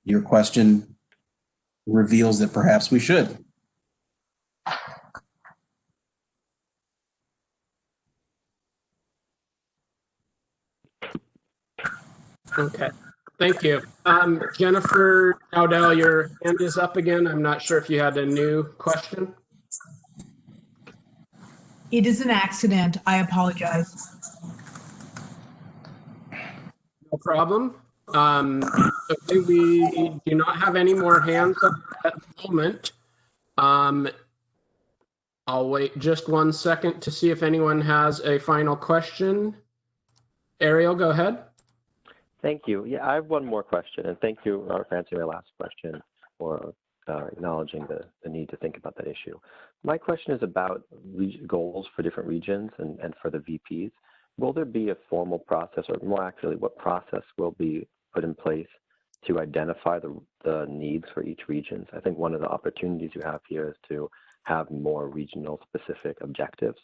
your question reveals that perhaps we should. Okay, thank you. Jennifer Dowdell, your hand is up again. I'm not sure if you had a new question. It is an accident. I apologize. No problem. Okay, we do not have any more hands up at the moment. I'll wait just 1 second to see if anyone has a final question. Ariel, go ahead. Thank you. Yeah, I have one more question, and thank you for answering my last question or acknowledging the need to think about that issue. My question is about goals for different regions and for the VPs. Will there be a formal process, or more accurately, what process will be put in place to identify the needs for each region? I think one of the opportunities you have here is to have more regional specific objectives.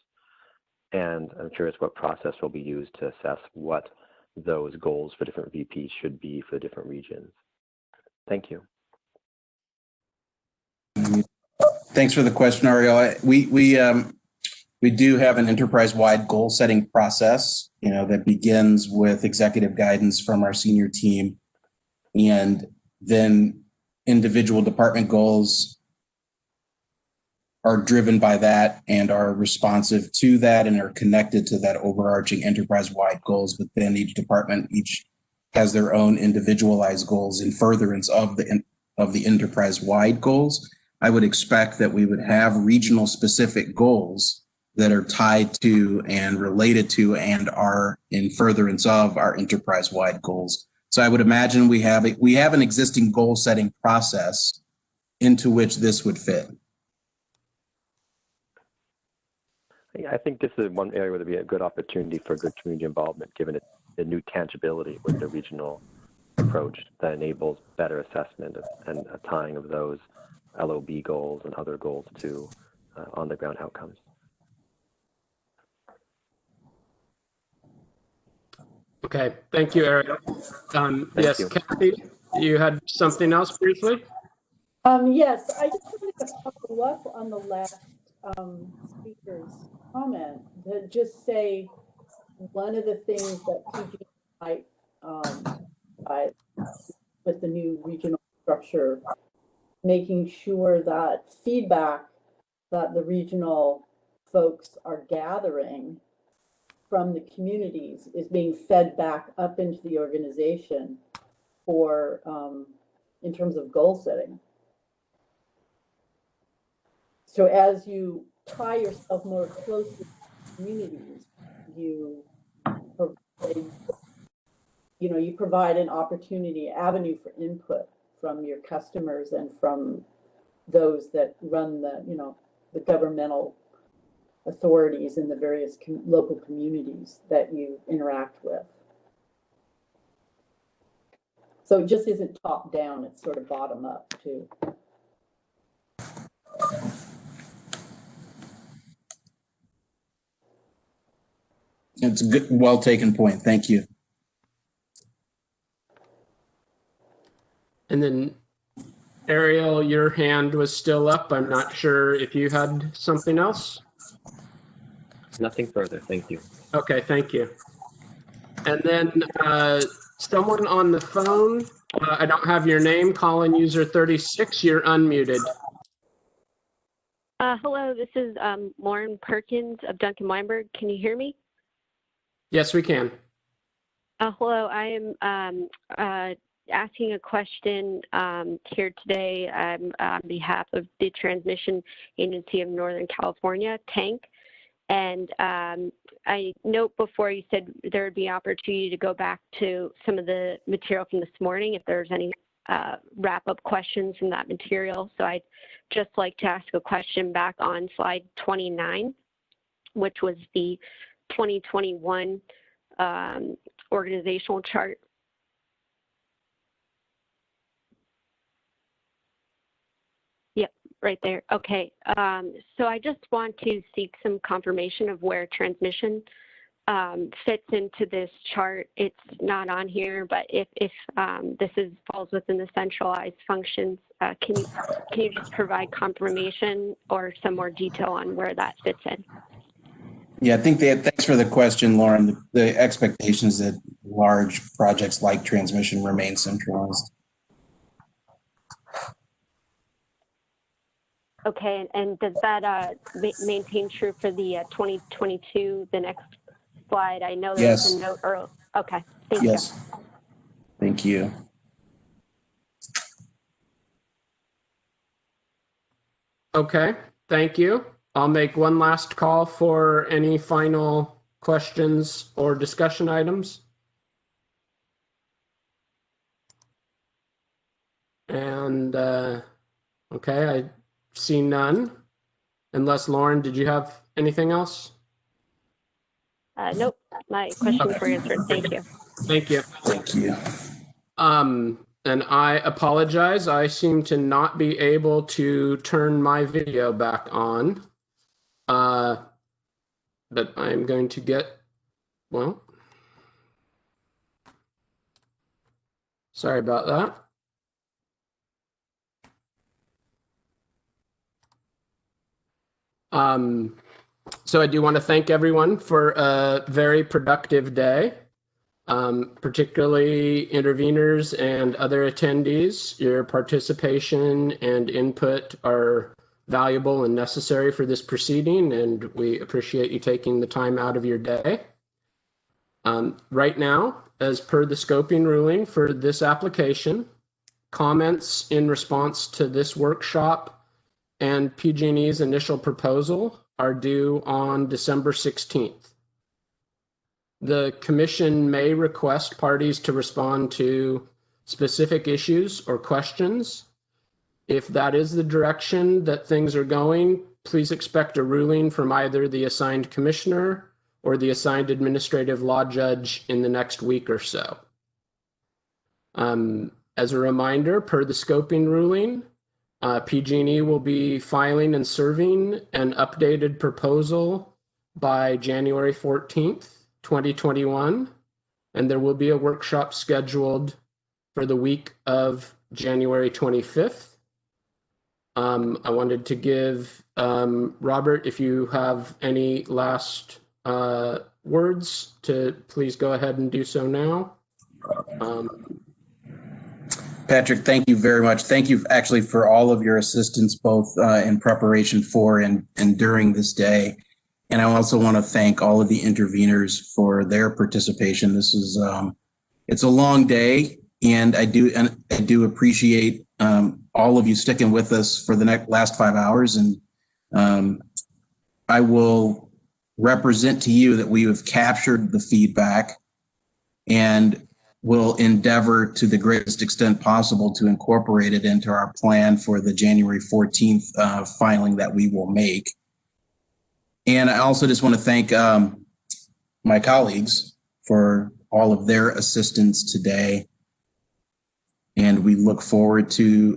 And I'm curious what process will be used to assess what those goals for different VPs should be for different regions. Thank you. Thanks for the question, Ariel. We do have an enterprise-wide goal-setting process, that begins with executive guidance from our senior team, and then individual department goals are driven by that and are responsive to that and are connected to that overarching enterprise-wide goals. But then each department has their own individualized goals in furtherance of the enterprise-wide goals. I would expect that we would have regional specific goals that are tied to and related to and are in furtherance of our enterprise-wide goals. So I would imagine we have an existing goal-setting process into which this would fit. I think this is one area where there'd be a good opportunity for good community involvement, given the new tangibility with the regional approach that enables better assessment and a tying of those LOB goals and other goals to on-the-ground outcomes. Okay, thank you, Ariel. Yes, you. Kathy, you had something else briefly? Yes, I just wanted to follow up on the last speaker's comment to just say one of the things that PG might with the new regional structure, making sure that feedback that the regional folks are gathering from the communities is being fed back up into the organization for in terms of goal setting. So as you tie yourself more closely to communities, you provide an opportunity, avenue for input from your customers and from those that run the governmental authorities in the various local communities that you interact with. So it just isn't top down, it's sort of bottom up too. It's a good, well taken point. Thank you. And then Ariel, your hand was still up. I'm not sure if you had something else. Nothing further. Thank you. Okay, thank you. And then someone on the phone, I don't have your name, calling user 36, you're unmuted. Hello, this is Lauren Perkins of Duncan Weinberg. Can you hear me? Yes, we can. Hello, I am asking a question here today on behalf of the Transmission Agency of Northern California, TANC. And I note before you said there would be opportunity to go back to some of the material from this morning if there's any wrap-up questions from that material. So I'd just like to ask a question back on slide 29, which was the 2021 organizational chart. Yep, right there. Okay. So I just want to seek some confirmation of where transmission fits into this chart. It's not on here, but if this falls within the centralized functions, can you just provide confirmation or some more detail on where that fits in? Yeah, I think thanks for the question, Lauren. The expectation is that large projects like transmission remain centralized. Okay, and does that maintain true for the 2022, the next slide? I know there was a note earlier. Okay, thank you. Thank you. Okay, thank you. I'll make one last call for any final questions or discussion items. And okay, I see none. Unless Lauren, did you have anything else? Nope, my questions were answered. Thank you. Thank you. Thank you. And I apologize. I seem to not be able to turn my video back on. But I'm going to get, well, sorry about that. So I do want to thank everyone for a very productive day, particularly interveners and other attendees. Your participation and input are valuable and necessary for this proceeding, and we appreciate you taking the time out of your day. Right now, as per the scoping ruling for this application, comments in response to this workshop and PG&E's initial proposal are due on December 16th. The Commission may request parties to respond to specific issues or questions. If that is the direction that things are going, please expect a ruling from either the assigned commissioner or the assigned administrative law judge in the next week or so. As a reminder, per the scoping ruling, PG&E will be filing and serving an updated proposal by January 14th, 2021, and there will be a workshop scheduled for the week of January 25th. I wanted to give Robert, if you have any last words, to please go ahead and do so now. Patrick, thank you very much. Thank you actually for all of your assistance, both in preparation for and during this day. And I also want to thank all of the interveners for their participation. This is, it's a long day, and I do appreciate all of you sticking with us for the last 5 hours. And I will represent to you that we have captured the feedback and will endeavor to the greatest extent possible to incorporate it into our plan for the January 14th filing that we will make. And I also just want to thank my colleagues for all of their assistance today. And we look forward to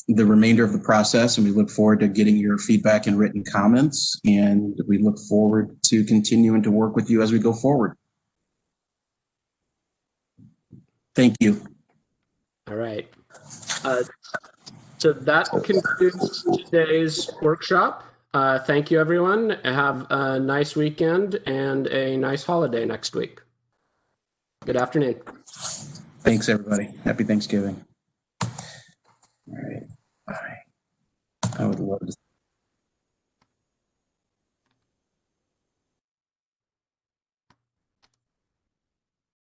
the remainder of the process, and we look forward to getting your feedback and written comments. And we look forward to continuing to work with you as we go forward. Thank you. All right. So that concludes today's workshop. Thank you, everyone. Have a nice weekend and a nice holiday next week. Good afternoon. Thanks, everybody. Happy Thanksgiving. All right. Bye. I would love to